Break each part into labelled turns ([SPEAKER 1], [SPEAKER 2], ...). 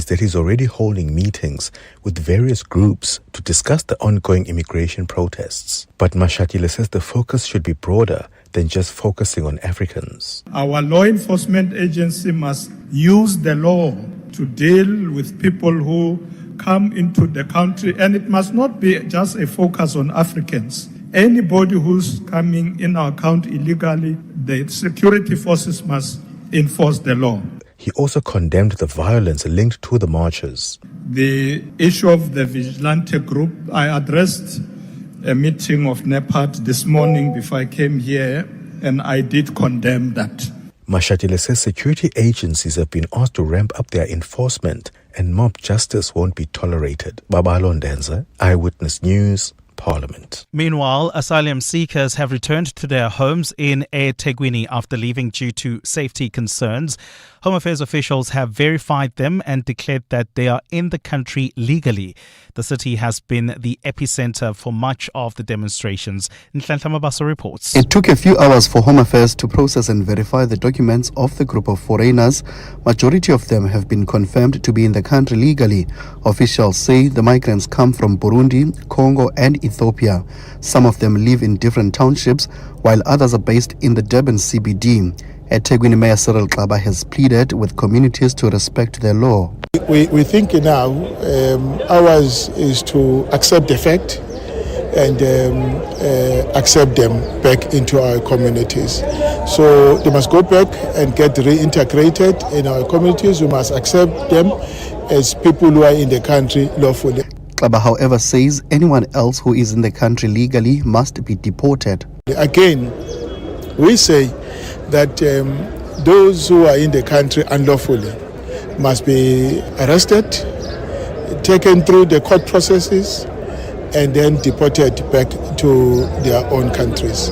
[SPEAKER 1] that he's already holding meetings with various groups to discuss the ongoing immigration protests. But Mashatile says the focus should be broader than just focusing on Africans.
[SPEAKER 2] Our law enforcement agency must use the law to deal with people who come into the country, and it must not be just a focus on Africans. Anybody who's coming in our country illegally, the security forces must enforce the law.
[SPEAKER 1] He also condemned the violence linked to the marches.
[SPEAKER 2] The issue of the vigilante group, I addressed a meeting of NEPAD this morning before I came here, and I did condemn that.
[SPEAKER 1] Mashatile says security agencies have been asked to ramp up their enforcement and mob justice won't be tolerated. Babalo Ndenza, Eyewitness News, Parliament.
[SPEAKER 3] Meanwhile, asylum seekers have returned to their homes in eThekwini after leaving due to safety concerns. Home Affairs officials have verified them and declared that they are in the country legally. The city has been the epicenter for much of the demonstrations. Nhlanhla Mabaso reports.
[SPEAKER 4] It took a few hours for Home Affairs to process and verify the documents of the group of foreigners. Majority of them have been confirmed to be in the country legally. Officials say the migrants come from Burundi, Congo and Ethiopia. Some of them live in different townships, while others are based in the Durban CBD. eThekwini Mayor Cyril Xaba has pleaded with communities to respect their law.
[SPEAKER 5] We think now ours is to accept the fact and accept them back into our communities. So they must go back and get reintegrated in our communities. We must accept them as people who are in the country lawfully.
[SPEAKER 4] Xaba, however, says anyone else who is in the country legally must be deported.
[SPEAKER 5] Again, we say that those who are in the country unlawfully must be arrested, taken through the court processes, and then deported back to their own countries.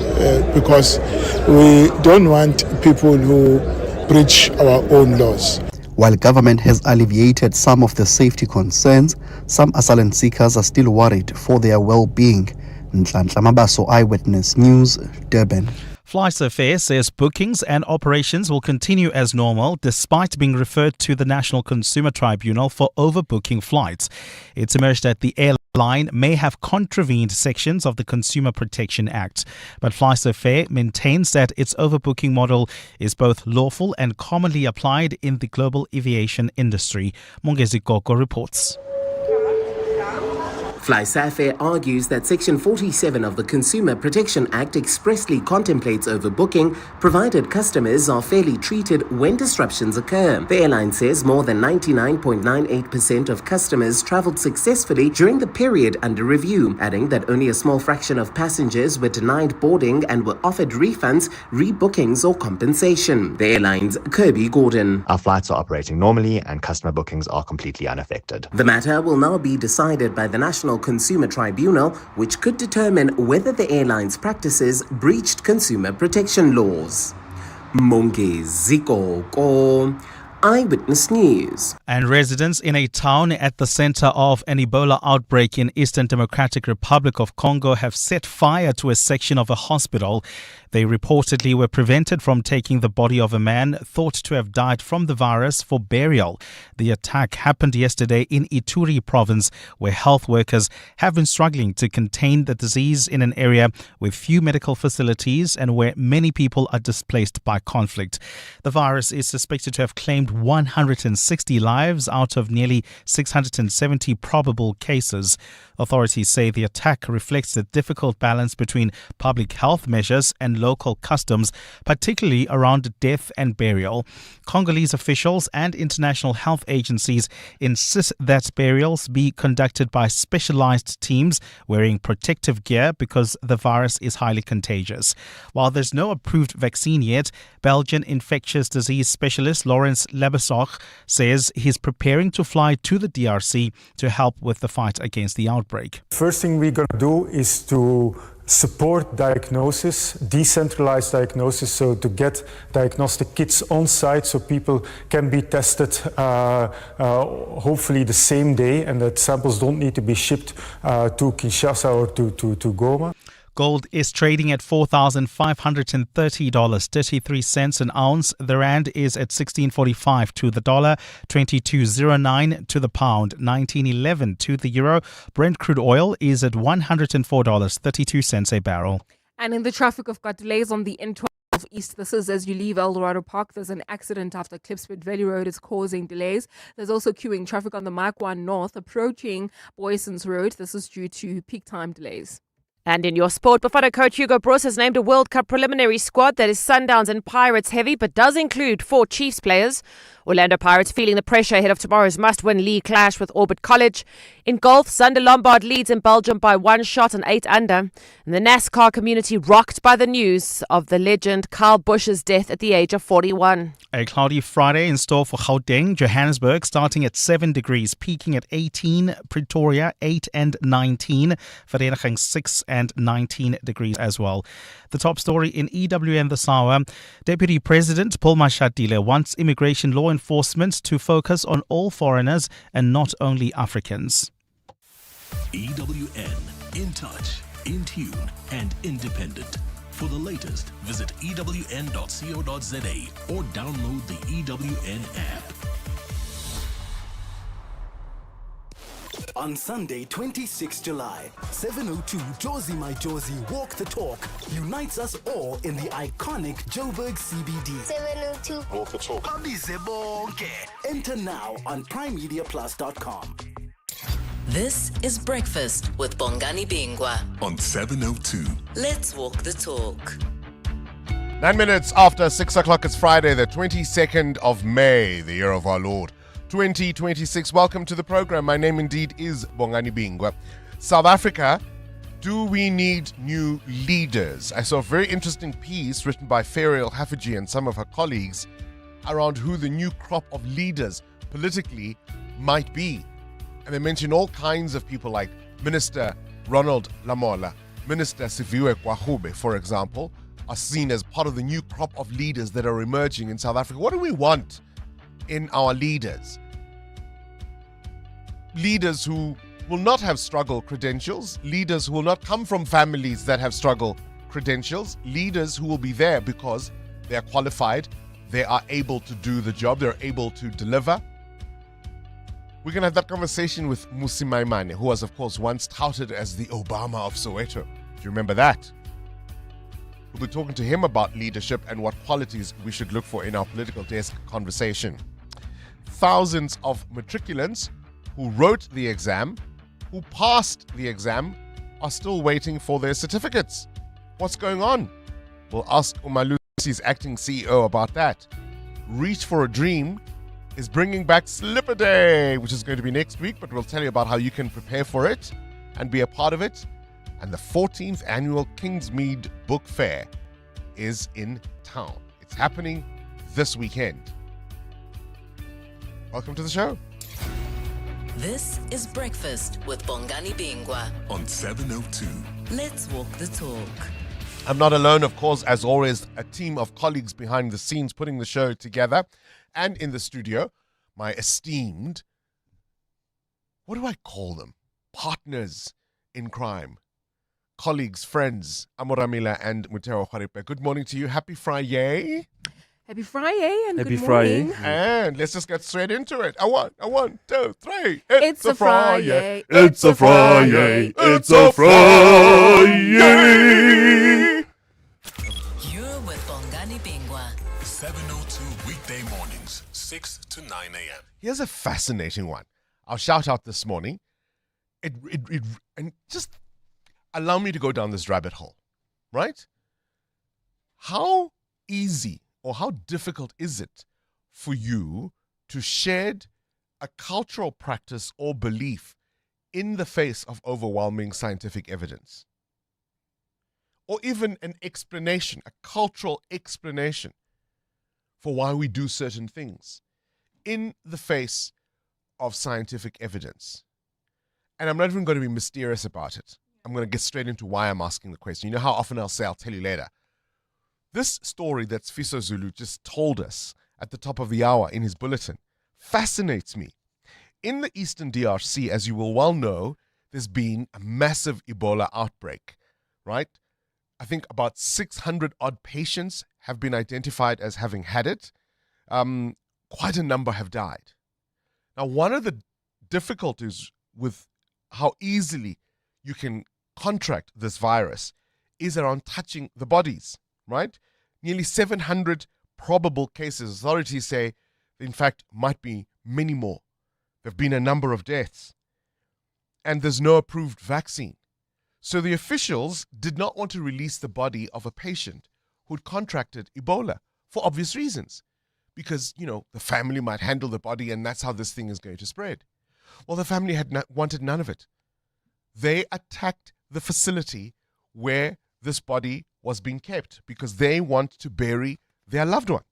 [SPEAKER 5] Because we don't want people who breach our own laws.
[SPEAKER 4] While government has alleviated some of the safety concerns, some asylum seekers are still worried for their well-being. Nhlanhla Mabaso, Eyewitness News, Durban.
[SPEAKER 3] FlySafair says bookings and operations will continue as normal despite being referred to the National Consumer Tribunal for overbooking flights. It's emerged that the airline may have contravened sections of the Consumer Protection Act, but FlySafair maintains that its overbooking model is both lawful and commonly applied in the global aviation industry. Mongezi Koko reports.
[SPEAKER 6] FlySafair argues that Section 47 of the Consumer Protection Act expressly contemplates overbooking, provided customers are fairly treated when disruptions occur. The airline says more than 99.98% of customers travelled successfully during the period under review, adding that only a small fraction of passengers were denied boarding and were offered refunds, rebookings or compensation. The airline's Kirby Gordon.
[SPEAKER 7] Our flights are operating normally and customer bookings are completely unaffected.
[SPEAKER 6] The matter will now be decided by the National Consumer Tribunal, which could determine whether the airline's practices breached consumer protection laws. Mongezi Koko, Eyewitness News.
[SPEAKER 3] And residents in a town at the center of an Ebola outbreak in Eastern Democratic Republic of Congo have set fire to a section of a hospital. They reportedly were prevented from taking the body of a man thought to have died from the virus for burial. The attack happened yesterday in Ituri province, where health workers have been struggling to contain the disease in an area with few medical facilities and where many people are displaced by conflict. The virus is suspected to have claimed 160 lives out of nearly 670 probable cases. Authorities say the attack reflects the difficult balance between public health measures and local customs, particularly around death and burial. Congolese officials and international health agencies insist that burials be conducted by specialized teams wearing protective gear because the virus is highly contagious. While there's no approved vaccine yet, Belgian infectious disease specialist Lawrence Lebesach says he's preparing to fly to the DRC to help with the fight against the outbreak.
[SPEAKER 8] First thing we're going to do is to support diagnosis, decentralized diagnosis, so to get diagnostic kits on site so people can be tested hopefully the same day and that samples don't need to be shipped to Kinshasa or to Goma.
[SPEAKER 3] Gold is trading at $4,530.33 an ounce. The rand is at 16.45 to the dollar, 22.09 to the pound, 19.11 to the euro. Brent crude oil is at $104.32 a barrel.
[SPEAKER 9] And in the traffic, we've got delays on the N12 East. This is as you leave El Dorado Park. There's an accident after Klipspruit Valley Road is causing delays. There's also queuing traffic on the Mike 1 North approaching Boyson's Road. This is due to peak time delays.
[SPEAKER 10] And in your sport, Bafana coach Hugo Broos has named a World Cup preliminary squad that is Sundowns and Pirates heavy, but does include 4 Chiefs players. Orlando Pirates feeling the pressure ahead of tomorrow's must-win league clash with Orbit College. In golf, Zander Lombard leads in Belgium by 1 shot and 8 under. And the NASCAR community rocked by the news of the legend Kyle Busch's death at the age of 41.
[SPEAKER 3] A cloudy Friday in store for Gauteng, Johannesburg, starting at 7 degrees, peaking at 18, Pretoria 8 and 19, Vereeniging 6 and 19 degrees as well. The top story in EWN this hour, Deputy President Paul Mashatile wants immigration law enforcement to focus on all foreigners and not only Africans.
[SPEAKER 11] EWN, in touch, in tune and independent. For the latest, visit ewn.co.za or download the EWN app.
[SPEAKER 12] On Sunday, 26 July, 7:02 Josie My Josie Walk the Talk unites us all in the iconic Joburg CBD.
[SPEAKER 13] 7:02
[SPEAKER 12] Walk the Talk. Enter now on primemediaplus.com.
[SPEAKER 14] This is Breakfast with Bongani Bingwa
[SPEAKER 11] on 7:02.
[SPEAKER 14] Let's walk the talk.
[SPEAKER 15] 9 minutes after 6 o'clock, it's Friday, the 22nd of May, the year of our Lord, 2026. Welcome to the program. My name indeed is Bongani Bingwa. South Africa, do we need new leaders? I saw a very interesting piece written by Ferial Haffiji and some of her colleagues around who the new crop of leaders politically might be. And they mention all kinds of people like Minister Ronald Lamola, Minister Siviwe Kwahube, for example, are seen as part of the new crop of leaders that are emerging in South Africa. What do we want in our leaders? Leaders who will not have struggle credentials, leaders who will not come from families that have struggle credentials, leaders who will be there because they are qualified, they are able to do the job, they're able to deliver. We're going to have that conversation with Musi Maimane, who was, of course, once touted as the Obama of Soweto. Do you remember that? We'll be talking to him about leadership and what qualities we should look for in our political desk conversation. Thousands of matriculants who wrote the exam, who passed the exam, are still waiting for their certificates. What's going on? We'll ask Umalusi's acting CEO about that. Reach for a Dream is bringing back Slipper Day, which is going to be next week, but we'll tell you about how you can prepare for it and be a part of it. And the 14th annual Kingsmead Book Fair is in town. It's happening this weekend. Welcome to the show.
[SPEAKER 14] This is Breakfast with Bongani Bingwa
[SPEAKER 11] on 7:02.
[SPEAKER 14] Let's walk the talk.
[SPEAKER 15] I'm not alone, of course, as always, a team of colleagues behind the scenes putting the show together. And in the studio, my esteemed, what do I call them? Partners in crime. Colleagues, friends, Amoramila and Mutero Kharipe. Good morning to you. Happy Friday.
[SPEAKER 9] Happy Friday and
[SPEAKER 16] Happy
[SPEAKER 9] good
[SPEAKER 16] Friday.
[SPEAKER 9] morning.
[SPEAKER 15] And let's just get straight into it. A one, 2, 3.
[SPEAKER 9] It's a Friday.
[SPEAKER 15] It's a Friday. It's a Friday.
[SPEAKER 14] You're with Bongani Bingwa.
[SPEAKER 11] 7:02 weekday mornings, 6 to 9 a.m.
[SPEAKER 15] Here's a fascinating one. I'll shout out this morning. And just allow me to go down this rabbit hole, right? How easy or how difficult is it for you to shed a cultural practice or belief in the face of overwhelming scientific evidence? Or even an explanation, a cultural explanation for why we do certain things in the face of scientific evidence. And I'm not even going to be mysterious about it. I'm going to get straight into why I'm asking the question. You know how often I'll say, I'll tell you later. This story that Sfiso Zulu just told us at the top of the hour in his bulletin fascinates me. In the Eastern DRC, as you will well know, there's been a massive Ebola outbreak, right? I think about 600 odd patients have been identified as having had it. Quite a number have died. Now, one of the difficulties with how easily you can contract this virus is around touching the bodies, right? Nearly 700 probable cases. Authorities say, in fact, might be many more. There have been a number of deaths. And there's no approved vaccine. So the officials did not want to release the body of a patient who'd contracted Ebola for obvious reasons. Because, the family might handle the body and that's how this thing is going to spread. Well, the family had wanted none of it. They attacked the facility where this body was being kept because they want to bury their loved one.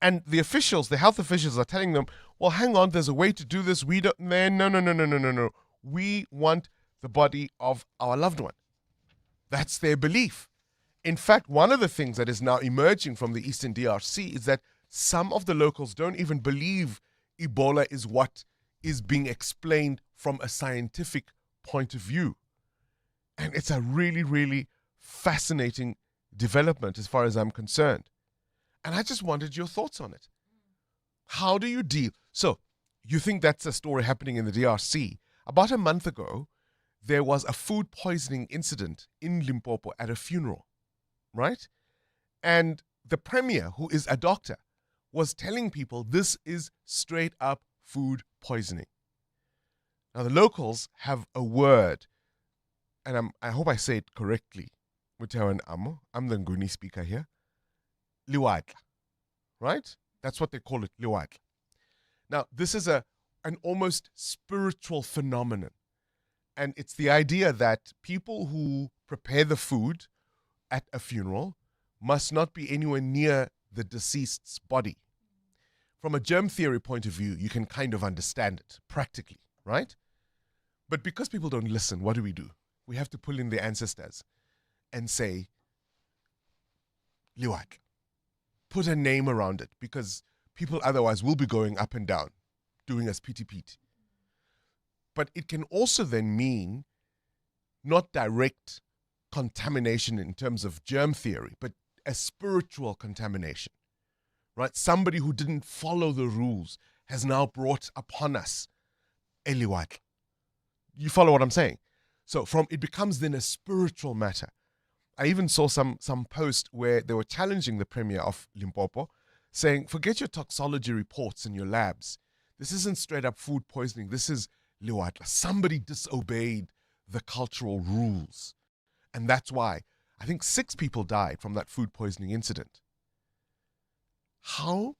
[SPEAKER 15] And the officials, the health officials are telling them, well, hang on, there's a way to do this. We don't, no. We want the body of our loved one. That's their belief. In fact, one of the things that is now emerging from the Eastern DRC is that some of the locals don't even believe Ebola is what is being explained from a scientific point of view. And it's a really, really fascinating development as far as I'm concerned. And I just wanted your thoughts on it. How do you deal? So, you think that's a story happening in the DRC. About a month ago, there was a food poisoning incident in Limpopo at a funeral, right? And the premier, who is a doctor, was telling people this is straight up food poisoning. Now, the locals have a word, and I hope I say it correctly. I'm the Nguni speaker here. Liwadla, right? That's what they call it, liwadla. Now, this is an almost spiritual phenomenon. And it's the idea that people who prepare the food at a funeral must not be anywhere near the deceased's body. From a germ theory point of view, you can kind of understand it practically, right? But because people don't listen, what do? We have to pull in the ancestors and say, liwadla. Put a name around it because people otherwise will be going up and down, doing as piti-piti. But it can also then mean not direct contamination in terms of germ theory, but a spiritual contamination, right? Somebody who didn't follow the rules has now brought upon us a liwadla. You follow what I'm saying? So it becomes then a spiritual matter. I even saw some post where they were challenging the premier of Limpopo, saying, forget your toxology reports in your labs. This isn't straight up food poisoning. This is liwadla. Somebody disobeyed the cultural rules. And that's why I think 6 people died from that food poisoning incident. How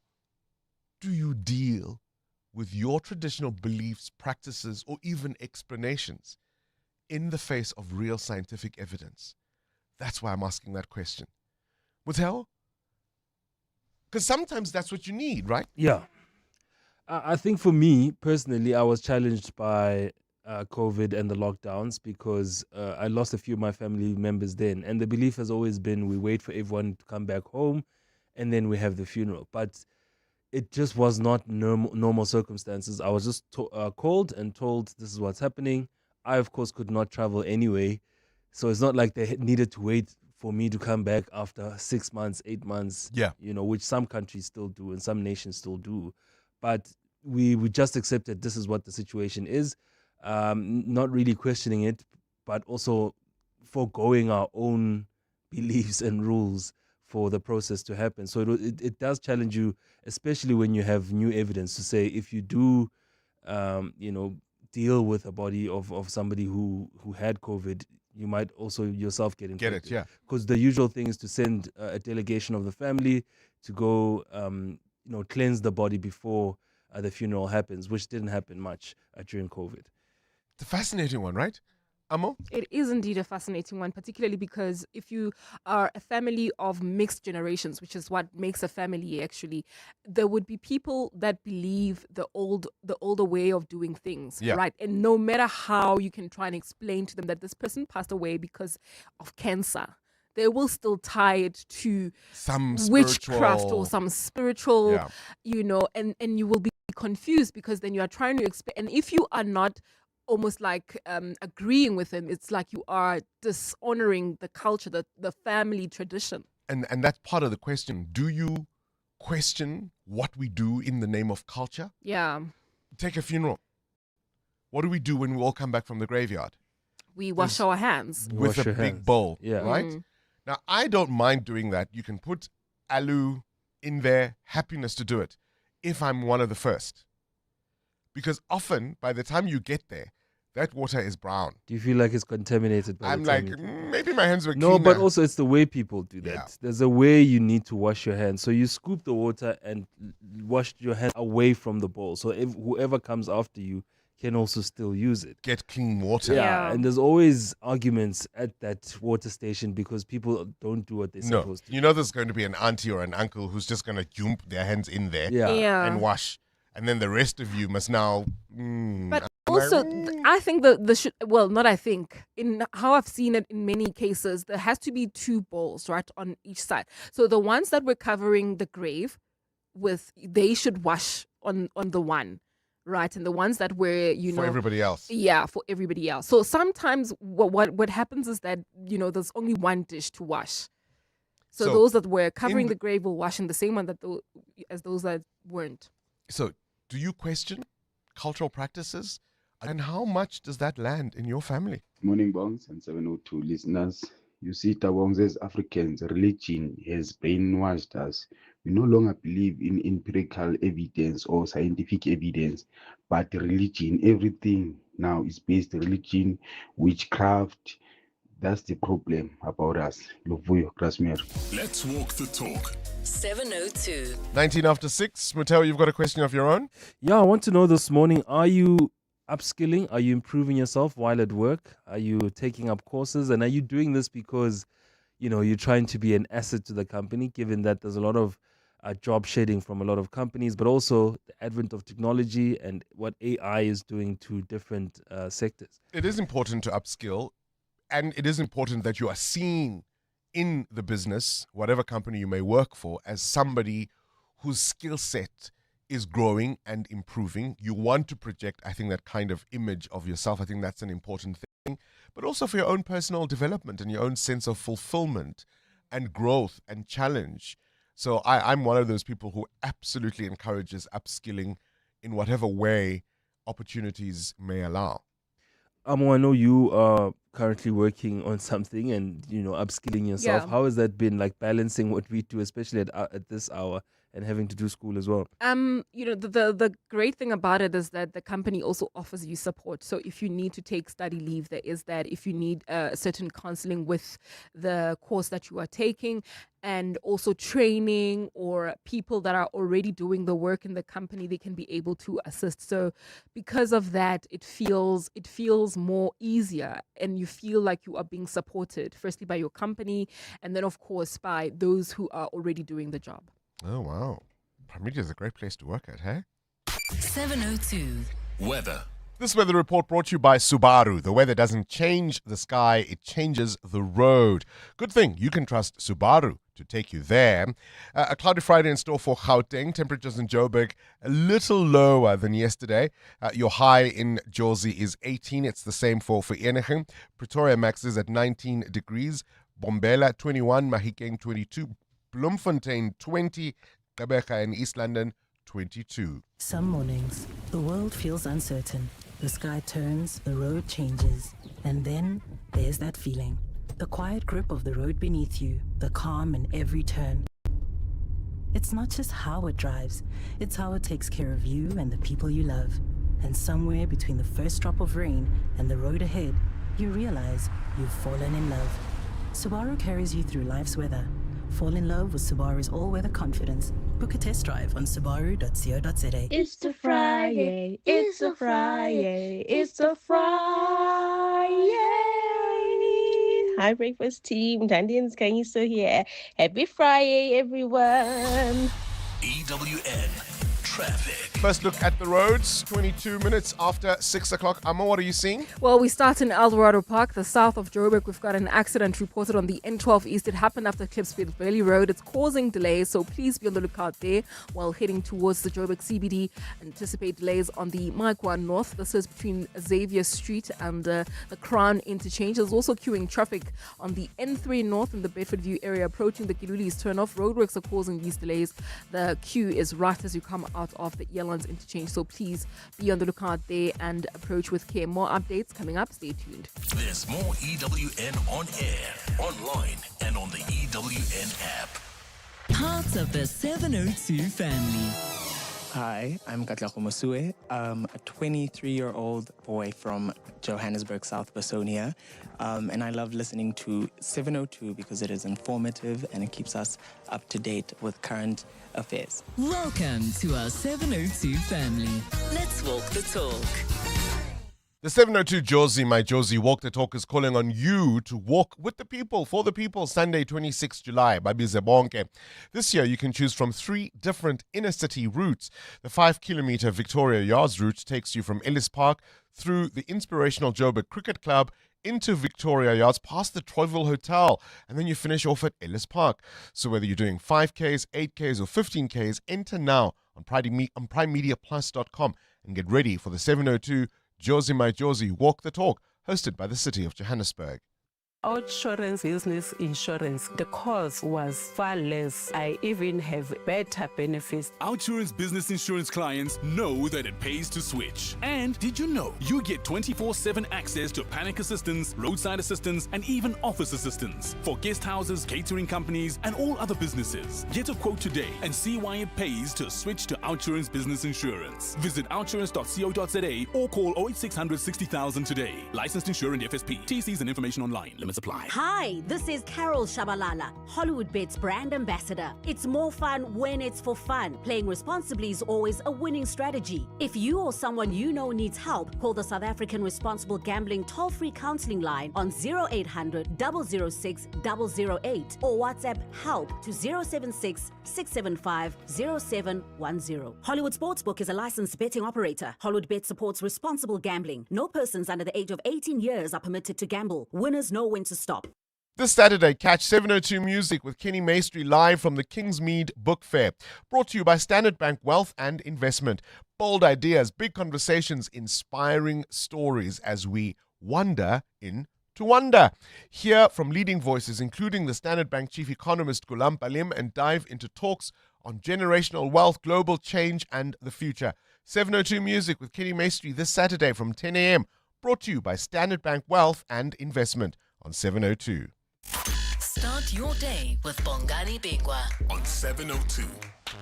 [SPEAKER 15] do you deal with your traditional beliefs, practices, or even explanations in the face of real scientific evidence? That's why I'm asking that question. Muthel? Because sometimes that's what you need, right?
[SPEAKER 13] Yeah. I think for me, personally, I was challenged by COVID and the lockdowns because I lost a few of my family members then. And the belief has always been we wait for everyone to come back home and then we have the funeral. But it just was not normal circumstances. I was just called and told this is what's happening. I, of course, could not travel anyway. So it's not like they needed to wait for me to come back after 6 months, 8 months, which some countries still do and some nations still do. But we just accepted this is what the situation is, not really questioning it, but also foregoing our own beliefs and rules for the process to happen. So it does challenge you, especially when you have new evidence to say if you do, deal with a body of somebody who had COVID, you might also yourself get infected.
[SPEAKER 15] Get it, yeah.
[SPEAKER 13] Because the usual thing is to send a delegation of the family to go, cleanse the body before the funeral happens, which didn't happen much during COVID.
[SPEAKER 15] It's a fascinating one, right? Amo?
[SPEAKER 9] It is indeed a fascinating one, particularly because if you are a family of mixed generations, which is what makes a family actually, there would be people that believe the older way of doing things, right? And no matter how you can try and explain to them that this person passed away because of cancer, they will still tie it to
[SPEAKER 15] some
[SPEAKER 9] witchcraft or some spiritual, and you will be confused because then you are trying to explain. And if you are not almost like agreeing with him. It's like you are dishonoring the culture, the family tradition.
[SPEAKER 15] And that's part of the question. Do you question what we do in the name of culture?
[SPEAKER 9] Yeah.
[SPEAKER 15] Take a funeral. What do we do when we all come back from the graveyard?
[SPEAKER 9] We wash our hands.
[SPEAKER 15] With a big bowl,
[SPEAKER 13] Yeah.
[SPEAKER 15] right?
[SPEAKER 9] Mm.
[SPEAKER 15] Now, I don't mind doing that. You can put alu in there, happiness to do it, if I'm one of the first. Because often, by the time you get there, that water is brown.
[SPEAKER 13] Do you feel like it's contaminated by
[SPEAKER 15] I'm
[SPEAKER 13] the time
[SPEAKER 15] like,
[SPEAKER 13] you-
[SPEAKER 15] maybe my hands were
[SPEAKER 13] No,
[SPEAKER 15] cleaner.
[SPEAKER 13] but also it's the way people do that.
[SPEAKER 15] Yeah.
[SPEAKER 13] There's a way you need to wash your hands. So you scoop the water and wash your hands away from the bowl. So if whoever comes after you can also still use it.
[SPEAKER 15] Get clean water.
[SPEAKER 13] Yeah, and there's always arguments at that water station because people don't do what they're
[SPEAKER 15] No,
[SPEAKER 13] supposed to.
[SPEAKER 15] you know there's going to be an auntie or an uncle who's just going to jump their hands in there
[SPEAKER 9] Yeah.
[SPEAKER 15] and wash. And then the rest of you must now...
[SPEAKER 9] But also, I think not I think, in how I've seen it in many cases, there has to be two bowls, right, on each side. So the ones that were covering the grave they should wash on the one, right? And the ones that were,
[SPEAKER 15] For everybody else.
[SPEAKER 9] Yeah, for everybody else. So sometimes what happens is that, there's only one dish to wash. So those that were covering the grave will wash in the same one as those that weren't.
[SPEAKER 15] So do you question cultural practices? And how much does that land in your family?
[SPEAKER 16] Morning, Bongs and 702 listeners. You see, Tabongs, as Africans, religion has brainwashed us. We no longer believe in empirical evidence or scientific evidence, but religion, everything now is based on religion, witchcraft. That's the problem about us. Lovuyo, Krasmir.
[SPEAKER 11] Let's walk the talk.
[SPEAKER 14] 702.
[SPEAKER 15] 19 after 6. Mateo, you've got a question of your own?
[SPEAKER 13] Yeah, I want to know this morning, are you upskilling? Are you improving yourself while at work? Are you taking up courses? And are you doing this because, you're trying to be an asset to the company, given that there's a lot of job shedding from a lot of companies, but also the advent of technology and what AI is doing to different sectors?
[SPEAKER 15] It is important to upskill, and it is important that you are seen in the business, whatever company you may work for, as somebody whose skill set is growing and improving. You want to project, I think, that kind of image of yourself. I think that's an important thing, but also for your own personal development and your own sense of fulfillment and growth and challenge. So I'm one of those people who absolutely encourages upskilling in whatever way opportunities may allow.
[SPEAKER 13] Amo, I know you are currently working on something and, upskilling yourself.
[SPEAKER 9] Yeah.
[SPEAKER 13] How has that been, like balancing what we do, especially at this hour, and having to do school as well?
[SPEAKER 9] The great thing about it is that the company also offers you support. So if you need to take study leave, there is that. If you need certain counseling with the course that you are taking, and also training or people that are already doing the work in the company, they can be able to assist. So because of that, it feels more easier, and you feel like you are being supported, firstly by your company, and then of course by those who are already doing the job.
[SPEAKER 15] Oh, wow. Parliamentary is a great place to work at, hey?
[SPEAKER 14] 702.
[SPEAKER 11] Weather.
[SPEAKER 15] This weather report brought to you by Subaru. The weather doesn't change the sky, it changes the road. Good thing you can trust Subaru to take you there. A cloudy Friday in store for Gauteng. Temperatures in Joburg a little lower than yesterday. Your high in Jozi is 18. It's the same for Eniging. Pretoria max is at 19 degrees. Bombela 21. Mahikeng 22. Bloemfontein 20. Gqeberha in East London 22.
[SPEAKER 17] Some mornings, the world feels uncertain. The sky turns, the road changes, and then there's that feeling. The quiet grip of the road beneath you, the calm in every turn. It's not just how it drives, it's how it takes care of you and the people you love. And somewhere between the first drop of rain and the road ahead, you realize you've fallen in love. Subaru carries you through life's weather. Fall in love with Subaru's all-weather confidence. Book a test drive on subaru.co.za.
[SPEAKER 18] It's a Friday, it's a Friday, it's a Friday. Hi, Breakfast team. Dandy and Skanyiso here. Happy Friday, everyone.
[SPEAKER 11] EWN Traffic.
[SPEAKER 15] First look at the roads, 22 minutes after 6 o'clock. Amma, what are you seeing?
[SPEAKER 9] Well, we start in Eldorado Park, the south of Joburg. We've got an accident reported on the N12 East. It happened after Klipspruit Valley Road. It's causing delays, so please be on the lookout there while heading towards the Joburg CBD. Anticipate delays on the Maikwa North. This is between Xavier Street and the Crown interchange. There's also queuing traffic on the N3 North in the Bedfordview area approaching the Giluli's turnoff. Roadworks are causing these delays. The queue is right as you come out of the Yellow interchange, so please be on the lookout there and approach with care. More updates coming up. Stay tuned.
[SPEAKER 11] There's more EWN on air, online, and on the EWN app.
[SPEAKER 14] Parts of the 702 family.
[SPEAKER 19] Hi, I'm Katlego Mosue. I'm a 23-year-old boy from Johannesburg, South Bosonia, and I love listening to 702 because it is informative and it keeps us up to date with current affairs.
[SPEAKER 14] Welcome to our 702 family. Let's walk the talk.
[SPEAKER 15] The 702 Josie, my Josie Walk the Talk is calling on you to walk with the people, for the people, Sunday, 26 July, Babize Bonke. This year, you can choose from 3 different inner-city routes. The 5-kilometer Victoria Yards route takes you from Ellis Park through the inspirational Joburg Cricket Club into Victoria Yards, past the Troyville Hotel, and then you finish off at Ellis Park. So whether you're doing 5Ks, 8Ks, or 15Ks, enter now on PrimeMediaPlus.com and get ready for the 702 Josie My Josie Walk the Talk, hosted by the City of Johannesburg.
[SPEAKER 20] Outsurance business insurance, the cost was far less. I even have better benefits.
[SPEAKER 21] Outsurance business insurance clients know that it pays to switch. And did you know you get 24/7 access to panic assistance, roadside assistance, and even office assistance for guest houses, catering companies, and all other businesses. Get a quote today and see why it pays to switch to Outsurance business insurance. Visit outsurance.co.za or call 08600 60,000 today. Licensed insurer and FSP. TCs and information online. Limits apply.
[SPEAKER 22] Hi, this is Carol Shabalala, Hollywood Bets brand ambassador. It's more fun when it's for fun. Playing responsibly is always a winning strategy. If you or someone you know needs help, call the South African Responsible Gambling toll-free counseling line on 0800 006 008 or WhatsApp help to 076 675 0710. Hollywood Sportsbook is a licensed betting operator. Hollywood Bet supports responsible gambling. No persons under the age of 18 years are permitted to gamble. Winners know when to stop.
[SPEAKER 15] This Saturday, catch 702 Music with Kenny Maestri live from the Kingsmead Book Fair. Brought to you by Standard Bank Wealth and Investment. Bold ideas, big conversations, inspiring stories as we wander into wonder. Hear from leading voices, including the Standard Bank Chief Economist Gulam Palim, and dive into talks on generational wealth, global change, and the future. 702 Music with Kenny Maestri this Saturday from 10 a.m. Brought to you by Standard Bank Wealth and Investment on 702.
[SPEAKER 14] Start your day with Bongani Bingwa
[SPEAKER 11] on 702.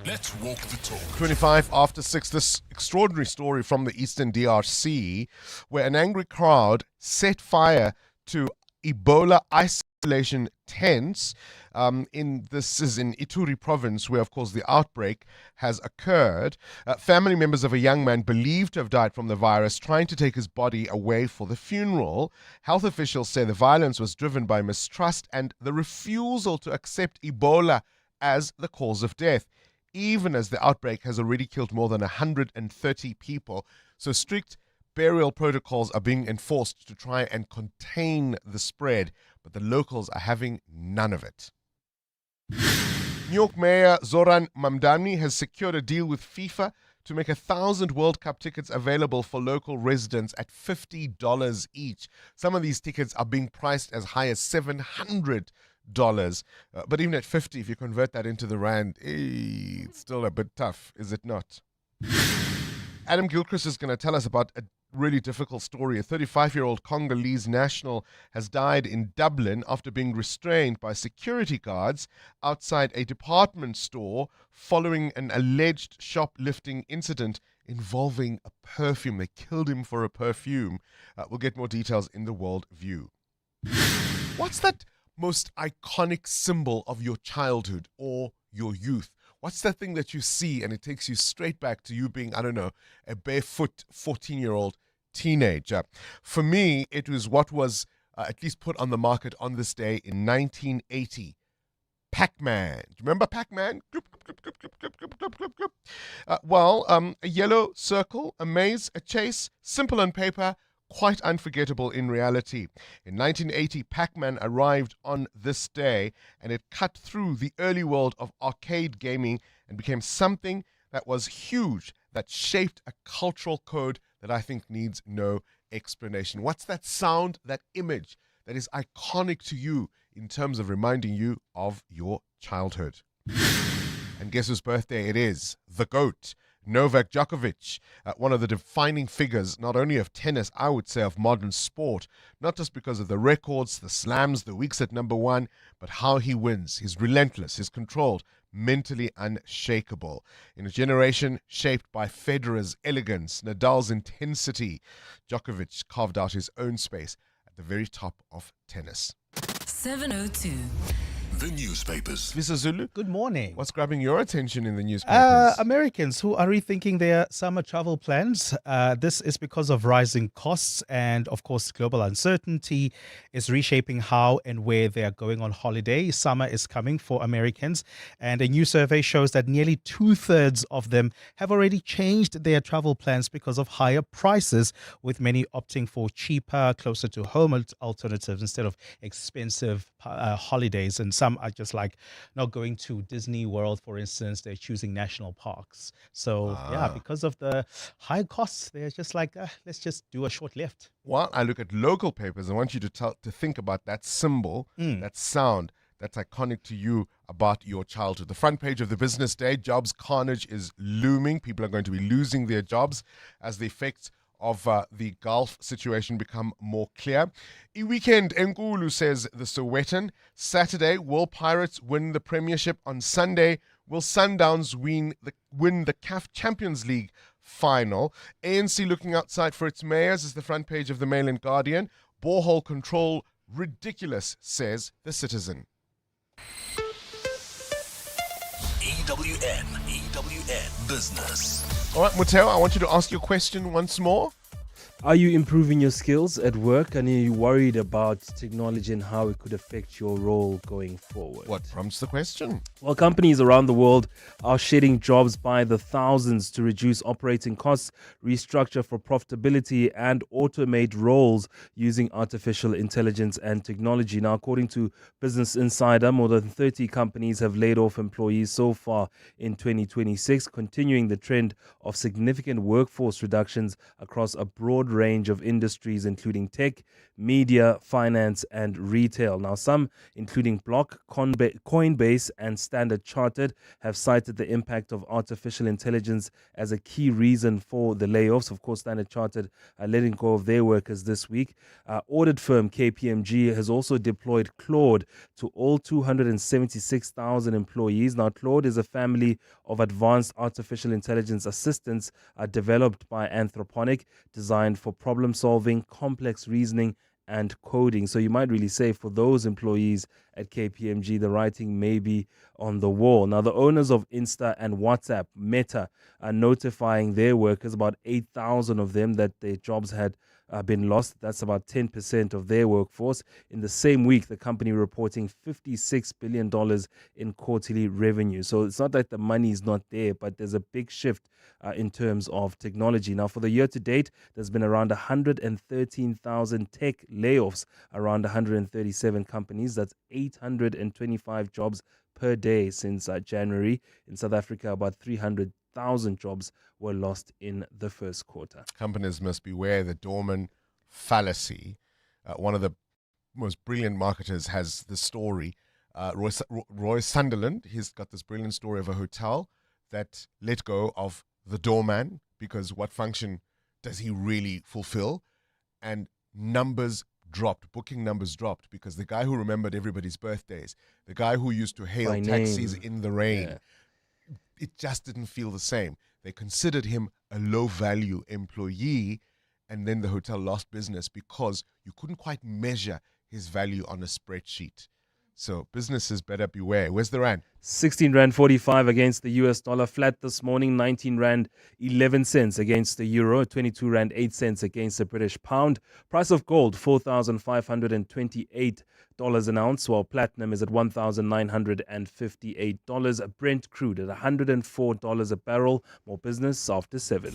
[SPEAKER 11] Let's walk the talk.
[SPEAKER 15] 25 after 6, this extraordinary story from the Eastern DRC, where an angry crowd set fire to Ebola isolation tents. This is in Ituri province, where, of course, the outbreak has occurred. Family members of a young man believed to have died from the virus trying to take his body away for the funeral. Health officials say the violence was driven by mistrust and the refusal to accept Ebola as the cause of death, even as the outbreak has already killed more than 130 people. So strict burial protocols are being enforced to try and contain the spread, but the locals are having none of it. New York Mayor Zoran Mamdani has secured a deal with FIFA to make 1,000 World Cup tickets available for local residents at $50 each. Some of these tickets are being priced as high as $700. But even at 50, if you convert that into the rand, it's still a bit tough, is it not? Adam Gilchrist is going to tell us about a really difficult story. A 35-year-old Congolese national has died in Dublin after being restrained by security guards outside a department store following an alleged shoplifting incident involving a perfume. They killed him for a perfume. We'll get more details in the World View. What's that most iconic symbol of your childhood or your youth? What's that thing that you see and it takes you straight back to you being, I don't know, a barefoot 14-year-old teenager? For me, it was what was at least put on the market on this day in 1980. Pac-Man. Do you remember Pac-Man? A yellow circle, a maze, a chase, simple on paper, quite unforgettable in reality. In 1980, Pac-Man arrived on this day, and it cut through the early world of arcade gaming and became something that was huge, that shaped a cultural code that I think needs no explanation. What's that sound, that image that is iconic to you in terms of reminding you of your childhood? And guess whose birthday it is? The GOAT, Novak Djokovic, one of the defining figures, not only of tennis, I would say of modern sport, not just because of the records, the slams, the weeks at number one, but how he wins. He's relentless, he's controlled, mentally unshakable. In a generation shaped by Federer's elegance, Nadal's intensity, Djokovic carved out his own space at the very top of tennis.
[SPEAKER 14] 702.
[SPEAKER 11] The newspapers.
[SPEAKER 15] Visa Zulu,
[SPEAKER 3] good morning.
[SPEAKER 15] What's grabbing your attention in the newspapers?
[SPEAKER 3] Americans who are rethinking their summer travel plans. This is because of rising costs and, of course, global uncertainty is reshaping how and where they are going on holiday. Summer is coming for Americans, and a new survey shows that nearly 2/3 of them have already changed their travel plans because of higher prices, with many opting for cheaper, closer to home alternatives instead of expensive holidays. And some are just like not going to Disney World, for instance. They're choosing national parks. So, because of the high costs, they're just like, let's just do a short lift.
[SPEAKER 15] While I look at local papers, I want you to think about that symbol, that sound that's iconic to you about your childhood. The front page of the Business Day, jobs carnage is looming. People are going to be losing their jobs as the effects of the Gulf situation become more clear. Weekend Enkulu, says the Sowetan. Saturday, will Pirates win the Premiership? On Sunday, will Sundowns win the CAF Champions League final? ANC looking outside for its mayors is the front page of the Mail and Guardian. Borehole control ridiculous, says the Citizen.
[SPEAKER 11] EWN Business.
[SPEAKER 15] All right, Muteo, I want you to ask your question once more.
[SPEAKER 13] Are you improving your skills at work, and are you worried about technology and how it could affect your role going forward?
[SPEAKER 15] What prompts the question?
[SPEAKER 13] Well, companies around the world are shedding jobs by the thousands to reduce operating costs, restructure for profitability, and automate roles using artificial intelligence and technology. Now, according to Business Insider, more than 30 companies have laid off employees so far in 2026, continuing the trend of significant workforce reductions across a broad range of industries, including tech, media, finance, and retail. Now, some, including Block, Coinbase, and Standard Chartered, have cited the impact of artificial intelligence as a key reason for the layoffs. Of course, Standard Chartered are letting go of their workers this week. Audit firm KPMG has also deployed Claude to all 276,000 employees. Now, Claude is a family of advanced artificial intelligence assistants developed by Anthropic, designed for problem solving, complex reasoning, and coding. So you might really say for those employees at KPMG, the writing may be on the wall. Now, the owners of Insta and WhatsApp, Meta, are notifying their workers, about 8,000 of them, that their jobs had been lost. That's about 10% of their workforce. In the same week, the company reporting $56 billion in quarterly revenue. So it's not that the money is not there, but there's a big shift in terms of technology. Now, for the year to date, there's been around 113,000 tech layoffs, around 137 companies. That's 825 jobs per day since January. In South Africa, about 300,000 jobs were lost in the first quarter.
[SPEAKER 15] Companies must beware of the Dorman fallacy. One of the most brilliant marketers has the story. Roy Sunderland, he's got this brilliant story of a hotel that let go of the doorman because what function does he really fulfill? And numbers dropped, booking numbers dropped because the guy who remembered everybody's birthdays, the guy who used to hail taxis in the rain, it just didn't feel the same. They considered him a low-value employee, and then the hotel lost business because you couldn't quite measure his value on a spreadsheet. So businesses better beware. Where's the rand?
[SPEAKER 13] 16 Rand 45 against the US dollar, flat this morning. 19 Rand 11 cents against the euro, 22 Rand 8 cents against the British pound. Price of gold, $4,528 an ounce, while platinum is at $1,958. Brent crude at $104 a barrel. More business after 7.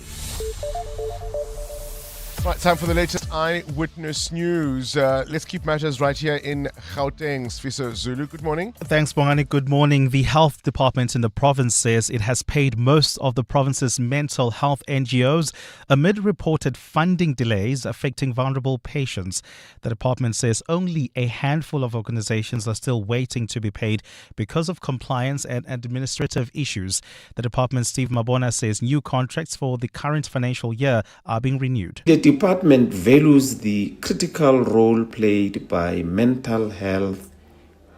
[SPEAKER 15] Right, time for the latest eyewitness news. Let's keep matters right here in Gauteng. Sfiso Zulu, good morning.
[SPEAKER 3] Thanks, Bongani. Good morning. The health department in the province says it has paid most of the province's mental health NGOs amid reported funding delays affecting vulnerable patients. The department says only a handful of organizations are still waiting to be paid because of compliance and administrative issues. The department's Steve Mabona says new contracts for the current financial year are being renewed.
[SPEAKER 1] The department values the critical role played by mental health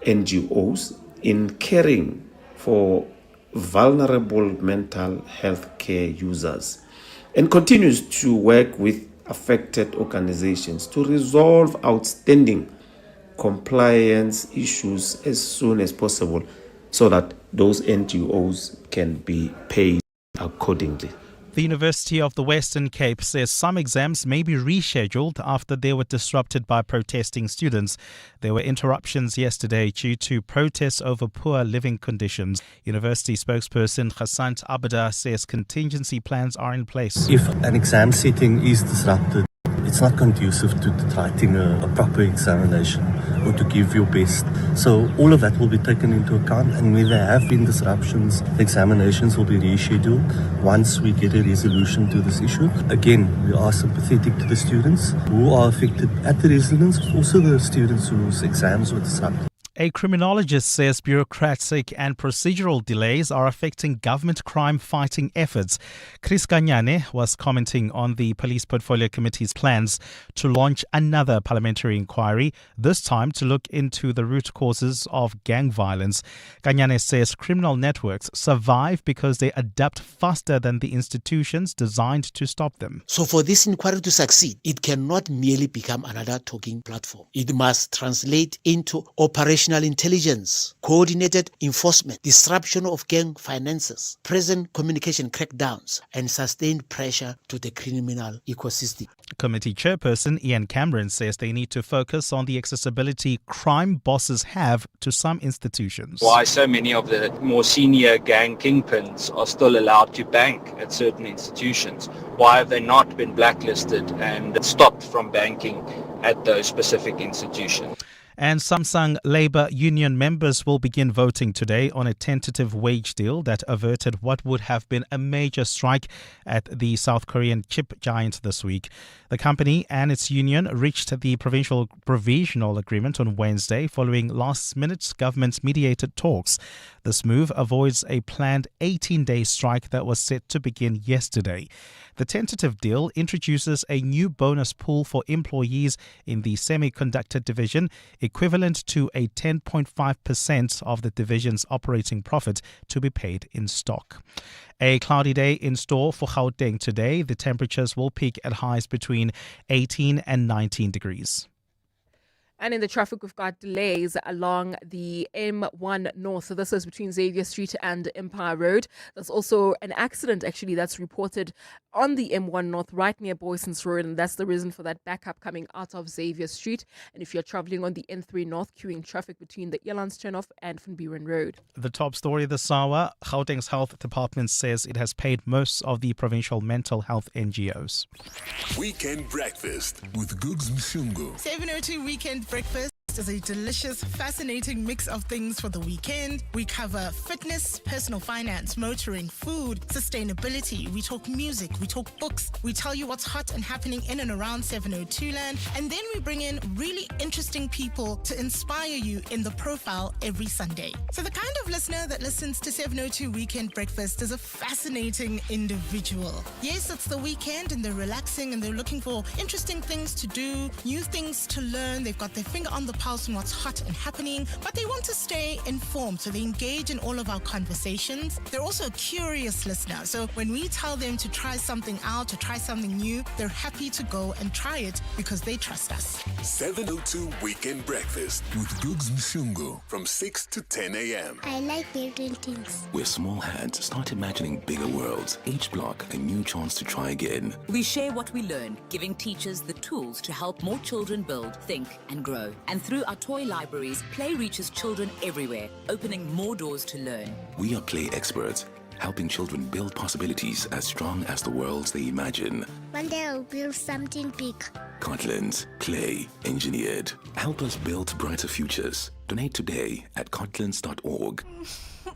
[SPEAKER 1] NGOs in caring for vulnerable mental health care users and continues to work with affected organizations to resolve outstanding compliance issues as soon as possible so that those NGOs can be paid accordingly.
[SPEAKER 3] The University of the Western Cape says some exams may be rescheduled after they were disrupted by protesting students. There were interruptions yesterday due to protests over poor living conditions. University spokesperson Ghasant Abada says contingency plans are in place.
[SPEAKER 2] If an exam setting is disrupted, it's not conducive to writing a proper examination or to give your best. So all of that will be taken into account, and where there have been disruptions, the examinations will be rescheduled once we get a resolution to this issue. Again, we are sympathetic to the students who are affected at the residence, also the students whose exams were disrupted.
[SPEAKER 3] A criminologist says bureaucratic and procedural delays are affecting government crime-fighting efforts. Chris Kanyane was commenting on the Police Portfolio Committee's plans to launch another parliamentary inquiry, this time to look into the root causes of gang violence. Kanyane says criminal networks survive because they adapt faster than the institutions designed to stop them.
[SPEAKER 23] So for this inquiry to succeed, it cannot merely become another talking platform. It must translate into operational intelligence, coordinated enforcement, disruption of gang finances, present communication crackdowns, and sustained pressure to the criminal ecosystem.
[SPEAKER 3] Committee chairperson Ian Cameron says they need to focus on the accessibility crime bosses have to some institutions.
[SPEAKER 24] Why so many of the more senior gang kingpins are still allowed to bank at certain institutions? Why have they not been blacklisted and stopped from banking at those specific institutions?
[SPEAKER 3] And Samsung Labour Union members will begin voting today on a tentative wage deal that averted what would have been a major strike at the South Korean chip giant this week. The company and its union reached the provisional agreement on Wednesday following last-minute government-mediated talks. This move avoids a planned 18-day strike that was set to begin yesterday. The tentative deal introduces a new bonus pool for employees in the semiconductor division, equivalent to a 10.5% of the division's operating profit to be paid in stock. A cloudy day in store for Gauteng today. The temperatures will peak at highs between 18 and 19 degrees.
[SPEAKER 9] And in the traffic, we've got delays along the M1 North. So this is between Xavier Street and Empire Road. There's also an accident, actually, that's reported on the M1 North right near Boyson's Road. And that's the reason for that backup coming out of Xavier Street. And if you're traveling on the N3 North, queuing traffic between the Elands Turnoff and Van Buren Road.
[SPEAKER 3] The top story this hour, Gauteng's health department says it has paid most of the provincial mental health NGOs.
[SPEAKER 11] Weekend Breakfast with Googs Mshungu.
[SPEAKER 25] 702 Weekend Breakfast is a delicious, fascinating mix of things for the weekend. We cover fitness, personal finance, motoring, food, sustainability. We talk music, we talk books. We tell you what's hot and happening in and around 702 land. And then we bring in really interesting people to inspire you in the profile every Sunday. So the kind of listener that listens to 702 Weekend Breakfast is a fascinating individual. Yes, it's the weekend and they're relaxing and they're looking for interesting things to do, new things to learn. They've got their finger on the pulse pulse on what's hot and happening, but they want to stay informed, so they engage in all of our conversations. They're also a curious listener, so when we tell them to try something out, to try something new, they're happy to go and try it because they trust us.
[SPEAKER 11] 702 Weekend Breakfast with Googs Mshungu from 6 to 10 a.m.
[SPEAKER 4] I like building things.
[SPEAKER 11] Where small hands start imagining bigger worlds. Each block a new chance to try again.
[SPEAKER 14] We share what we learn, giving teachers the tools to help more children build, think, and grow. And through our toy libraries, play reaches children everywhere, opening more doors to learn.
[SPEAKER 11] We are play experts, helping children build possibilities as strong as the worlds they imagine.
[SPEAKER 4] One day I'll build something big.
[SPEAKER 11] Cortland's Play Engineered. Help us build brighter futures. Donate today at cortlands.org.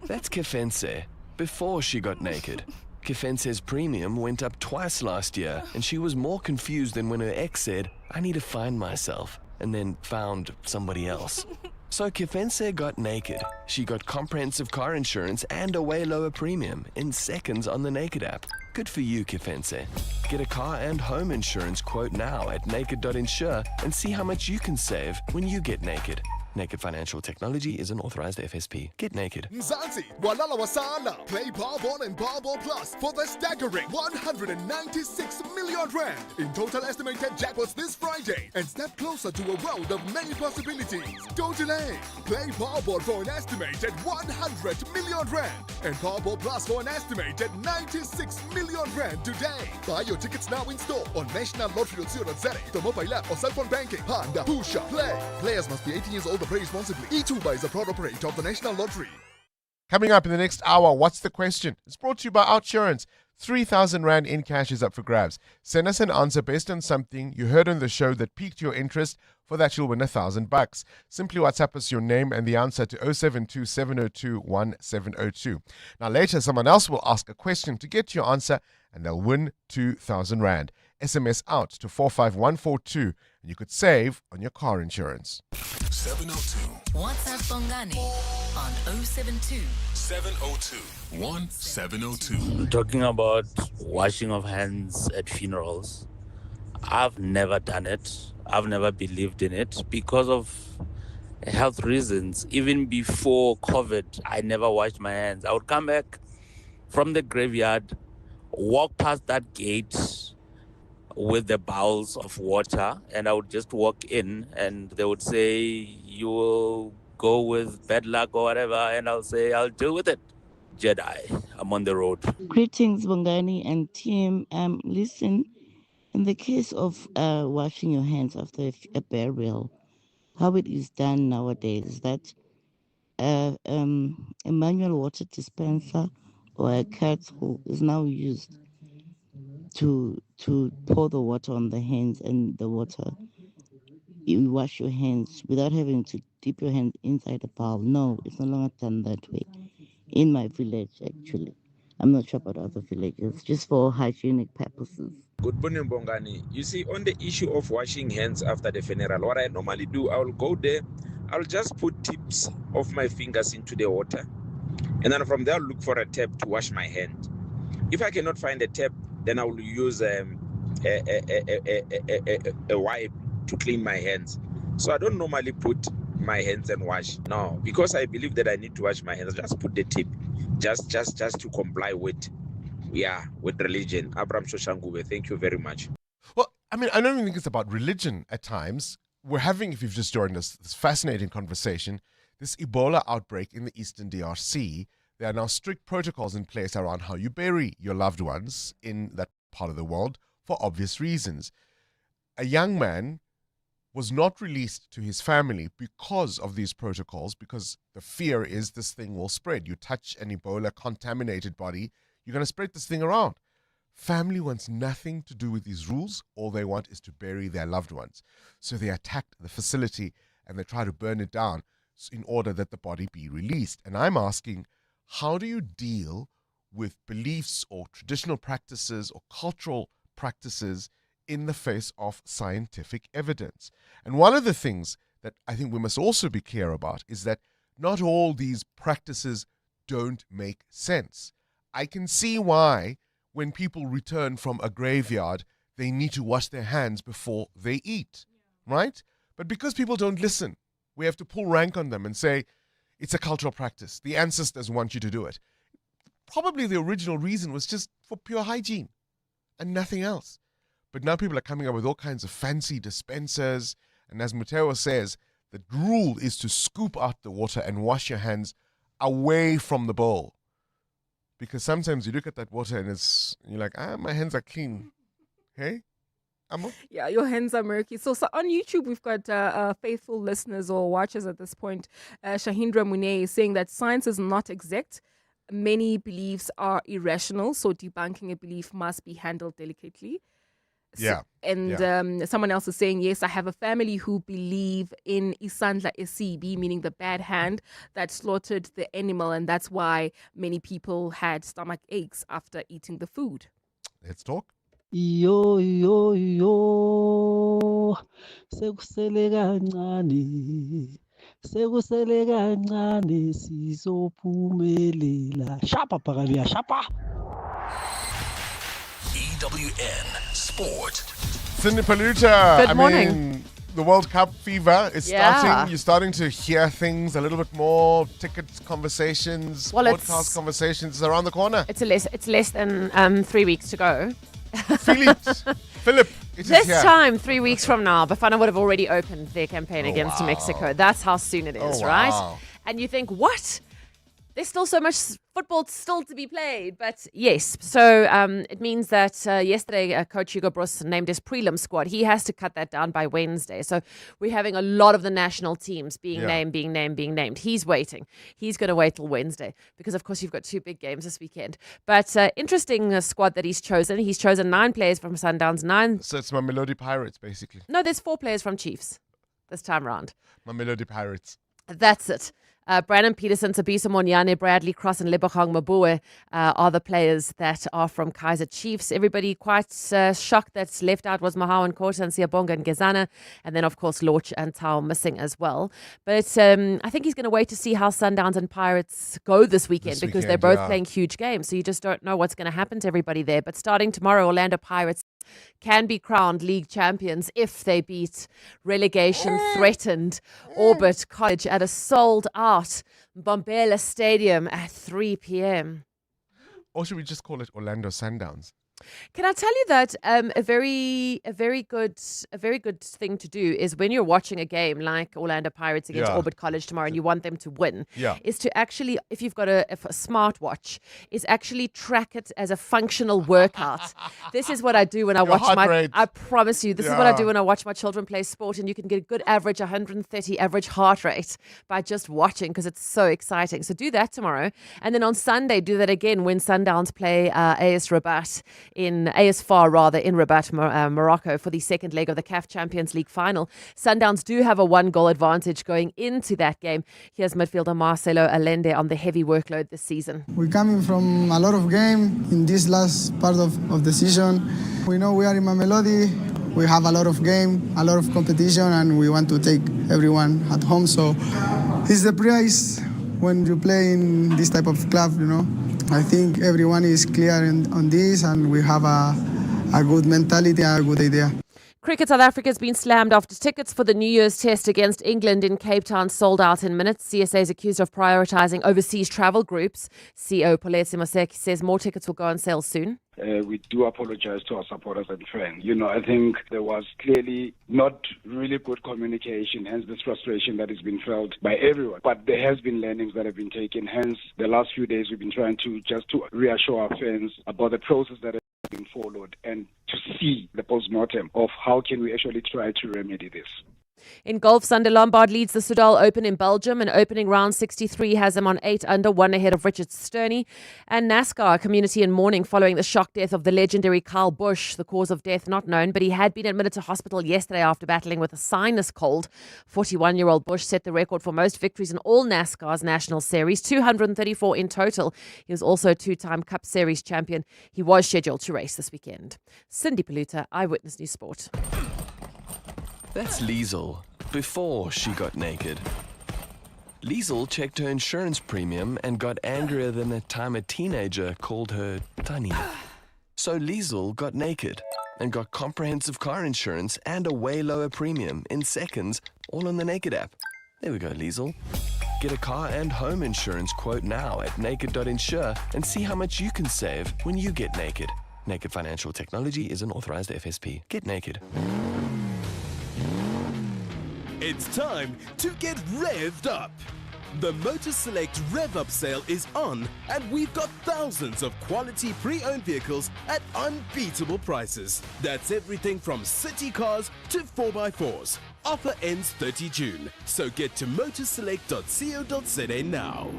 [SPEAKER 5] That's Kefense, before she got naked. Kefense's premium went up twice last year, and she was more confused than when her ex said, I need to find myself, and then found somebody else. So Kefense got naked. She got comprehensive car insurance and a way lower premium in seconds on the Naked app. Good for you, Kefense. Get a car and home insurance quote now at naked.insure and see how much you can save when you get naked. Naked Financial Technology is an authorized FSP. Get naked.
[SPEAKER 6] Mzansi, Walala Wasala. Play Powerball and Powerball Plus for the staggering 196 million rand in total estimated jackpots this Friday and step closer to a world of many possibilities. Don't delay. Play Powerball for an estimated 100 million rand and Powerball Plus for an estimated 96 million rand today. Buy your tickets now in store on nationallottery.co.za, the mobile app or cell phone banking. Panda, Pusha, Play. Players must be 18 years old. Play responsibly. eTuba is a proud operator of the National Lottery.
[SPEAKER 15] Coming up in the next hour, what's the question? It's brought to you by Outsurance. 3,000 Rand in cash is up for grabs. Send us an answer based on something you heard on the show that piqued your interest. For that, you'll win $1,000. Simply WhatsApp us your name and the answer to 072 702 1702. Now, later, someone else will ask a question to get your answer and they'll win 2,000 Rand. SMS out to 45142 and you could save on your car insurance.
[SPEAKER 11] 702.
[SPEAKER 14] WhatsApp Bongani on 072
[SPEAKER 11] 702 1702.
[SPEAKER 7] Talking about washing of hands at funerals, I've never done it. I've never believed in it because of health reasons. Even before COVID, I never washed my hands. I would come back from the graveyard, walk past that gate with the bowls of water, and I would just walk in and they would say, you will go with bad luck or whatever, and I'll say, I'll deal with it. Jedi, I'm on the road.
[SPEAKER 8] Greetings, Bongani and team. Listen, in the case of washing your hands after a burial, how it is done nowadays is that a manual water dispenser or a kettle is now used to pour the water on the hands, and the water, you wash your hands without having to dip your hands inside a bowl. No, it's no longer done that way. In my village, actually. I'm not sure about other villages, just for hygienic purposes.
[SPEAKER 26] Good morning, Bongani. You see, on the issue of washing hands after the funeral, what I normally do, I will go there, I'll just put tips of my fingers into the water, and then from there I'll look for a tap to wash my hand. If I cannot find a tap, then I will use a wipe to clean my hands. So I don't normally put my hands and wash. No, because I believe that I need to wash my hands, just put the tip, just to comply with religion. Abraham Shoshangube, thank you very much.
[SPEAKER 15] Well, I mean, I don't even think it's about religion at times. We're having, if you've just joined us, this fascinating conversation, this Ebola outbreak in the Eastern DRC. There are now strict protocols in place around how you bury your loved ones in that part of the world for obvious reasons. A young man was not released to his family because of these protocols, because the fear is this thing will spread. You touch an Ebola-contaminated body, you're going to spread this thing around. Family wants nothing to do with these rules. All they want is to bury their loved ones. So they attacked the facility and they try to burn it down in order that the body be released. And I'm asking, how do you deal with beliefs or traditional practices or cultural practices in the face of scientific evidence? And one of the things that I think we must also be clear about is that not all these practices don't make sense. I can see why when people return from a graveyard, they need to wash their hands before they eat, right? But because people don't listen, we have to pull rank on them and say, it's a cultural practice. The ancestors want you to do it. Probably the original reason was just for pure hygiene and nothing else. But now people are coming up with all kinds of fancy dispensers. And as Mateo says, the rule is to scoop out the water and wash your hands away from the bowl. Because sometimes you look at that water and you're like, my hands are clean. Hey?
[SPEAKER 9] Yeah, your hands are murky. So on YouTube, we've got faithful listeners or watchers at this point. Shahindra Mune is saying that science is not exact. Many beliefs are irrational, so debunking a belief must be handled delicately. Someone else is saying, yes, I have a family who believe in Isandla SCB, meaning the bad hand that slaughtered the animal, and that's why many people had stomach aches after eating the food.
[SPEAKER 15] Let's talk.
[SPEAKER 10] Yo, sekusele kancane, sizophumelela. Shapa Pagavia, shapa.
[SPEAKER 11] EWN Sport.
[SPEAKER 15] Cindy Paluta.
[SPEAKER 12] Good morning.
[SPEAKER 15] Mean, the World Cup fever is starting. You're starting to hear things a little bit more. Ticket conversations, podcast conversations around the corner.
[SPEAKER 12] It's less than 3 weeks to go.
[SPEAKER 15] Philip,
[SPEAKER 12] this time, 3 weeks from now, Bafana would have already opened their campaign against Mexico. That's how soon it is, right? And you think, what? There's still so much football still to be played. But yes, so it means that yesterday, Coach Hugo Broos named his prelim squad. He has to cut that down by Wednesday. So we're having a lot of the national teams being named. He's waiting. He's going to wait till Wednesday because, of course, you've got 2 big games this weekend. But interesting squad that he's chosen. He's chosen 9 players from Sundowns. 9.
[SPEAKER 15] So it's Mamelodi Pirates, basically.
[SPEAKER 12] No, there's 4 players from Chiefs this time round.
[SPEAKER 15] Mamelodi Pirates.
[SPEAKER 12] That's it. Brandon Peterson, Tabiso Monyane, Bradley Cross and Lebogang Mabue are the players that are from Kaizer Chiefs. Everybody quite shocked that left out was Mahau and Kota and Siabonga and Gezana. And then, of course, Lorch and Tau missing as well. But I think he's going to wait to see how Sundowns and Pirates go this weekend because they're both playing huge games. So you just don't know what's going to happen to everybody there. But starting tomorrow, Orlando Pirates can be crowned league champions if they beat relegation-threatened Orbit College at a sold-out Bombela Stadium at 3 p.m.
[SPEAKER 15] Or should we just call it Orlando Sundowns?
[SPEAKER 12] Can I tell you that a very good thing to do is when you're watching a game like Orlando Pirates against Orbit College tomorrow and you want them to win, is to actually, if you've got a smartwatch, is actually track it as a functional workout. This is what I do when I watch I promise you, this is what I do when I watch my children play sport, and you can get a good average 130 average heart rate by just watching because it's so exciting. So do that tomorrow, and then on Sunday do that again when Sundowns play AS Far in Rabat, Morocco for the second leg of the CAF Champions League final. Sundowns do have a 1-goal advantage going into that game. Here's midfielder Marcelo Allende on the heavy workload this season.
[SPEAKER 16] We're coming from a lot of game in this last part of the season. We know we are in Mamelodi. We have a lot of game, a lot of competition, and we want to take everyone at home. So it's the prize when you play in this type of club, you know. I think everyone is clear on this, and we have a good mentality and a good idea.
[SPEAKER 12] Cricket South Africa has been slammed after tickets for the New Year's Test against England in Cape Town sold out in minutes. CSA is accused of prioritising overseas travel groups. CEO Polesi Moseki says more tickets will go on sale soon.
[SPEAKER 17] We do apologize to our supporters and friends. You know, I think there was clearly not really good communication, hence this frustration that has been felt by everyone. But there has been learnings that have been taken. Hence, the last few days we've been trying to reassure our fans about the process that has been followed and to see the post-mortem of how can we actually try to remedy this.
[SPEAKER 12] In golf, Sander Lombard leads the Soudal Open in Belgium, and opening round 63 has him on 8 under, 1 ahead of Richard Sterney. And NASCAR community in mourning following the shock death of the legendary Kyle Busch. The cause of death not known, but he had been admitted to hospital yesterday after battling with a sinus cold. 41-year-old Busch set the record for most victories in all NASCAR's national series, 234 in total. He was also a 2-time Cup Series champion. He was scheduled to race this weekend. Cindy Paluta, Eyewitness News Sport.
[SPEAKER 5] That's Liesel, before she got naked. Liesel checked her insurance premium and got angrier than the time a teenager called her Tani. So Liesel got naked and got comprehensive car insurance and a way lower premium in seconds, all on the Naked app. There we go, Liesel. Get a car and home insurance quote now at naked.insure and see how much you can save when you get naked. Naked Financial Technology is an authorized FSP. Get naked.
[SPEAKER 13] It's time to get revved up. The Motor Select Rev Up sale is on, and we've got thousands of quality pre-owned vehicles at unbeatable prices. That's everything from city cars to 4x4s. Offer ends 30 June, so get to motorselect.co.za now.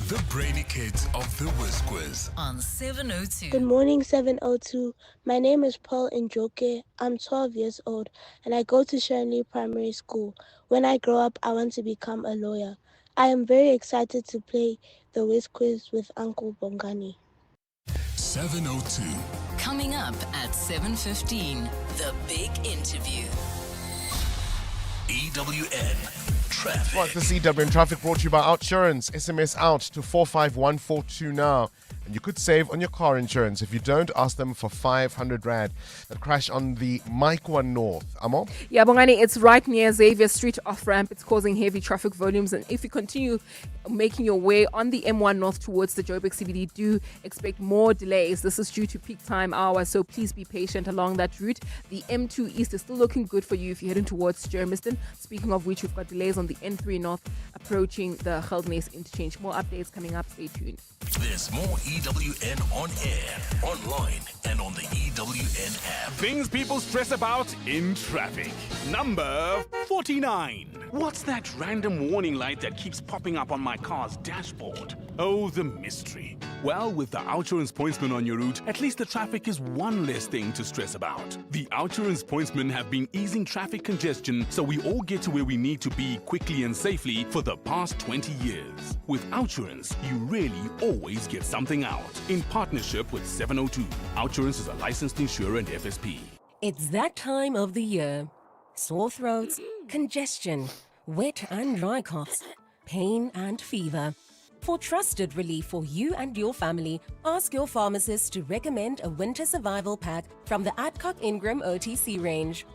[SPEAKER 11] The brainy kids of the Whiz Quiz
[SPEAKER 14] on 702.
[SPEAKER 4] Good morning, 702. My name is Paul Njoke. I'm 12 years old and I go to Shirley Primary School. When I grow up, I want to become a lawyer. I am very excited to play the Whiz Quiz with Uncle Bongani.
[SPEAKER 11] 702.
[SPEAKER 14] Coming up at 7:15, the big interview.
[SPEAKER 11] EWN Traffic.
[SPEAKER 15] Right, this EWN Traffic brought to you by Outsurance. SMS out to 45142 now. And you could save on your car insurance. If you don't, ask them for 500 Rand. That crash on the Maikwa North. Amo?
[SPEAKER 9] Yeah, Bongani, it's right near Xavier Street off-ramp. It's causing heavy traffic volumes. And if you continue making your way on the M1 North towards the Joburg CBD, do expect more delays. This is due to peak time hours, so please be patient along that route. The M2 East is still looking good for you if you're heading towards Germiston. Speaking of which, we've got delays on the N3 North approaching the Geldnes interchange. More updates coming up. Stay tuned.
[SPEAKER 11] There's more EWN on air, online, and on the EWN app.
[SPEAKER 18] Things people stress about in traffic. Number 49. What's that random warning light that keeps popping up on my car's dashboard? Oh, the mystery. Well, with the Outsurance pointsman on your route, at least the traffic is one less thing to stress about. The Outsurance pointsmen have been easing traffic congestion so we all get to where we need to be quickly and safely for the past 20 years. With Outsurance, you really always get something out. In partnership with 702, Outsurance is a licensed insurer and FSP.
[SPEAKER 19] It's that time of the year. Sore throats, congestion, wet and dry coughs, pain and fever. For trusted relief for you and your family, ask your pharmacist to recommend a winter survival pack from the Adcock Ingram OTC range.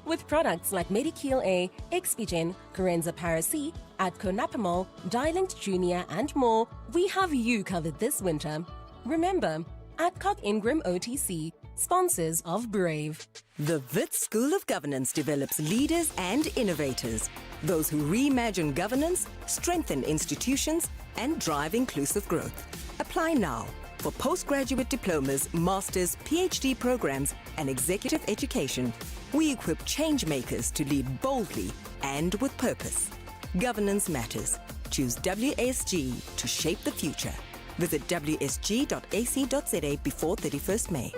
[SPEAKER 19] With products like Medikil A, Expigen, Corenza Parac, Adconapamol, Dilinct Junior and more, we have you covered this winter. Remember, Adcock Ingram OTC, sponsors of Brave.
[SPEAKER 20] The Wits School of Governance develops leaders and innovators, those who reimagine governance, strengthen institutions, and drive inclusive growth. Apply now for postgraduate diplomas, masters, PhD programs, and executive education. We equip change makers to lead boldly and with purpose. Governance matters. Choose WSG to shape the future. Visit wsg.ac.za before 31st May.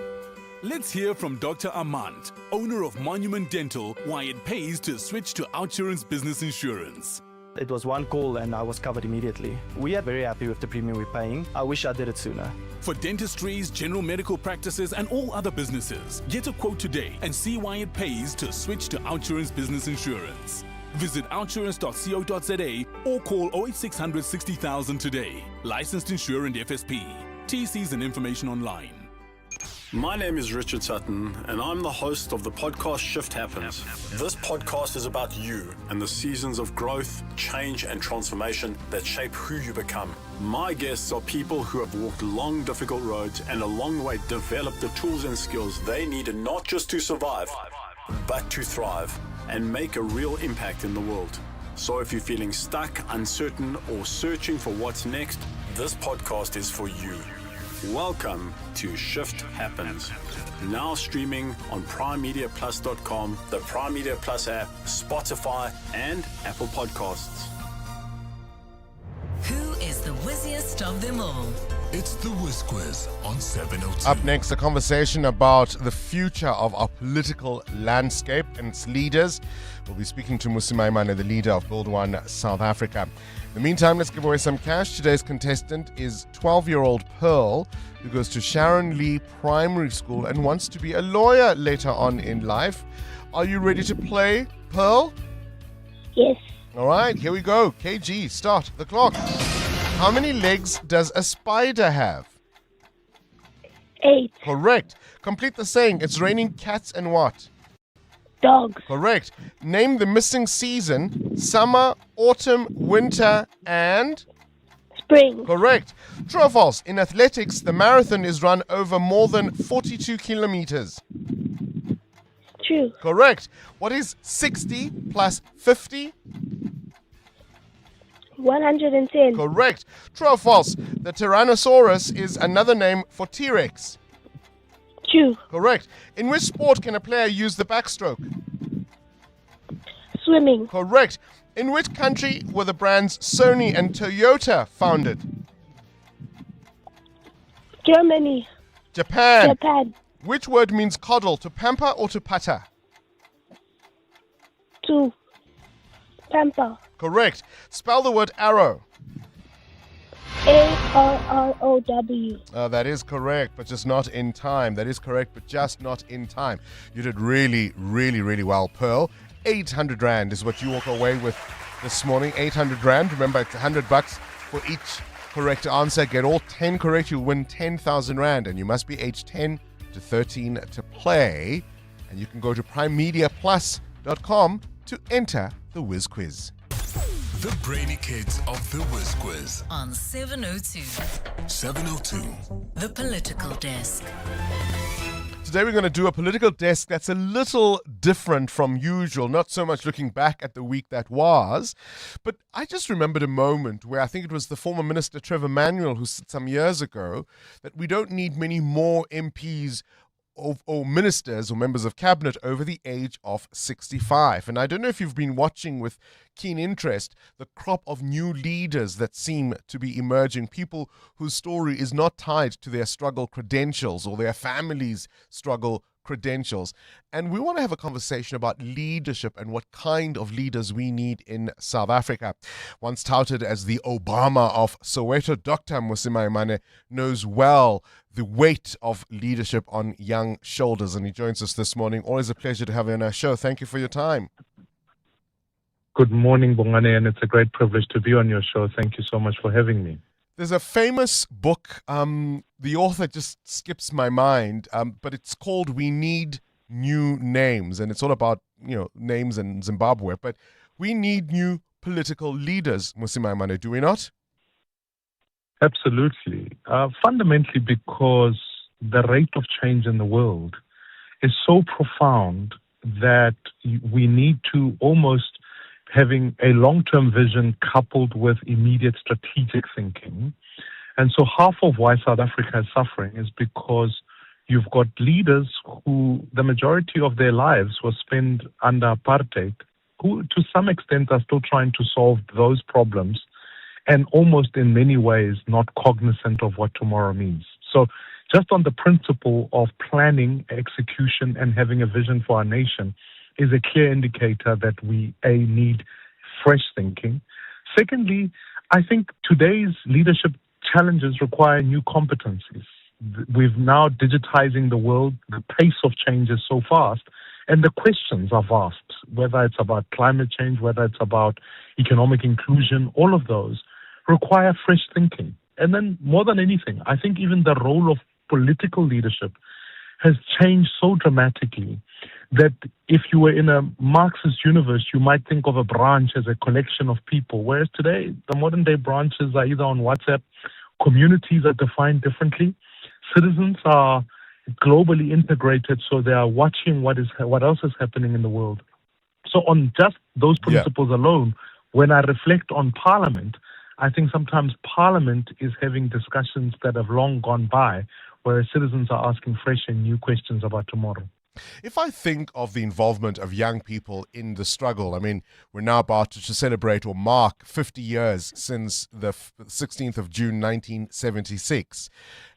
[SPEAKER 18] Let's hear from Dr. Amant, owner of Monument Dental, why it pays to switch to Outsurance Business Insurance.
[SPEAKER 21] It was one call and I was covered immediately. We are very happy with the premium we're paying. I wish I did it sooner.
[SPEAKER 18] For dentistries, general medical practices, and all other businesses, get a quote today and see why it pays to switch to Outsurance Business Insurance. Visit outsurance.co.za or call 08600 60,000 today. Licensed insurer and FSP. TCs and information online.
[SPEAKER 22] My name is Richard Sutton, and I'm the host of the podcast Shift Happens. This podcast is about you and the seasons of growth, change, and transformation that shape who you become. My guests are people who have walked long, difficult roads and along the way developed the tools and skills they needed not just to survive, but to thrive and make a real impact in the world. So if you're feeling stuck, uncertain, or searching for what's next, this podcast is for you. Welcome to Shift Happens. Now streaming on primemediaplus.com, the Prime Media Plus app, Spotify, and Apple Podcasts.
[SPEAKER 14] Who is the whizziest of them all?
[SPEAKER 11] It's the Whiz Quiz on 702.
[SPEAKER 15] Up next, a conversation about the future of our political landscape and its leaders. We'll be speaking to Musi Maimane, the leader of Build One South Africa. In the meantime, let's give away some cash. Today's contestant is 12-year-old Pearl, who goes to Sharon Lee Primary School and wants to be a lawyer later on in life. Are you ready to play, Pearl?
[SPEAKER 4] Yes.
[SPEAKER 15] All right, here we go. KG, start the clock. How many legs does a spider have?
[SPEAKER 4] 8.
[SPEAKER 15] Correct. Complete the saying. It's raining cats and what?
[SPEAKER 4] Dog.
[SPEAKER 15] Correct. Name the missing season: summer, autumn, winter, and...
[SPEAKER 4] Spring.
[SPEAKER 15] Correct. True or false? In athletics, the marathon is run over more than 42 kilometers.
[SPEAKER 4] True.
[SPEAKER 15] Correct. What is 60 plus 50?
[SPEAKER 4] 110.
[SPEAKER 15] Correct. True or false? The Tyrannosaurus is another name for T-Rex.
[SPEAKER 4] True.
[SPEAKER 15] Correct. In which sport can a player use the backstroke?
[SPEAKER 4] Swimming.
[SPEAKER 15] Correct. In which country were the brands Sony and Toyota founded?
[SPEAKER 4] Germany.
[SPEAKER 15] Japan.
[SPEAKER 4] Japan.
[SPEAKER 15] Which word means coddle, to pamper or to patter?
[SPEAKER 4] To pamper.
[SPEAKER 15] Correct. Spell the word arrow.
[SPEAKER 4] A-R-R-O-W.
[SPEAKER 15] That is correct, but just not in time. That is correct, but just not in time. You did really, really, really well, Pearl. 800 Rand is what you walk away with this morning. 800 Rand. Remember, it's 100 bucks for each correct answer. Get all 10 correct, you'll win 10,000 Rand. And you must be age 10 to 13 to play. And you can go to primemediaplus.com to enter the Whiz Quiz.
[SPEAKER 11] The brainy kids of the Whiz Quiz.
[SPEAKER 14] On 702.
[SPEAKER 11] 702.
[SPEAKER 14] The Political Desk.
[SPEAKER 15] Today we're going to do a political desk that's a little different from usual, not so much looking back at the week that was, but I just remembered a moment where I think it was the former Minister Trevor Manuel who said some years ago that we don't need many more MPs or ministers or members of cabinet over the age of 65. And I don't know if you've been watching with keen interest the crop of new leaders that seem to be emerging, people whose story is not tied to their struggle credentials or their family's struggle credentials. And we want to have a conversation about leadership and what kind of leaders we need in South Africa. Once touted as the Obama of Soweto, Dr. Musimaimane knows well the weight of leadership on young shoulders, and he joins us this morning. Always a pleasure to have you on our show. Thank you for your time.
[SPEAKER 1] Good morning, Bongani, and it's a great privilege to be on your show. Thank you so much for having me.
[SPEAKER 15] There's a famous book, the author just skips my mind, but it's called We Need New Names, and it's all about, names in Zimbabwe, but we need new political leaders, Musimaimane, do we not?
[SPEAKER 1] Absolutely. Fundamentally because the rate of change in the world is so profound that we need to almost having a long-term vision coupled with immediate strategic thinking. And so half of why South Africa is suffering is because you've got leaders who the majority of their lives were spent under apartheid, who to some extent are still trying to solve those problems and almost in many ways not cognizant of what tomorrow means. So just on the principle of planning, execution, and having a vision for our nation is a clear indicator that we, need fresh thinking. Secondly, I think today's leadership challenges require new competencies. We've now digitizing the world. The pace of change is so fast, and the questions are vast, whether it's about climate change, whether it's about economic inclusion, all of those require fresh thinking. And then more than anything, I think even the role of political leadership has changed so dramatically that if you were in a Marxist universe, you might think of a branch as a collection of people, whereas today, the modern day branches are either on WhatsApp, communities are defined differently, citizens are globally integrated, so they are watching what else is happening in the world. So on just those principles alone, when I reflect on Parliament, I think sometimes Parliament is having discussions that have long gone by, where citizens are asking fresh and new questions about tomorrow.
[SPEAKER 15] If I think of the involvement of young people in the struggle, I mean, we're now about to celebrate or mark 50 years since the 16th of June, 1976.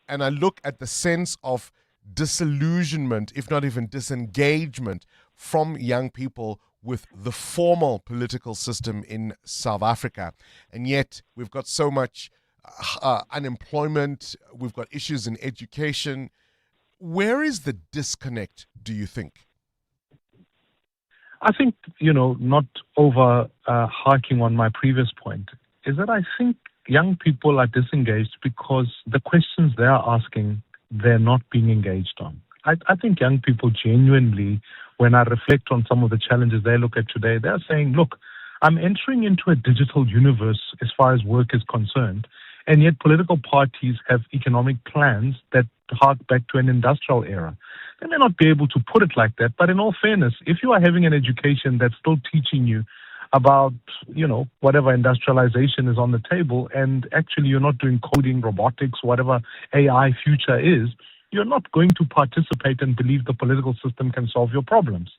[SPEAKER 15] And I look at the sense of disillusionment, if not even disengagement, from young people with the formal political system in South Africa. And yet we've got so much unemployment, we've got issues in education. Where is the disconnect, do you think?
[SPEAKER 1] I think, not over harking on my previous point, is that I think young people are disengaged because the questions they are asking, they're not being engaged on. I think young people genuinely when I reflect on some of the challenges they look at today, they're saying, look, I'm entering into a digital universe as far as work is concerned, and yet political parties have economic plans that hark back to an industrial era. They may not be able to put it like that, but in all fairness, if you are having an education that's still teaching you about, whatever industrialization is on the table, and actually you're not doing coding, robotics, whatever AI future is, you're not going to participate and believe the political system can solve your problems.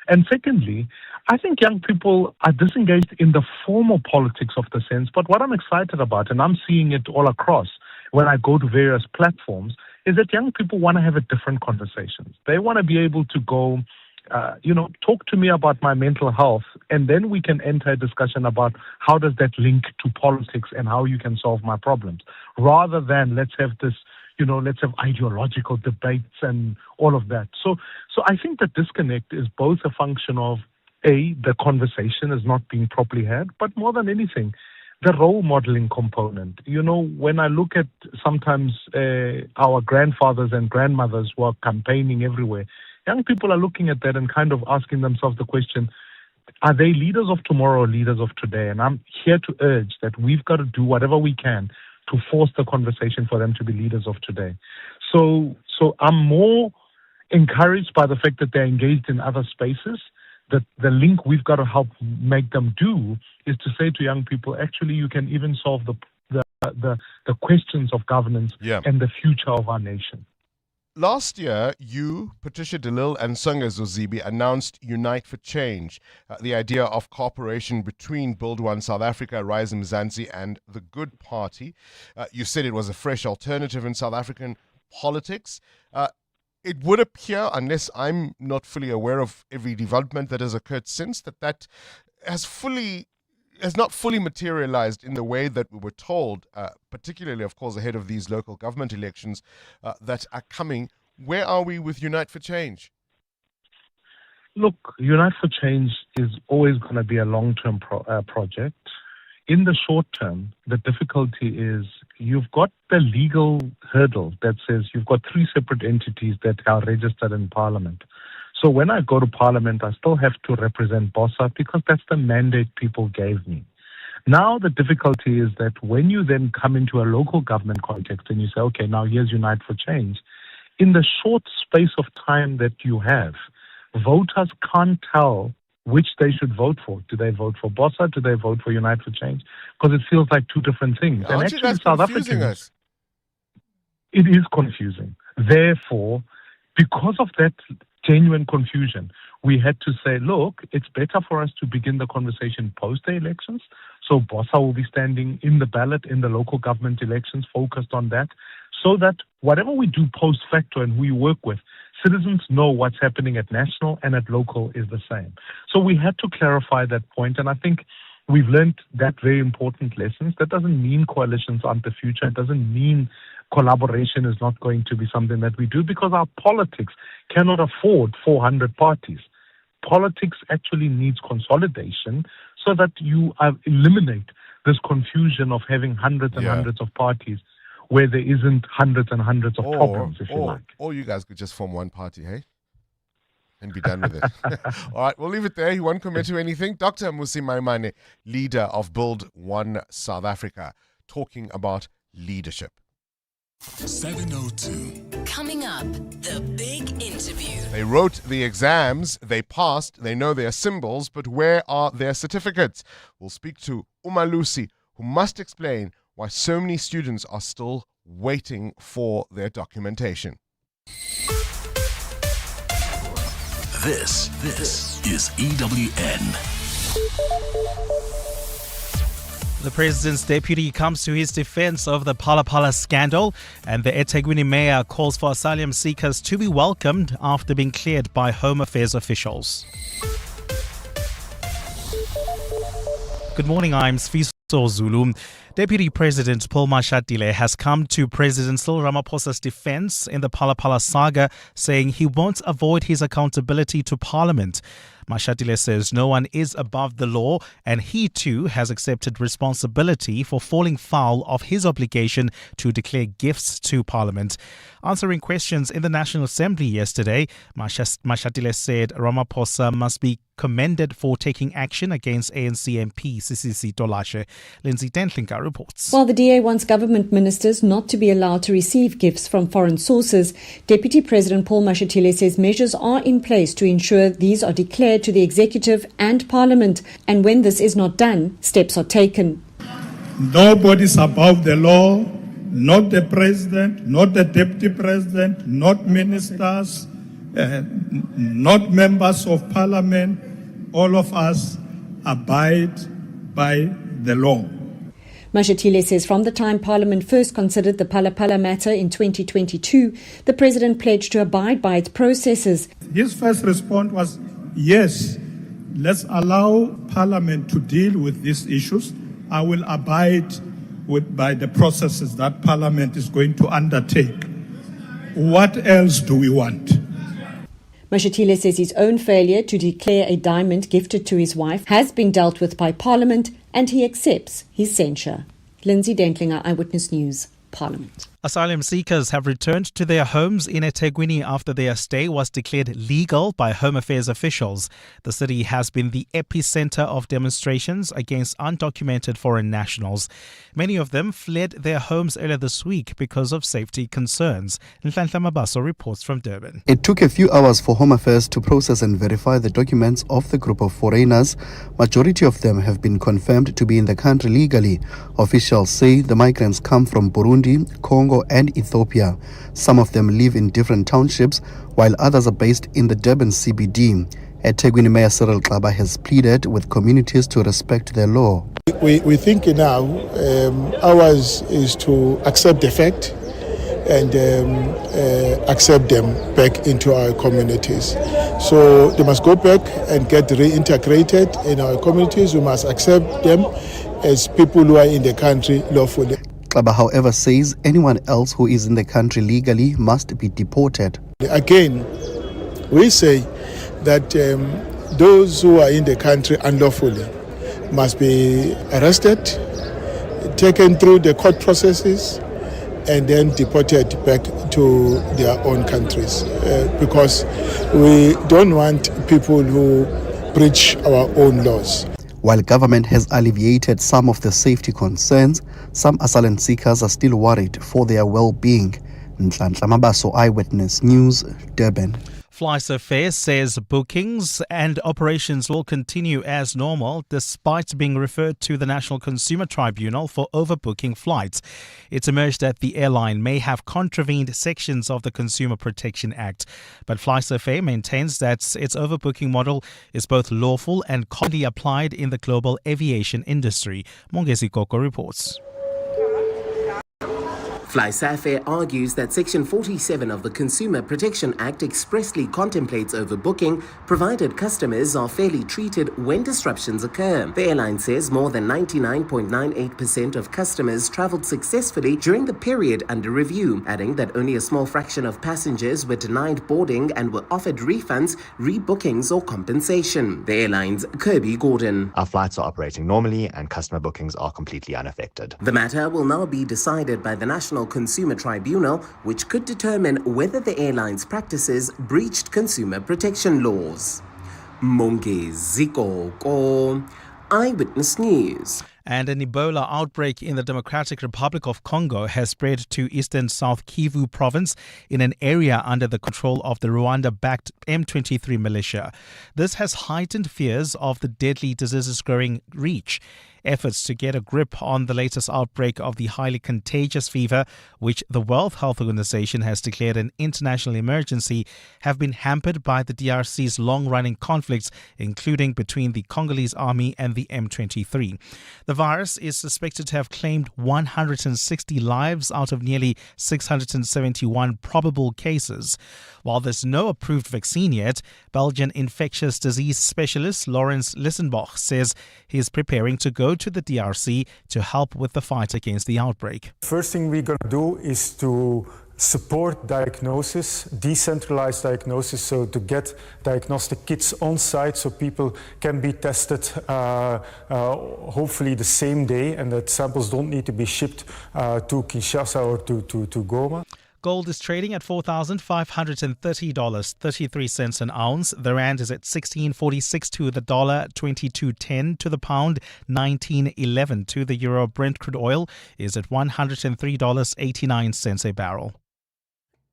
[SPEAKER 1] And secondly, I think young people are disengaged in the formal politics of the sense, but what I'm excited about, and I'm seeing it all across when I go to various platforms, is that young people want to have a different conversations. They want to be able to go, talk to me about my mental health, and then we can enter a discussion about how does that link to politics and how you can solve my problems, rather than let's have this, let's have ideological debates and all of that. So I think the disconnect is both a function of, A, the conversation is not being properly had, but more than anything, the role modeling component. When I look at sometimes our grandfathers and grandmothers who are campaigning everywhere, young people are looking at that and kind of asking themselves the question, are they leaders of tomorrow or leaders of today? And I'm here to urge that we've got to do whatever we can to force the conversation for them to be leaders of today. So I'm more encouraged by the fact that they're engaged in other spaces. That the link we've got to help make them do is to say to young people, actually, you can even solve the questions of governance and the future of our nation.
[SPEAKER 15] Last year, you, Patricia de Lille, and Songa Zozibi announced Unite for Change, the idea of cooperation between Build One South Africa, Rise Mzansi, and the Good Party. You said it was a fresh alternative in South African politics. It would appear, unless I'm not fully aware of every development that has occurred since, that has not fully materialized in the way that we were told, particularly, of course, ahead of these local government elections that are coming. Where are we with Unite for Change?
[SPEAKER 1] Look, Unite for Change is always going to be a long-term project. In the short term, the difficulty is you've got the legal hurdle that says you've got three separate entities that are registered in Parliament. So when I go to Parliament, I still have to represent BOSA because that's the mandate people gave me. Now the difficulty is that when you then come into a local government context and you say, okay, now here's Unite for Change, in the short space of time that you have, voters can't tell which they should vote for. Do they vote for BOSA? Do they vote for Unite for Change? Because it feels like two different things.
[SPEAKER 15] Aren't you guys confusing us?
[SPEAKER 1] It is confusing. Therefore, because of that genuine confusion, we had to say, look, it's better for us to begin the conversation post the elections. So BOSA will be standing in the ballot in the local government elections, focused on that, so that whatever we do post facto and who we work with, citizens know what's happening at national and at local is the same. So we had to clarify that point, and I think we've learned that very important lessons. That doesn't mean coalitions aren't the future. It doesn't mean collaboration is not going to be something that we do, because our politics cannot afford 400 parties. Politics actually needs consolidation so that you eliminate this confusion of having hundreds and hundreds of parties where there isn't hundreds and hundreds of problems, if you like.
[SPEAKER 15] Or you guys could just form one party, hey? And be done with it. All right, we'll leave it there. He won't commit to anything. Dr. Musi Maimane, leader of Build One South Africa, talking about leadership.
[SPEAKER 11] 702.
[SPEAKER 20] Coming up, the big interview.
[SPEAKER 15] They wrote the exams, they passed, they know their symbols, but where are their certificates? We'll speak to Umalusi, who must explain why so many students are still waiting for their documentation.
[SPEAKER 11] This is EWN.
[SPEAKER 2] The president's deputy comes to his defense of the Phala scandal, and the eThekwini mayor calls for asylum seekers to be welcomed after being cleared by Home Affairs officials. Good morning, I'm Sfiso Zulu. Deputy President Paul Mashatile has come to President Cyril Ramaphosa's defense in the Phala saga, saying he won't avoid his accountability to Parliament. Mashatile says no one is above the law and he too has accepted responsibility for falling foul of his obligation to declare gifts to Parliament. Answering questions in the National Assembly yesterday, Mashatile said Ramaphosa must be commended for taking action against ANC MP Sisisi Tolashe. Lindsay Dentlinga reports.
[SPEAKER 3] While the DA wants government ministers not to be allowed to receive gifts from foreign sources, Deputy President Paul Mashatile says measures are in place to ensure these are declared to the executive and Parliament, and when this is not done, steps are taken.
[SPEAKER 6] Nobody's above the law, not the president, not the deputy president, not ministers, not members of Parliament. All of us abide by the law.
[SPEAKER 3] Mashatile says from the time Parliament first considered the Phala matter in 2022, the President pledged to abide by its processes.
[SPEAKER 6] His first response was, yes, let's allow Parliament to deal with these issues. I will abide by the processes that Parliament is going to undertake. What else do we want?
[SPEAKER 3] Mashatile says his own failure to declare a diamond gifted to his wife has been dealt with by Parliament and he accepts his censure. Lindsay Dentlinger, Eyewitness News, Parliament.
[SPEAKER 2] Asylum seekers have returned to their homes in eThekwini after their stay was declared legal by Home Affairs officials. The city has been the epicenter of demonstrations against undocumented foreign nationals. Many of them fled their homes earlier this week because of safety concerns. Nhlanhla Mabaso reports from Durban.
[SPEAKER 7] It took a few hours for Home Affairs to process and verify the documents of the group of foreigners. Majority of them have been confirmed to be in the country legally. Officials say the migrants come from Burundi, Congo, and Ethiopia. Some of them live in different townships, while others are based in the Durban CBD. eThekwini Mayor Cyril Xaba has pleaded with communities to respect their law.
[SPEAKER 23] We think now ours is to accept the fact and accept them back into our communities. So they must go back and get reintegrated in our communities. We must accept them as people who are in the country lawfully.
[SPEAKER 7] Xaba, however, says anyone else who is in the country legally must be deported.
[SPEAKER 23] Again, we say that those who are in the country unlawfully must be arrested, taken through the court processes, and then deported back to their own countries. Because we don't want people who breach our own laws.
[SPEAKER 7] While government has alleviated some of the safety concerns, some asylum seekers are still worried for their well-being. Nhlanhla Mabaso, Eyewitness News, Durban.
[SPEAKER 2] FlySafair says bookings and operations will continue as normal despite being referred to the National Consumer Tribunal for overbooking flights. It's emerged that the airline may have contravened sections of the Consumer Protection Act, but FlySafair maintains that its overbooking model is both lawful and commonly applied in the global aviation industry. Mongezi Koko reports.
[SPEAKER 24] FlySafair argues that Section 47 of the Consumer Protection Act expressly contemplates overbooking, provided customers are fairly treated when disruptions occur. The airline says more than 99.98% of customers travelled successfully during the period under review, adding that only a small fraction of passengers were denied boarding and were offered refunds, rebookings or compensation. The airline's Kirby Gordon.
[SPEAKER 25] Our flights are operating normally and customer bookings are completely unaffected.
[SPEAKER 24] The matter will now be decided by the National Consumer Tribunal, which could determine whether the airline's practices breached consumer protection laws. Mongezi Koko, Eyewitness News.
[SPEAKER 2] And an Ebola outbreak in the Democratic Republic of Congo has spread to eastern South Kivu province in an area under the control of the Rwanda-backed M23 militia. This has heightened fears of the deadly disease's growing reach. Efforts to get a grip on the latest outbreak of the highly contagious fever, which the World Health Organization has declared an international emergency, have been hampered by the DRC's long-running conflicts, including between the Congolese army and the M23. The virus is suspected to have claimed 160 lives out of nearly 671 probable cases. While there's no approved vaccine yet, Belgian infectious disease specialist Lawrence Lissenbach says he is preparing to go go to the DRC to help with the fight against the outbreak.
[SPEAKER 8] First thing we're going to do is to support diagnosis, decentralized diagnosis, so to get diagnostic kits on site so people can be tested hopefully the same day, and that samples don't need to be shipped to Kinshasa or to Goma.
[SPEAKER 2] Gold is trading at $4,530, 33 cents an ounce. The rand is at 16.46 to the dollar, 22.10 to the pound, 19.11 to the euro. Brent crude oil is at $103.89 a barrel.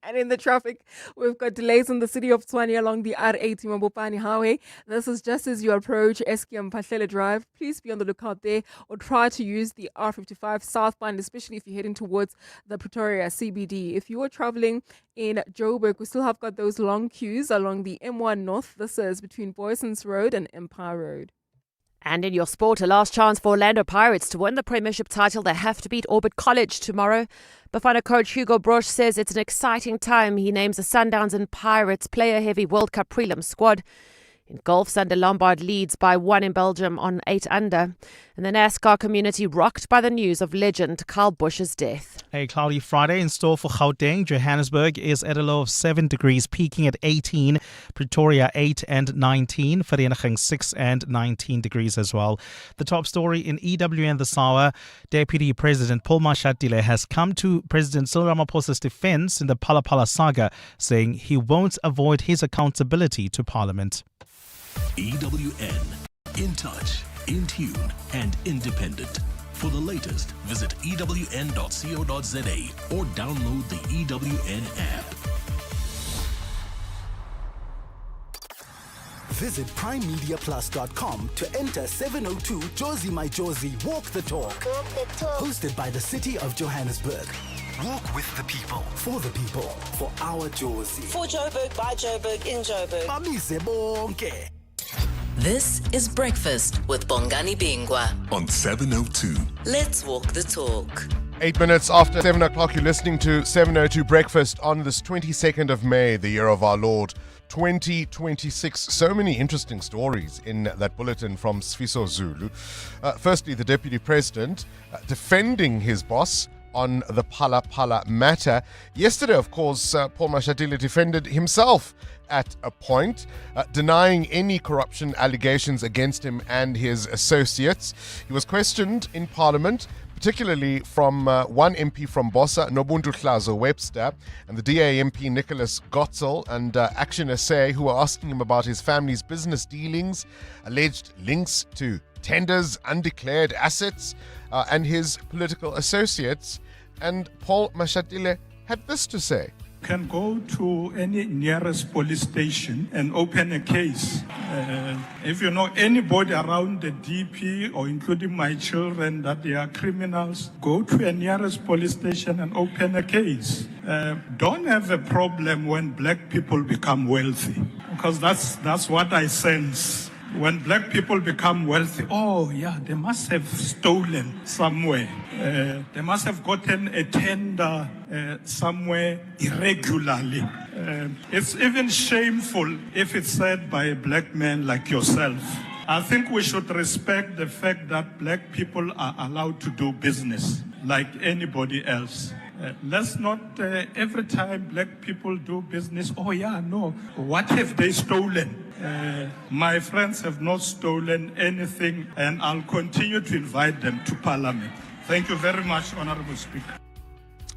[SPEAKER 9] And in the traffic, we've got delays in the city of Tshwane along the R80 Mabopane Highway. This is just as you approach Eskom Pahlele Drive. Please be on the lookout there, or try to use the R55 southbound, especially if you're heading towards the Pretoria CBD. If you are traveling in Joburg, we still have got those long queues along the M1 North. This is between Boysons Road and Empire Road.
[SPEAKER 10] And in your sport, a last chance for Orlando Pirates to win the Premiership title. They have to beat Orbit College tomorrow. Bafana coach Hugo Broch says it's an exciting time. He names the Sundowns and Pirates player-heavy World Cup prelim squad. In golf, Sander Lombard leads by 1 in Belgium on 8 under. And the NASCAR community rocked by the news of legend Kyle Busch's death.
[SPEAKER 2] A cloudy Friday in store for Gauteng. Johannesburg is at a low of 7 degrees, peaking at 18. Pretoria 8 and 19. Vereeniging 6 and 19 degrees as well. The top story in EWN this hour. Deputy President Paul Mashatile has come to President Cyril Ramaphosa's defense in the Phala saga, saying he won't avoid his accountability to Parliament.
[SPEAKER 11] EWN, in touch, in tune, and independent. For the latest, visit ewn.co.za or download the EWN app.
[SPEAKER 12] Visit primemediaplus.com to enter 702 Josie My Josie Walk the Talk. Hosted by the City of Johannesburg. Walk with the people, for the people, for our Josie.
[SPEAKER 16] For Joburg, by Joburg, in Joburg.
[SPEAKER 12] Bamise bonke.
[SPEAKER 17] This is Breakfast with Bongani Bingwa
[SPEAKER 11] on 702.
[SPEAKER 17] Let's walk the talk.
[SPEAKER 15] 8 minutes after 7 o'clock, you're listening to 702 Breakfast on this 22nd of May, the year of our Lord, 2026. So many interesting stories in that bulletin from Sfiso Zulu. Firstly, the Deputy President defending his boss on the Phala matter. Yesterday, of course, Paul Mashatile defended himself at a point, denying any corruption allegations against him and his associates. He was questioned in Parliament, particularly from one MP from Bossa, Nobuntu Hlazo Webster, and the DA MP Nicholas Gotzel, and Action SA, who were asking him about his family's business dealings, alleged links to tenders, undeclared assets, and his political associates. And Paul Mashatile had this to say.
[SPEAKER 23] Can go to any nearest police station and open a case. If you know anybody around the DP or including my children that they are criminals, go to a nearest police station and open a case. Don't have a problem when black people become wealthy, because that's what I sense. When black people become wealthy, oh yeah, they must have stolen somewhere. They must have gotten a tender somewhere irregularly. It's even shameful if it's said by a black man like yourself. I think we should respect the fact that black people are allowed to do business like anybody else. Let's not, every time black people do business, oh yeah, no, what have they stolen? My friends have not stolen anything, and I'll continue to invite them to Parliament. Thank you very much, Honorable Speaker.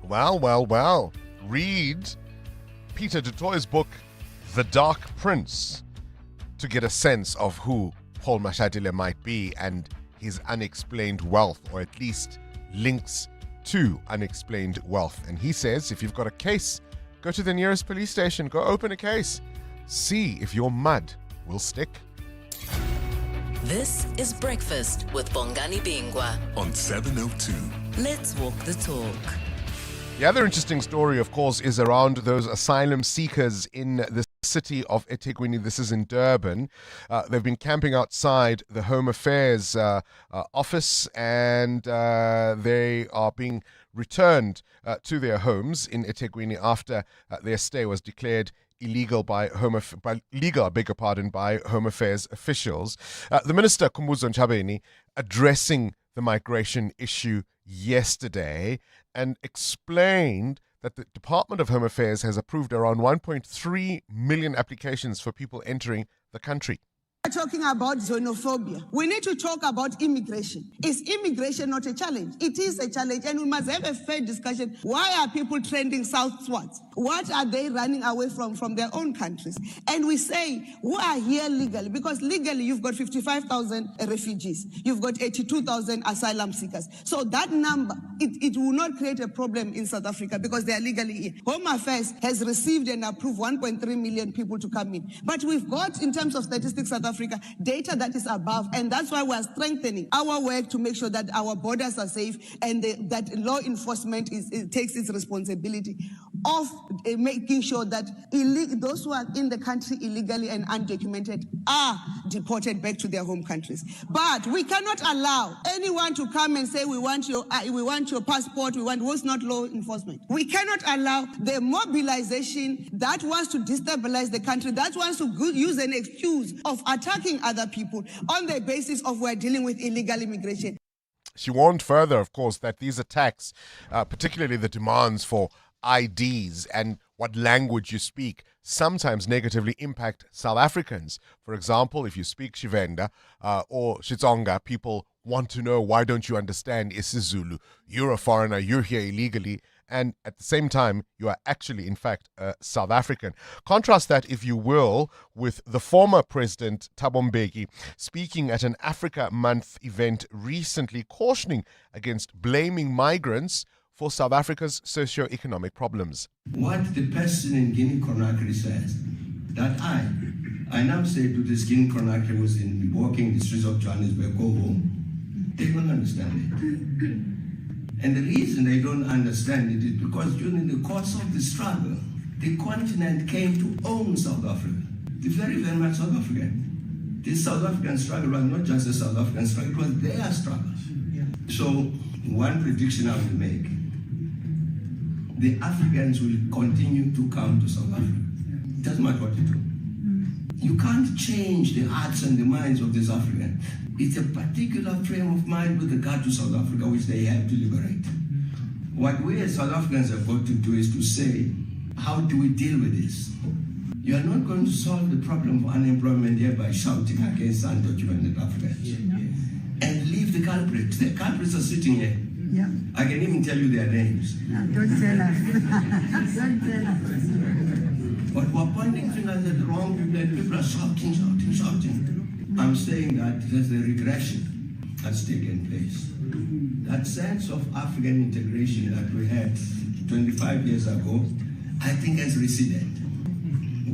[SPEAKER 15] Well. Read Peter du Toit's book, The Dark Prince, to get a sense of who Paul Mashatile might be and his unexplained wealth, or at least links to unexplained wealth. And he says, if you've got a case, go to the nearest police station, go open a case, see if your mud will stick.
[SPEAKER 17] This is Breakfast with Bongani Bingwa
[SPEAKER 11] on 702.
[SPEAKER 17] Let's walk the talk.
[SPEAKER 15] The other interesting story, of course, is around those asylum seekers in the city of eThekwini. This is in Durban. They've been camping outside the Home Affairs office, and they are being returned to their homes in eThekwini after their stay was declared legal, by Home Affairs officials. The Minister, Khumbudzo Ntshavheni, addressing the migration issue yesterday and explained that the Department of Home Affairs has approved around 1.3 million applications for people entering the country.
[SPEAKER 5] Talking about xenophobia, we need to talk about immigration. Is immigration not a challenge? It is a challenge, and we must have a fair discussion. Why are people trending southwards? What are they running away from their own countries? And we say, who are here legally? Because legally, you've got 55,000 refugees. You've got 82,000 asylum seekers. So that number, it will not create a problem in South Africa because they are legally here. Home Affairs has received and approved 1.3 million people to come in. But we've got, in terms of statistics, South Africa, data that is above, and that's why we're strengthening our work to make sure that our borders are safe and that law enforcement takes its responsibility of making sure that those who are in the country illegally and undocumented are deported back to their home countries. But we cannot allow anyone to come and say we want your passport, who's not law enforcement. We cannot allow the mobilization that wants to destabilize the country, that wants to use an excuse of attacking other people on the basis of we're dealing with illegal immigration.
[SPEAKER 15] She warned further, of course, that these attacks, particularly the demands for IDs and what language you speak, sometimes negatively impact South Africans. For example, if you speak Shivenda or Xitsonga, people want to know, why don't you understand isiZulu? You're a foreigner, you're here illegally, and at the same time, you are actually, in fact, South African. Contrast that, if you will, with the former President Thabo Mbeki speaking at an Africa Month event recently, cautioning against blaming migrants for South Africa's socio-economic problems.
[SPEAKER 13] What the person in Guinea-Conakry says, that I now say to this Guinea-Conakry who's walking the streets of Johannesburg, go home, they don't understand it. And the reason they don't understand it is because during the course of the struggle, the continent came to own South Africa. The very, very much South African. This South African struggle was not just a South African struggle, it was their struggle. Yeah. So, one prediction I will make, the Africans will continue to come to South Africa. It doesn't matter what you do. You can't change the hearts and the minds of this African. It's a particular frame of mind with regard to South Africa which they have to liberate. What we as South Africans have got to do is to say, how do we deal with this? You are not going to solve the problem of unemployment here by shouting against undocumented Africans. And leave the culprits. The culprits are sitting here. Yeah. I can even tell you their names. No, don't tell us. Don't tell us. But we're pointing fingers at the wrong people and people are shouting. I'm saying that there's a regression that's taken place. That sense of African integration that we had 25 years ago, I think has receded.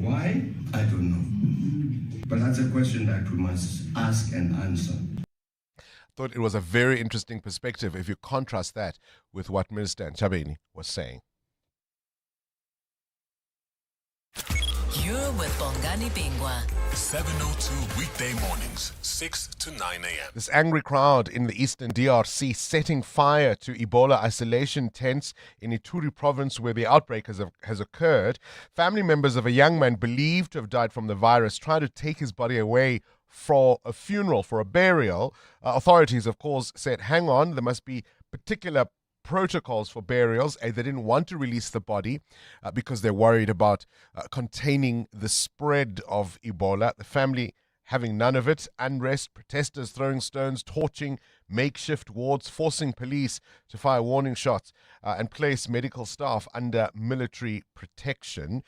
[SPEAKER 13] Why? I don't know. But that's a question that we must ask and answer.
[SPEAKER 15] Thought it was a very interesting perspective if you contrast that with what Minister Ntshavheni was saying.
[SPEAKER 17] You're with Bongani Bingwa.
[SPEAKER 11] 7:02 weekday mornings, 6 to 9 a.m.
[SPEAKER 15] This angry crowd in the eastern DRC setting fire to Ebola isolation tents in Ituri province where the outbreak has occurred. Family members of a young man believed to have died from the virus tried to take his body away for a funeral, for a burial. Authorities, of course, said, hang on, there must be particular protocols for burials. They didn't want to release the body because they're worried about containing the spread of Ebola. The family having none of it. Unrest, protesters throwing stones, torching makeshift wards, forcing police to fire warning shots and place medical staff under military protection.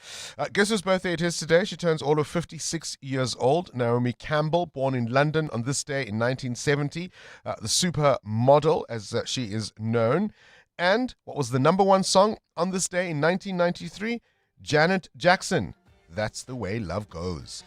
[SPEAKER 15] Guess whose birthday it is today? She turns all of 56 years old. Naomi Campbell, born in London on this day in 1970. The supermodel, as she is known. And what was the number one song on this day in 1993? Janet Jackson. That's the way love goes.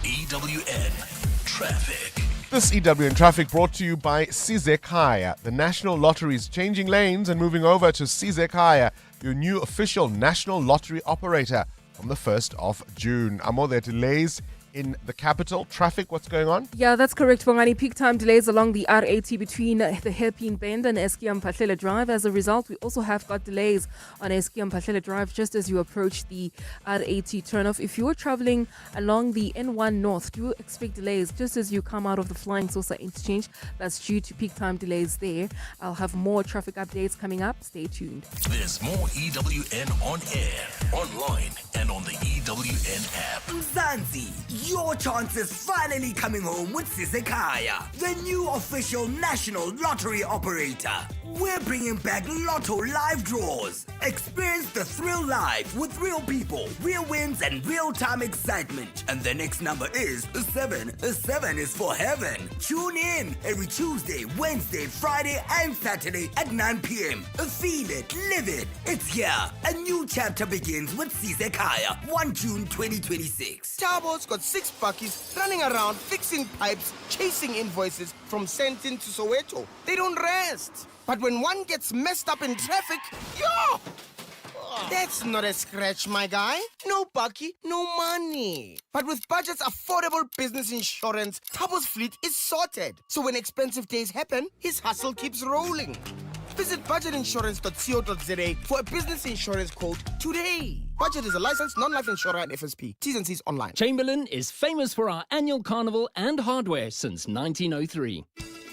[SPEAKER 11] EWN Traffic.
[SPEAKER 15] This EWN Traffic brought to you by Sizekaya. The National Lottery is changing lanes and moving over to Sizekaya, your new official national lottery operator from the 1st of June. There are delays in the capital. Traffic, what's going on?
[SPEAKER 9] Yeah, that's correct, Bongani. Peak time delays along the R80 between the Hairpin Bend and Eskiam Patlela Drive. As a result, we also have got delays on Eskiam Patlela Drive just as you approach the R80 turnoff. If you're traveling along the N1 North, do expect delays just as you come out of the Flying Saucer interchange. That's due to peak time delays there. I'll have more traffic updates coming up. Stay tuned.
[SPEAKER 11] There's more EWN on air, online, and on the EWN app.
[SPEAKER 4] Mzansi, your chance is finally coming home with Sisekaya, the new official national lottery operator. We're bringing back Lotto live draws. Experience the thrill live with real people, real wins, and real-time excitement. And the next number is 7. 7 is for heaven. Tune in every Tuesday, Wednesday, Friday, and Saturday at 9 p.m. Feel it, live it. It's here. A new chapter begins with Sisekaya, 1 June 2026.
[SPEAKER 18] Tabo's got 6 buckies running around fixing pipes, chasing invoices from Sentin to Soweto. They don't rest. But when one gets messed up in traffic, yo! That's not a scratch, my guy. No bucky, no money. But with Budget's affordable business insurance, Tabo's fleet is sorted. So when expensive days happen, his hustle keeps rolling. Visit budgetinsurance.co.za for a business insurance quote today. Budget is a licensed non-life insurer and FSP. T's and C's online.
[SPEAKER 19] Chamberlain is famous for our annual carnival and hardware since 1903.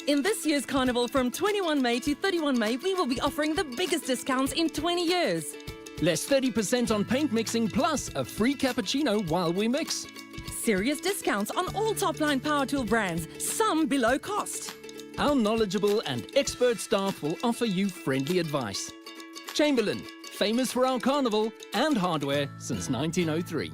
[SPEAKER 21] In this year's carnival from 21 May to 31 May, we will be offering the biggest discounts in 20 years.
[SPEAKER 19] Less 30% on paint mixing plus a free cappuccino while we mix.
[SPEAKER 21] Serious discounts on all top-line power tool brands, some below cost.
[SPEAKER 19] Our knowledgeable and expert staff will offer you friendly advice. Chamberlain, famous for our carnival and hardware since 1903.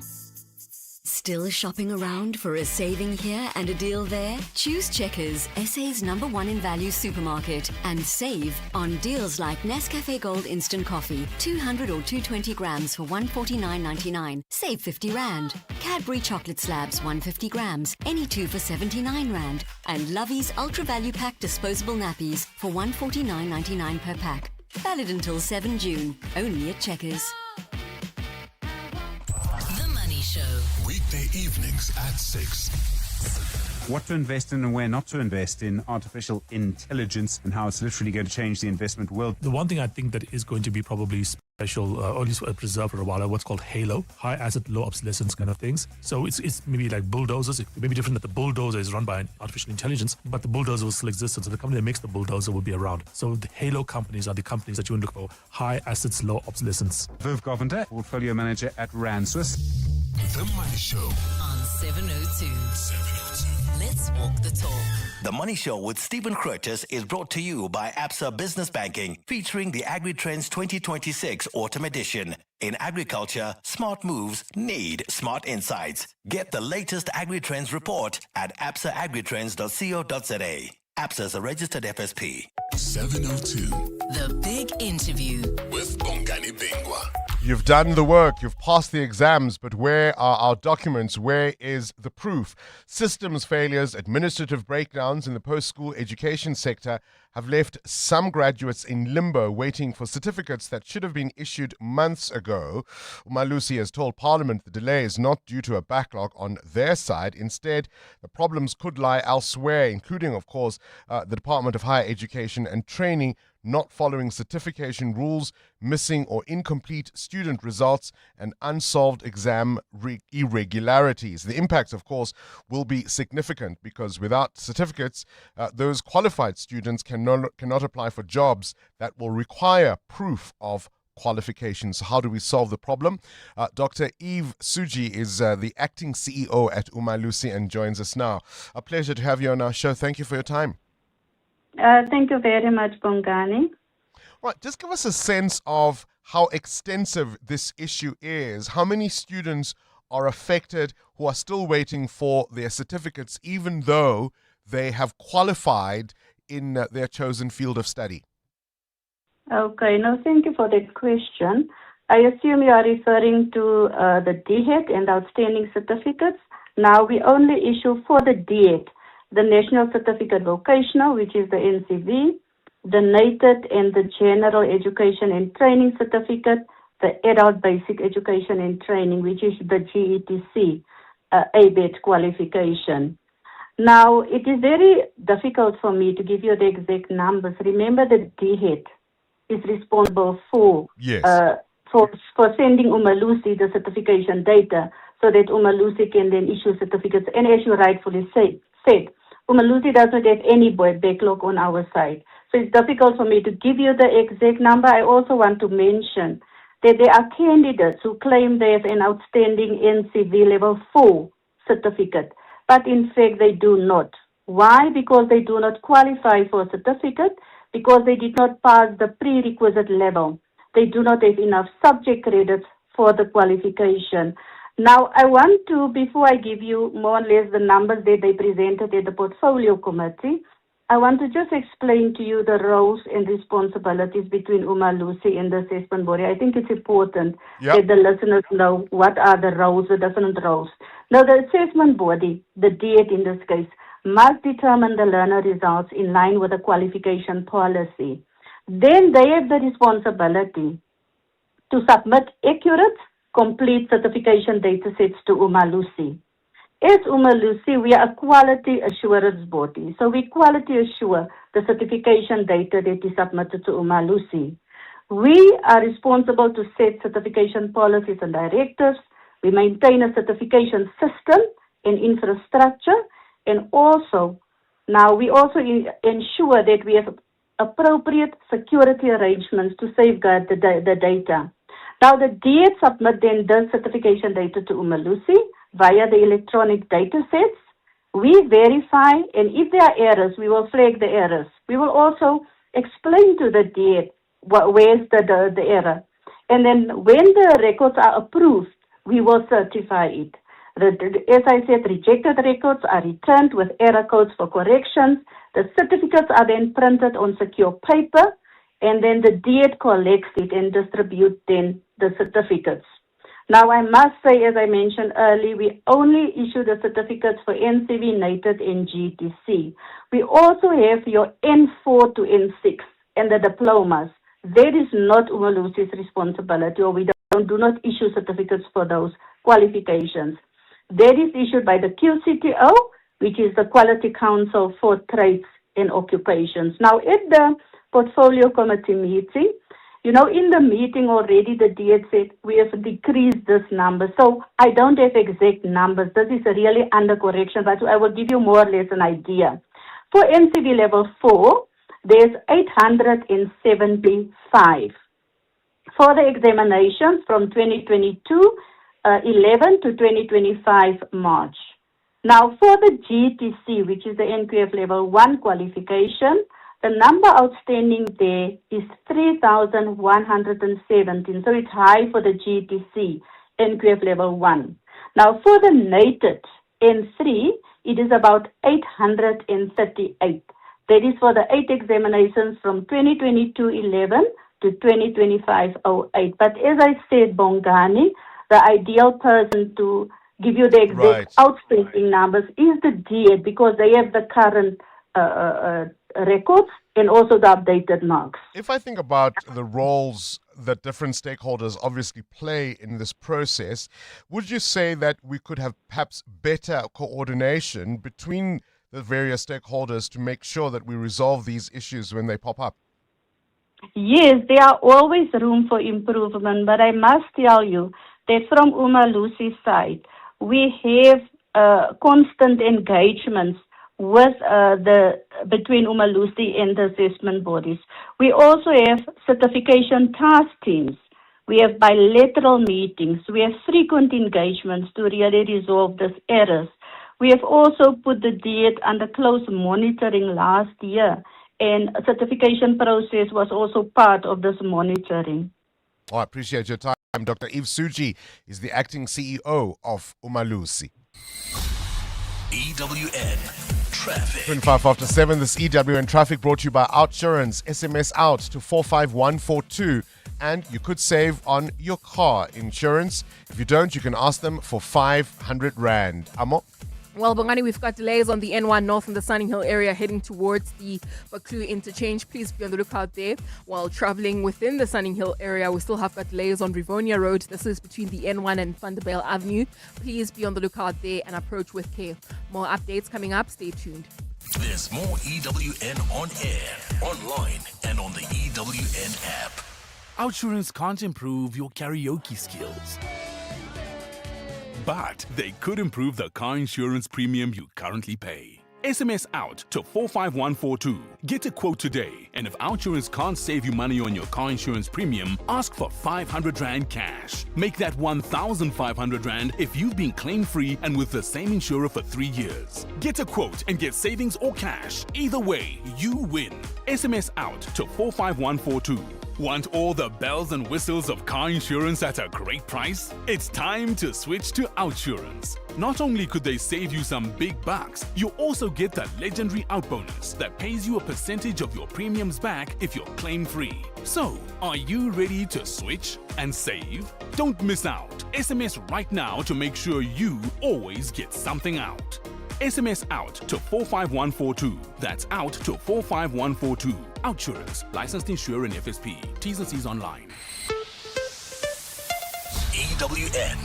[SPEAKER 22] Still shopping around for a saving here and a deal there? Choose Checkers, SA's #1 in value supermarket, and save on deals like Nescafe Gold Instant Coffee, 200 or 220 grams for $149.99, save 50 Rand. Cadbury Chocolate Slabs, 150 grams, any 2 for 79 Rand. And Lovey's Ultra Value Pack disposable nappies for $149.99 per pack. Valid until 7 June, only at Checkers.
[SPEAKER 11] Weekday evenings at 6.
[SPEAKER 26] What to invest in and where not to invest in artificial intelligence and how it's literally going to change the investment world.
[SPEAKER 27] The one thing I think that is going to be probably special, or at least preserved for a while, are what's called HALO, high asset, low obsolescence kind of things. So it's maybe like bulldozers. It may be different that the bulldozer is run by an artificial intelligence, but the bulldozer will still exist, and so the company that makes the bulldozer will be around. So the HALO companies are the companies that you want to look for, high assets, low obsolescence.
[SPEAKER 26] Viv Govender, portfolio manager at Rand Swiss.
[SPEAKER 11] The Money Show
[SPEAKER 17] on 702. Let's walk the talk.
[SPEAKER 28] The Money Show with Stephen Curtis is brought to you by Absa Business Banking, featuring the AgriTrends 2026 Autumn Edition. In agriculture, smart moves need smart insights. Get the latest AgriTrends report at absaagritrends.co.za. Absa is a registered FSP.
[SPEAKER 11] 702.
[SPEAKER 17] The Big Interview
[SPEAKER 11] with Bongani Bingwa.
[SPEAKER 15] You've done the work, you've passed the exams, but where are our documents? Where is the proof? Systems failures, administrative breakdowns in the post-school education sector have left some graduates in limbo waiting for certificates that should have been issued months ago. Umalusi has told Parliament the delay is not due to a backlog on their side. Instead, the problems could lie elsewhere, including, of course, the Department of Higher Education and Training not following certification rules, missing or incomplete student results, and unsolved exam irregularities. The impacts, of course, will be significant because without certificates, those qualified students cannot apply for jobs that will require proof of qualifications. How do we solve the problem? Dr. Eve Suji is the acting CEO at Umalusi and joins us now. A pleasure to have you on our show. Thank you for your time.
[SPEAKER 29] Thank you very much, Bongani.
[SPEAKER 15] Right, just give us a sense of how extensive this issue is. How many students are affected who are still waiting for their certificates, even though they have qualified in their chosen field of study?
[SPEAKER 29] Okay, no, thank you for that question. I assume you are referring to the DHET and outstanding certificates. Now, we only issue for the DHET, the National Certificate Vocational, which is the NCV, the NATED and the General Education and Training Certificate, the Adult Basic Education and Training, which is the GETC. ABET qualification. Now, it is very difficult for me to give you the exact numbers. Remember that DHET is responsible for sending Umalusi the certification data so that Umalusi can then issue certificates. And as you rightfully said, Umalusi does not have any backlog on our side. So it's difficult for me to give you the exact number. I also want to mention that there are candidates who claim they have an outstanding NCV level 4 certificate, but in fact they do not. Why? Because they do not qualify for a certificate, because they did not pass the prerequisite level. They do not have enough subject credits for the qualification. Now, I want to, before I give you more or less the numbers that they presented at the portfolio committee, I want to just explain to you the roles and responsibilities between Umalusi and the assessment body. I think it's important that the listeners know what are the roles, the different roles. Now, the assessment body, the DHET in this case, must determine the learner results in line with the qualification policy. Then they have the responsibility to submit accurate, complete certification data sets to Umalusi. As Umalusi, we are a quality assurance body. So we quality assure the certification data that is submitted to Umalusi. We are responsible to set certification policies and directives. We maintain a certification system and infrastructure. And also, now we also ensure that we have appropriate security arrangements to safeguard the data. Now, the DHET submit then the certification data to Umalusi via the electronic data sets. We verify, and if there are errors, we will flag the errors. We will also explain to the DHET where's the error. And then when the records are approved, we will certify it. As I said, rejected records are returned with error codes for corrections. The certificates are then printed on secure paper, and then the DHET collects it and distributes then the certificates. Now, I must say, as I mentioned earlier, we only issue the certificates for NCV, NATED, and GTC. We also have your N4 to N6 and the diplomas. That is not Umalusi's responsibility, or we do not issue certificates for those qualifications. That is issued by the QCTO, which is the Quality Council for Trades and Occupations. Now, at the portfolio committee meeting, in the meeting already, the DHET said we have decreased this number. So I don't have exact numbers. This is really under correction, but I will give you more or less an idea. For NCV level 4, there's 875. For the examinations from 2022 11 to 2025 March. Now, for the GTC, which is the NQF level 1 qualification, the number outstanding there is 3,117. So it's high for the GTC, NQF level 1. Now, for the NATED N3, it is about 838. That is for the 8 examinations from 2022-11 to 2025-08. But as I said, Bongani, the ideal person to give you the exact outstanding numbers is the DHET, because they have the current records and also the updated marks.
[SPEAKER 15] If I think about the roles that different stakeholders obviously play in this process, would you say that we could have perhaps better coordination between the various stakeholders to make sure that we resolve these issues when they pop up?
[SPEAKER 29] Yes, there are always room for improvement, but I must tell you that from Umalusi's side, we have constant engagements with between Umalusi and the assessment bodies. We also have certification task teams. We have bilateral meetings. We have frequent engagements to really resolve these errors. We have also put the DHET under close monitoring last year, and a certification process was also part of this monitoring.
[SPEAKER 15] Oh, I appreciate your time. Dr. Eve Suji is the acting CEO of Umalusi.
[SPEAKER 11] EWN Traffic.
[SPEAKER 15] 25 after 7, this EWN Traffic brought to you by Outsurance. SMS out to 45142 and you could save on your car insurance. If you don't, you can ask them for 500 Rand. Amo?
[SPEAKER 9] Well, Bongani, we've got delays on the N1 North in the Sunning Hill area heading towards the Baklu interchange. Please be on the lookout there. While traveling within the Sunning Hill area, we still have got delays on Rivonia Road. This is between the N1 and Vanderbijl Avenue. Please be on the lookout there and approach with care. More updates coming up. Stay tuned.
[SPEAKER 11] There's more EWN on air, online, and on the EWN app.
[SPEAKER 1] Outsurance can't improve your karaoke skills, but they could improve the car insurance premium you currently pay. SMS out to 45142. Get a quote today, and if Outsurance can't save you money on your car insurance premium, ask for 500 Rand cash. Make that 1,500 Rand if you've been claim-free and with the same insurer for 3 years. Get a quote and get savings or cash. Either way, you win. SMS out to 45142. Want all the bells and whistles of car insurance at a great price? It's time to switch to Outsurance. Not only could they save you some big bucks, you also get the legendary Out bonus that pays you a percentage of your premiums back if you're claim-free. So, are you ready to switch and save? Don't miss out. SMS right now to make sure you always get something out. SMS out to 45142. That's out to 45142. Outsurance. Licensed insurer and FSP. T's and C's online.
[SPEAKER 11] EWN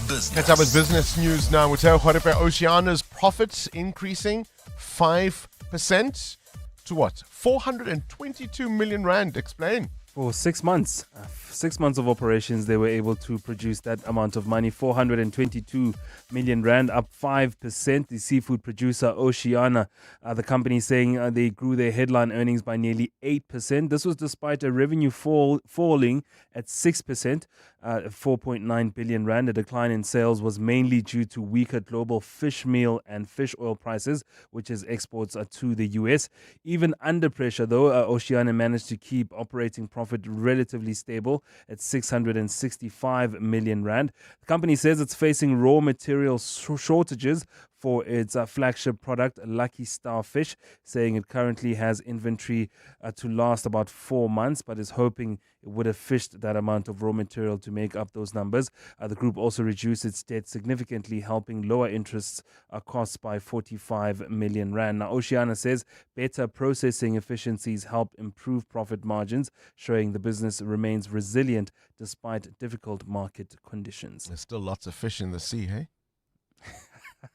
[SPEAKER 11] Business.
[SPEAKER 15] Catch up with business news now. Hotel Oceana's profits increasing 5% to what? 422 million Rand. Explain.
[SPEAKER 3] For 6 months. 6 months of operations, they were able to produce that amount of money, 422 million Rand, up 5%. The seafood producer Oceana, the company saying they grew their headline earnings by nearly 8%. This was despite a revenue falling at 6%, 4.9 billion Rand. A decline in sales was mainly due to weaker global fish meal and fish oil prices, which is exports to the US. Even under pressure, though, Oceana managed to keep operating profit relatively stable at 665 million Rand. The company says it's facing raw material shortages for its flagship product, Lucky Star Fish, saying it currently has inventory to last about 4 months, but is hoping it would have fished that amount of raw material to make up those numbers. The group also reduced its debt significantly, helping lower interest costs by 45 million Rand. Now, Oceana says better processing efficiencies help improve profit margins, showing the business remains resilient despite difficult market conditions.
[SPEAKER 15] There's still lots of fish in the sea, hey?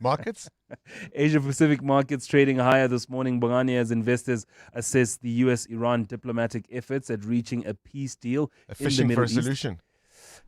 [SPEAKER 15] Markets?
[SPEAKER 3] Asia Pacific markets trading higher this morning, Bongani, as investors assess the US-Iran diplomatic efforts at reaching a peace deal in the Middle East.
[SPEAKER 15] Solution.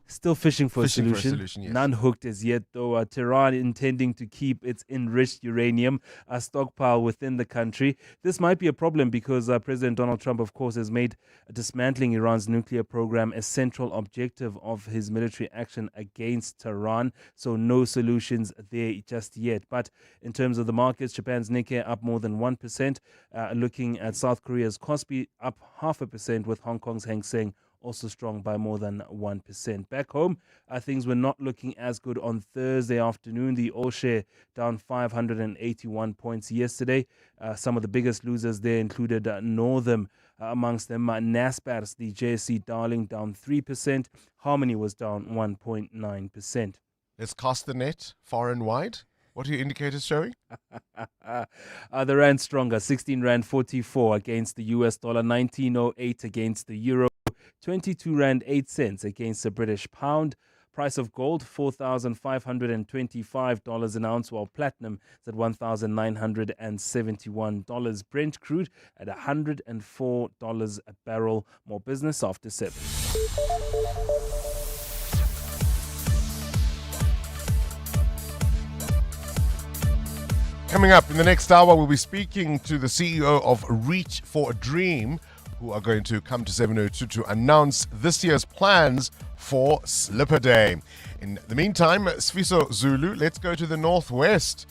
[SPEAKER 3] Still fishing for a solution.
[SPEAKER 15] Yes.
[SPEAKER 3] None hooked as yet, though. Tehran intending to keep its enriched uranium stockpile within the country. This might be a problem because President Donald Trump, of course, has made dismantling Iran's nuclear program a central objective of his military action against Tehran. So no solutions there just yet. But in terms of the markets, Japan's Nikkei up more than 1%. Looking at South Korea's Kospi up 0.5%, with Hong Kong's Hang Seng also strong by more than 1%. Back home, things were not looking as good on Thursday afternoon. The All-Share down 581 points yesterday. Some of the biggest losers there included Northern, amongst them Naspers, the JSE darling, down 3%. Harmony was down 1.9%.
[SPEAKER 15] Let's cast the net far and wide. What are your indicators showing?
[SPEAKER 3] The Rand stronger, 16 Rand 44 against the US dollar, 19.08 against the euro, 22 Rand 8 cents against the British pound. Price of gold, $4,525 an ounce, while platinum is at $1,971. Brent crude at $104 a barrel. More business after 7.
[SPEAKER 15] Coming up in the next hour, we'll be speaking to the CEO of Reach for a Dream, who are going to come to 702 to announce this year's plans for Slipper Day. In the meantime, Sfiso Zulu, let's go to the Northwest,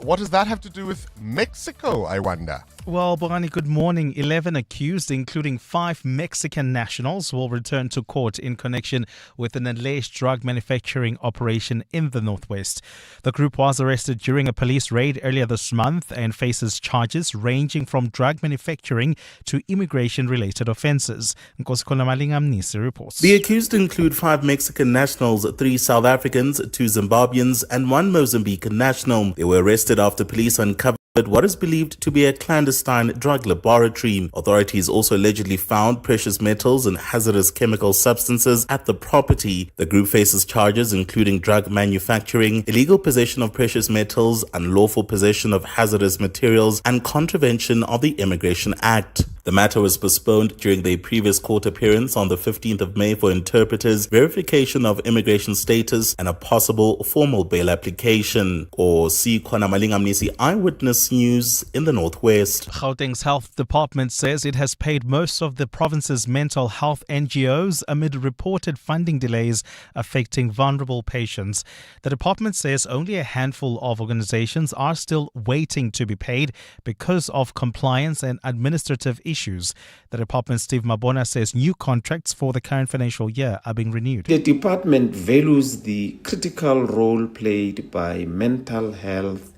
[SPEAKER 15] What does that have to do with Mexico, I wonder?
[SPEAKER 2] Well, Bongani, good morning. 11 accused, including 5 Mexican nationals, will return to court in connection with an alleged drug manufacturing operation in the Northwest. The group was arrested during a police raid earlier this month and faces charges ranging from drug manufacturing to immigration-related offences. Nkosikola Malingamnisi reports.
[SPEAKER 6] The accused include 5 Mexican nationals, 3 South Africans, 2 Zimbabweans and 1 Mozambican national. They were arrested after police uncovered what is believed to be a clandestine drug laboratory. Authorities also allegedly found precious metals and hazardous chemical substances at the property. The group faces charges including drug manufacturing, illegal possession of precious metals, unlawful possession of hazardous materials, and contravention of the Immigration Act. The matter was postponed during their previous court appearance on the 15th of May for interpreters, verification of immigration status, and a possible formal bail application. Or see Kwana Malingamnisi, Eyewitness News in the Northwest.
[SPEAKER 2] Gauteng's Health Department says it has paid most of the province's mental health NGOs amid reported funding delays affecting vulnerable patients. The department says only a handful of organizations are still waiting to be paid because of compliance and administrative issues. The department's Steve Mabona says new contracts for the current financial year are being renewed.
[SPEAKER 7] The department values the critical role played by mental health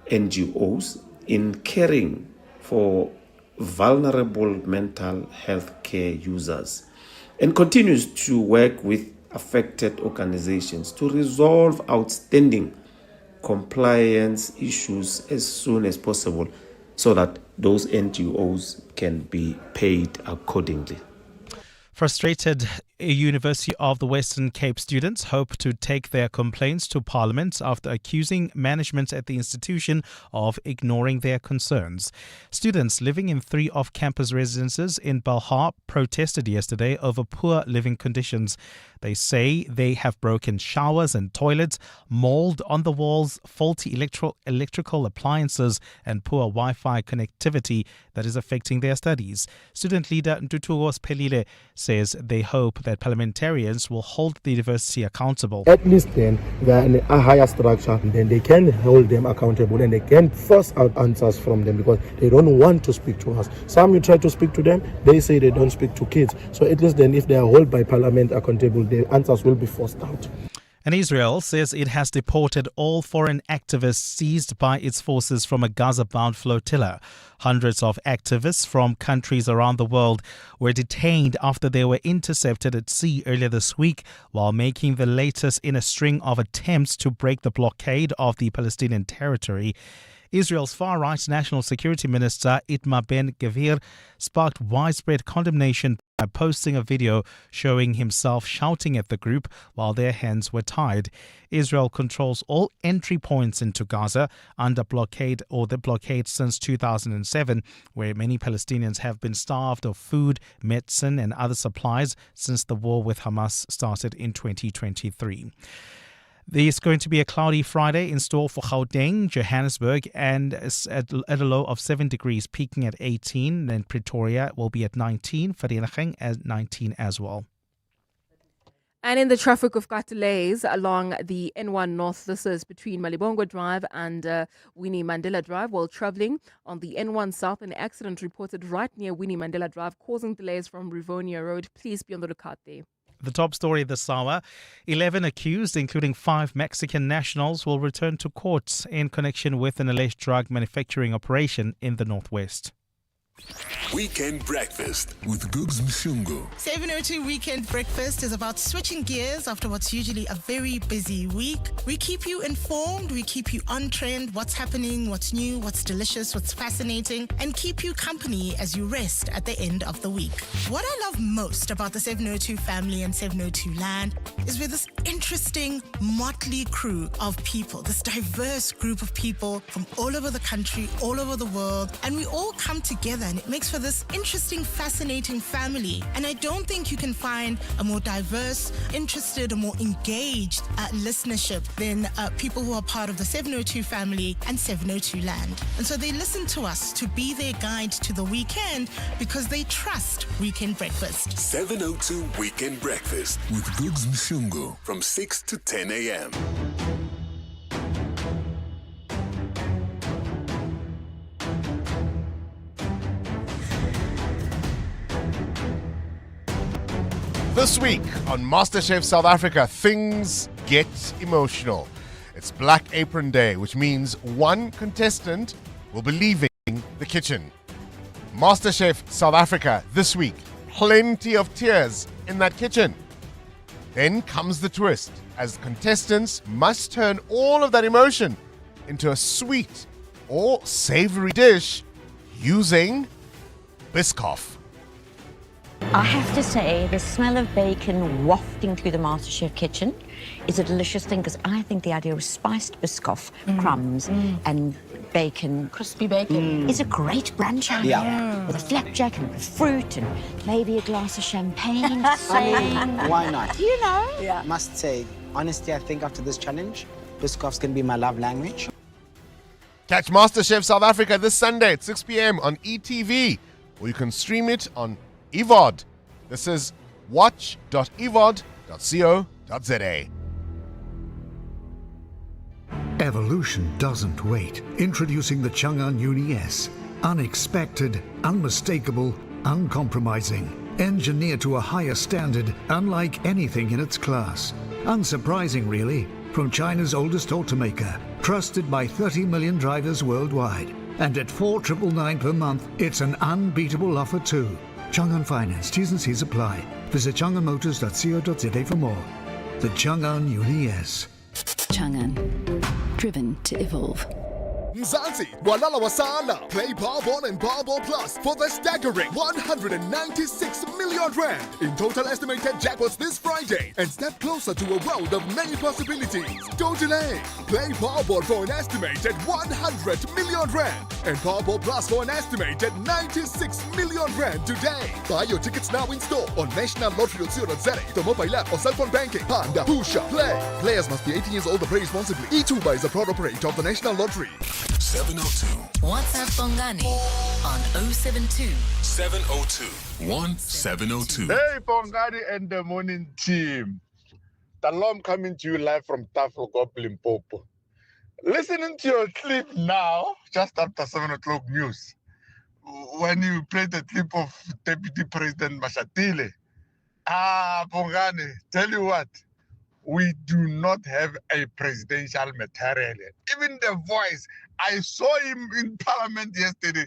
[SPEAKER 7] NGOs in caring for vulnerable mental health care users and continues to work with affected organizations to resolve outstanding compliance issues as soon as possible so that those NGOs can be paid accordingly.
[SPEAKER 2] Frustrated University of the Western Cape students hope to take their complaints to Parliament after accusing management at the institution of ignoring their concerns. Students living in 3 off-campus residences in Belhar protested yesterday over poor living conditions. They say they have broken showers and toilets, mold on the walls, faulty electrical appliances, and poor Wi-Fi connectivity that is affecting their studies. Student leader Ntutugos Pelile says they hope that parliamentarians will hold the university accountable.
[SPEAKER 8] At least then they're in a higher structure, then they can hold them accountable and they can force out answers from them because they don't want to speak to us. Some you try to speak to them, they say they don't speak to kids. So at least then if they are held by parliament accountable, the answers will be forced out.
[SPEAKER 2] And Israel says it has deported all foreign activists seized by its forces from a Gaza-bound flotilla. Hundreds of activists from countries around the world were detained after they were intercepted at sea earlier this week while making the latest in a string of attempts to break the blockade of the Palestinian territory. Israel's far-right National Security Minister Itamar Ben-Gvir sparked widespread condemnation by posting a video showing himself shouting at the group while their hands were tied. Israel controls all entry points into Gaza under blockade or the blockade since 2007, where many Palestinians have been starved of food, medicine and other supplies since the war with Hamas started in 2023. There's going to be a cloudy Friday in store for Gauteng, Johannesburg, and at a low of 7 degrees, peaking at 18. Then Pretoria will be at 19, Vereeniging at 19 as well.
[SPEAKER 9] And in the traffic, we've got delays along the N1 North. This is between Malibongwe Drive and Winnie Mandela Drive while traveling on the N1 South. An accident reported right near Winnie Mandela Drive, causing delays from Rivonia Road. Please be on the lookout there.
[SPEAKER 2] The top story this hour, 11 accused, including 5 Mexican nationals, will return to court in connection with an alleged drug manufacturing operation in the Northwest.
[SPEAKER 11] Weekend Breakfast with Googs Mshungu.
[SPEAKER 10] 702 Weekend Breakfast is about switching gears after what's usually a very busy week. We keep you informed, we keep you on trend, what's happening, what's new, what's delicious, what's fascinating, and keep you company as you rest at the end of the week. What I love most about the 702 family and 702 land is we're this interesting motley crew of people, this diverse group of people from all over the country, all over the world, and we all come together and it makes for this interesting, fascinating family. And I don't think you can find a more diverse, interested, or more engaged listenership than people who are part of the 702 family and 702 land. And so they listen to us to be their guide to the weekend because they trust Weekend Breakfast.
[SPEAKER 11] 702 Weekend Breakfast with Googs Mshungu from 6 to 10 a.m.
[SPEAKER 15] This week on MasterChef South Africa, things get emotional. It's Black Apron Day, which means one contestant will be leaving the kitchen. MasterChef South Africa this week, plenty of tears in that kitchen. Then comes the twist, as contestants must turn all of that emotion into a sweet or savory dish using Biscoff.
[SPEAKER 5] I have to say, the smell of bacon wafting through the MasterChef kitchen is a delicious thing, because I think the idea of spiced Biscoff crumbs and bacon, crispy bacon, is a great brunch idea. With a flapjack and with fruit and maybe a glass of champagne.
[SPEAKER 12] Why not?
[SPEAKER 5] You know?
[SPEAKER 12] Must say, honestly, I think after this challenge, Biscoff's going to be my love language.
[SPEAKER 15] Catch MasterChef South Africa this Sunday at 6 p.m. on ETV, or you can stream it on EVOD. This is watch.evod.co.za.
[SPEAKER 13] Evolution doesn't wait. Introducing the Chang'an Uni S. Unexpected, unmistakable, uncompromising. Engineered to a higher standard, unlike anything in its class. Unsurprising, really, from China's oldest automaker. Trusted by 30 million drivers worldwide. And at 4,999 per month, it's an unbeatable offer too. Chang'an Finance, T's and C's apply. Visit chang'anmotors.co.za for more. The Chang'an Uni S.
[SPEAKER 14] Chang'an, driven to evolve.
[SPEAKER 16] Mzansi, Walala Wasala. Play Powerball and Powerball Plus for the staggering 196 million rand in total estimated jackpots this Friday, and step closer to a world of many possibilities. Don't delay. Play Powerball for an estimated 100 million rand and Powerball Plus for an estimated 96 million rand today. Buy your tickets now in store on nationallottery.co.za, the mobile app or cell phone banking. Panda, Pusha, play. Players must be 18 years old and play responsibly. E2 is a proud operator of the National Lottery.
[SPEAKER 11] 702.
[SPEAKER 17] WhatsApp Bongani on 072
[SPEAKER 11] 702 1702.
[SPEAKER 20] Hey, Bongani and the morning team. Talom coming to you live from Tafelkop, Limpopo. Listening to your clip now, just after 7 o'clock news, when you played the clip of Deputy President Mashatile. Bongani, tell you what, we do not have a presidential material yet. Even the voice, I saw him in Parliament yesterday.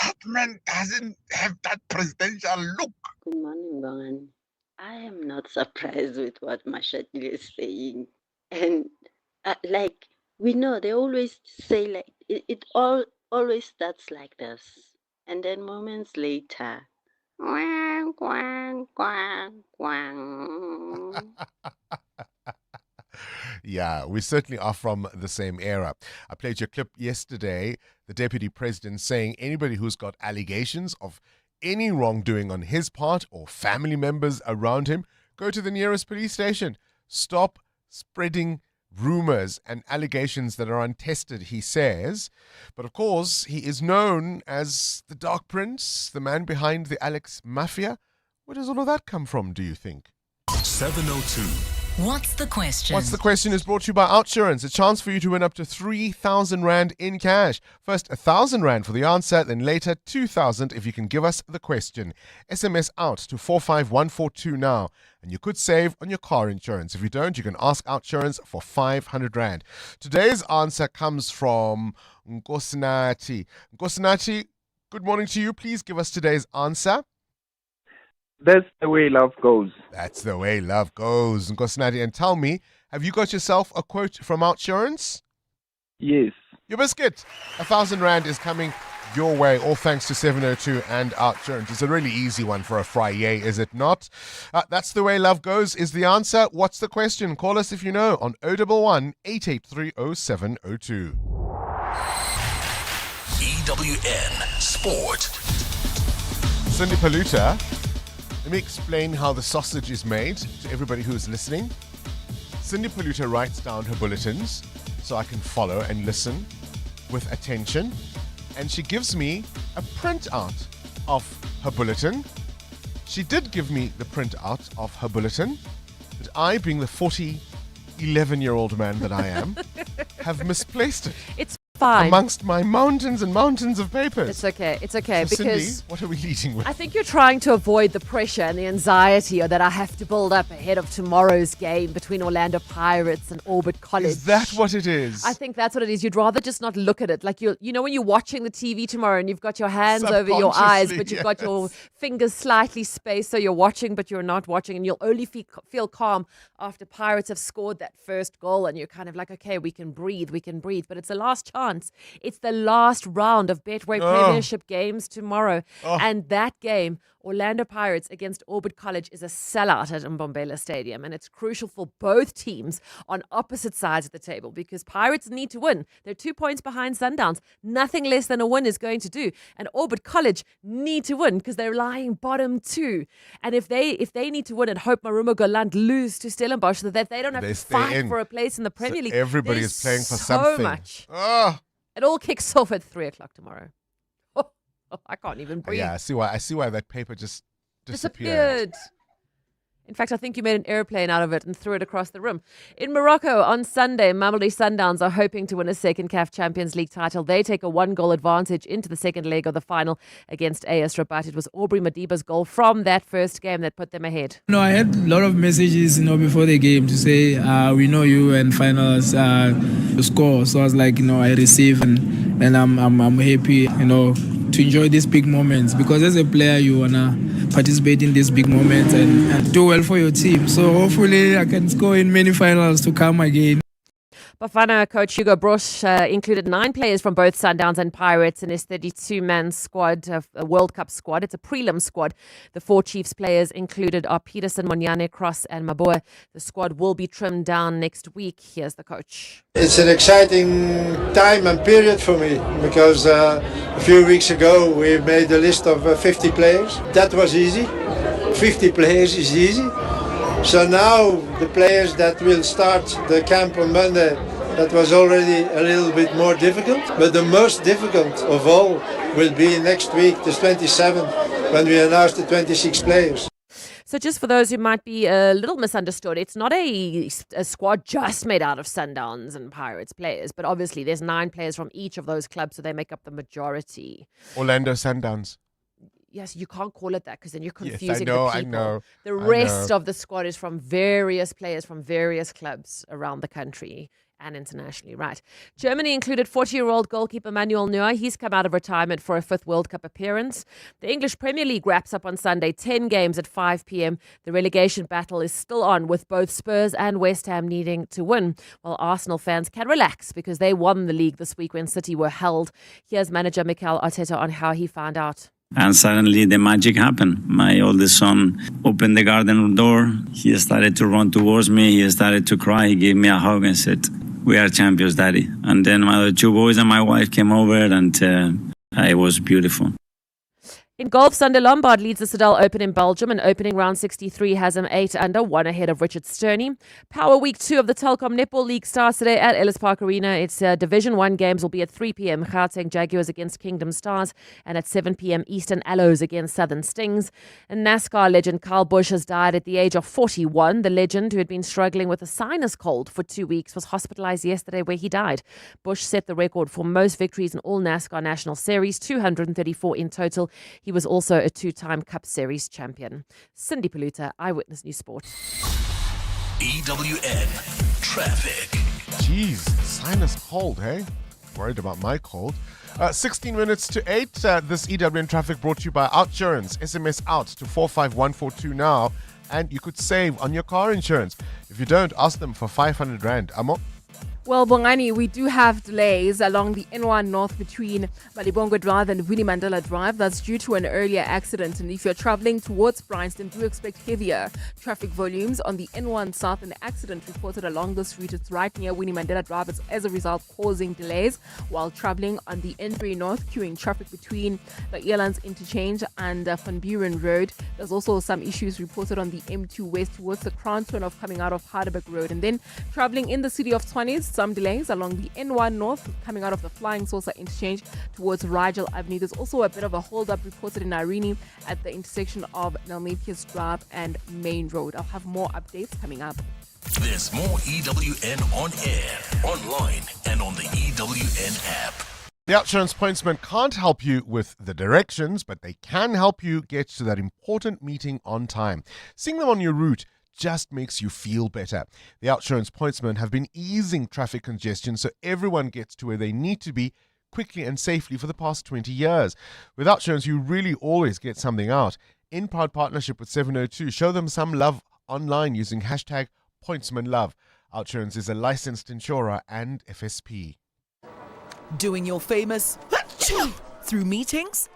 [SPEAKER 20] That man doesn't have that presidential look.
[SPEAKER 23] Good morning, Bongani. I am not surprised with what Mashatile is saying. And we know, they always say it always starts like this. And then moments later, quang, quang, quang, quang.
[SPEAKER 15] Yeah, we certainly are from the same era. I played your clip yesterday, the deputy president saying anybody who's got allegations of any wrongdoing on his part or family members around him, go to the nearest police station. Stop spreading rumors and allegations that are untested, he says. But of course, he is known as the Dark Prince, the man behind the Alex Mafia. Where does all of that come from, do you think?
[SPEAKER 11] 702.
[SPEAKER 17] What's the question?
[SPEAKER 15] What's the question is brought to you by Outsurance. A chance for you to win up to 3,000 Rand in cash. First 1,000 Rand for the answer, then later 2,000 if you can give us the question. SMS out to 45142 now. And you could save on your car insurance. If you don't, you can ask Outsurance for 500 Rand. Today's answer comes from Nkosinati. Nkosinati, good morning to you. Please give us today's answer.
[SPEAKER 24] That's the way love goes.
[SPEAKER 15] That's the way love goes. Nkosnadi, and tell me, have you got yourself a quote from Outsurance?
[SPEAKER 24] Yes.
[SPEAKER 15] Your biscuit. 1,000 Rand is coming your way, all thanks to 702 and Outsurance. It's a really easy one for a Friday, is it not? That's the way love goes is the answer. What's the question? Call us if you know on 011 883 0702.
[SPEAKER 11] EWN Sport.
[SPEAKER 15] Cindy Paluta. Let me explain how the sausage is made to everybody who's listening. Cindy Paluta writes down her bulletins so I can follow and listen with attention. And she gives me a printout of her bulletin. She did give me the printout of her bulletin, but I, being the 11-year-old man that I am, have misplaced it.
[SPEAKER 9] It's fine.
[SPEAKER 15] Amongst my mountains and mountains of papers.
[SPEAKER 9] It's okay. It's okay.
[SPEAKER 15] So
[SPEAKER 9] because
[SPEAKER 15] Cindy, what are we leading with?
[SPEAKER 9] I think you're trying to avoid the pressure and the anxiety that I have to build up ahead of tomorrow's game between Orlando Pirates and Orbit College.
[SPEAKER 15] Is that what it is?
[SPEAKER 9] I think that's what it is. You'd rather just not look at it. Like you know when you're watching the TV tomorrow and you've got your hands over your eyes, but you've got your fingers slightly spaced, so you're watching, but you're not watching, and you'll only feel calm after Pirates have scored that first goal, and you're kind of like, okay, we can breathe. But it's the last chance. It's the last round of Betway Premiership games tomorrow, and that game, Orlando Pirates against Orbit College, is a sellout at Mbombela Stadium, and it's crucial for both teams on opposite sides of the table because Pirates need to win. They're 2 points behind Sundowns. Nothing less than a win is going to do, and Orbit College need to win because they're lying bottom 2. And if they need to win and hope Marumo Goland lose to Stellenbosch, so that they don't have to fight for a place in the Premier League.
[SPEAKER 15] Everybody is playing for
[SPEAKER 9] so
[SPEAKER 15] something.
[SPEAKER 9] Much. It all kicks off at 3:00 tomorrow. I can't even breathe.
[SPEAKER 15] Yeah, I see why that paper just
[SPEAKER 9] disappeared. In fact, I think you made an airplane out of it and threw it across the room. In Morocco on Sunday, Mamelodi Sundowns are hoping to win a second CAF Champions League title. They take a 1-goal advantage into the second leg of the final against AS Rabat. It was Aubrey Madiba's goal from that first game that put them ahead.
[SPEAKER 4] I had a lot of messages, before the game to say, we know you and finals score. So I was like, I receive and I'm happy, to enjoy these big moments, because as a player you wanna participate in these big moments and do well for your team. So hopefully I can score in many finals to come again.
[SPEAKER 9] Bafana coach Hugo Brosh included 9 players from both Sundowns and Pirates in his 32-man squad, a World Cup squad. It's a prelim squad. The 4 Chiefs players included are Peterson, Monyane, Cross and Maboa. The squad will be trimmed down next week. Here's the coach.
[SPEAKER 18] It's an exciting time and period for me because a few weeks ago we made a list of 50 players. That was easy. 50 players is easy. So now the players that will start the camp on Monday, that was already a little bit more difficult. But the most difficult of all will be next week, the 27th, when we announce the 26 players.
[SPEAKER 9] So just for those who might be a little misunderstood, it's not a squad just made out of Sundowns and Pirates players, but obviously there's 9 players from each of those clubs, so they make up the majority.
[SPEAKER 15] Orlando Sundowns.
[SPEAKER 9] Yes, you can't call it that because then you're confusing the people.
[SPEAKER 15] I know.
[SPEAKER 9] The rest of the squad is from various players from various clubs around the country and internationally, right? Germany included 40-year-old goalkeeper Manuel Neuer. He's come out of retirement for a 5th World Cup appearance. The English Premier League wraps up on Sunday, 10 games at 5 p.m. The relegation battle is still on, with both Spurs and West Ham needing to win, while Arsenal fans can relax because they won the league this week when City were held. Here's manager Mikel Arteta on how he found out.
[SPEAKER 19] And suddenly the magic happened. My oldest son opened the garden door. He started to run towards me. He started to cry. He gave me a hug and said, "We are champions, Daddy." And then my other 2 boys and my wife came over, and it was beautiful.
[SPEAKER 9] In golf, Sander Lombard leads the Sedal Open in Belgium, and opening round 63 has him 8 under, 1 ahead of Richard Sterney. Power Week 2 of the Telkom Netball League starts today at Ellis Park Arena. Its Division 1 games will be at 3 p.m. Gauteng Jaguars against Kingdom Stars, and at 7 p.m. Eastern Aloes against Southern Stings. And NASCAR legend Kyle Busch has died at the age of 41. The legend, who had been struggling with a sinus cold for 2 weeks, was hospitalized yesterday where he died. Busch set the record for most victories in all NASCAR National Series, 234 in total. He was also a 2-time Cup Series champion. Cindy Paluta, Eyewitness News Sport.
[SPEAKER 11] EWN Traffic.
[SPEAKER 15] Jeez, sinus cold, hey? Worried about my cold. 16 minutes to 8. This EWN Traffic brought to you by Outsurance. SMS out to 45142 now, and you could save on your car insurance. If you don't, ask them for 500 Rand. Amo?
[SPEAKER 9] Well, Bongani, we do have delays along the N1 North between Malibongwe Drive and Winnie Mandela Drive. That's due to an earlier accident. And if you're traveling towards Bryanston, do expect heavier traffic volumes on the N1 South. An accident reported along this route. It's right near Winnie Mandela Drive. It's as a result causing delays while traveling on the N3 North, queuing traffic between the Elands Interchange and Van Buren Road. There's also some issues reported on the M2 West towards the Crown turn-off coming out of Heidelberg Road. And then traveling in the city of Tshwane, some delays along the N1 North coming out of the Flying Saucer Interchange towards Rigel Avenue. There's also a bit of a hold-up reported in Irene at the intersection of Nelmethius Drive and Main Road. I'll have more updates coming up.
[SPEAKER 11] There's more EWN on air, online, and on the EWN app.
[SPEAKER 15] The Outsurance Pointsman can't help you with the directions, but they can help you get to that important meeting on time. Seeing them on your route just makes you feel better. The Outsurance Pointsmen have been easing traffic congestion so everyone gets to where they need to be quickly and safely for the past 20 years. With Outsurance, you really always get something out. In proud partnership with 702, show them some love online using hashtag #PointsmanLove. Outsurance is a licensed insurer and FSP.
[SPEAKER 1] Doing your famous through meetings,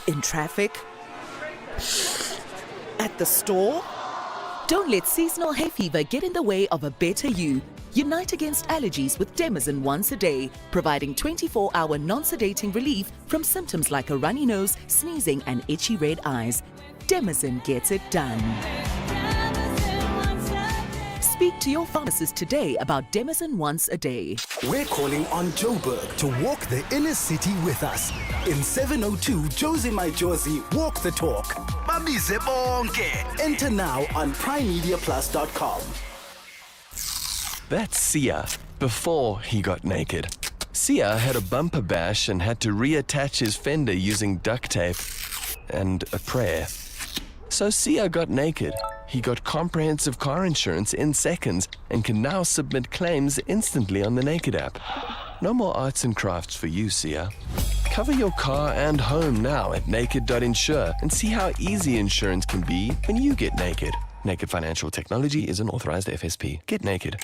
[SPEAKER 1] in traffic, at the store. Don't let seasonal hay fever get in the way of a better you. Unite against allergies with Demazin once a day, providing 24-hour non-sedating relief from symptoms like a runny nose, sneezing, and itchy red eyes. Demazin gets it done. Speak to your pharmacist today about Demazin once a day.
[SPEAKER 3] We're calling on Joburg to walk the inner city with us. In 702 Josie My Josie, walk the talk. Babize bonke. Enter now on primemediaplus.com.
[SPEAKER 21] That's Sia, before he got naked. Sia had a bumper bash and had to reattach his fender using duct tape and a prayer. So Sia got naked. He got comprehensive car insurance in seconds and can now submit claims instantly on the Naked app. No more arts and crafts for you, Sia. Cover your car and home now at naked.insure and see how easy insurance can be when you get naked. Naked Financial Technology is an authorized FSP. Get naked.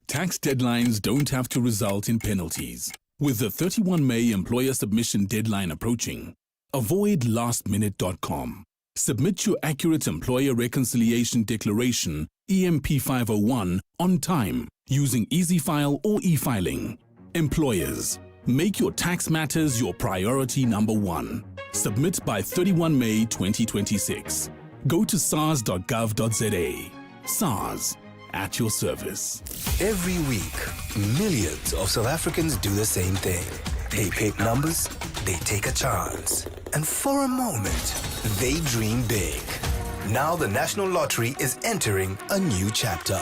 [SPEAKER 22] Tax deadlines don't have to result in penalties. With the 31 May employer submission deadline approaching, avoid lastminute.com. Submit your accurate Employer Reconciliation Declaration, EMP 501, on time using EasyFile or e-filing. Employers, make your tax matters your priority number one. Submit by 31 May 2026. Go to sars.gov.za. SARS, at your service.
[SPEAKER 3] Every week, millions of South Africans do the same thing. They pick numbers, they take a chance, and for a moment, they dream big. Now the National Lottery is entering a new chapter.